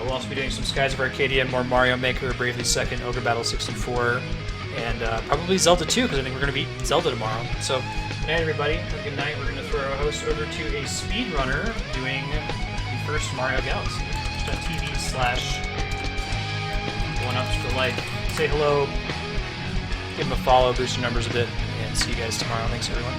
A: We'll also be doing some Skies of Arcadia, more Mario Maker, Bravely Second, Ogre Battle 64, and probably Zelda 2, because I think we're going to beat Zelda tomorrow. So, hey everybody, have a good night. We're going to throw our host over to a speedrunner doing the first Mario Galaxy. TV/1ups for life. Say hello, give him a follow, boost your numbers a bit, and see you guys tomorrow. Thanks everyone.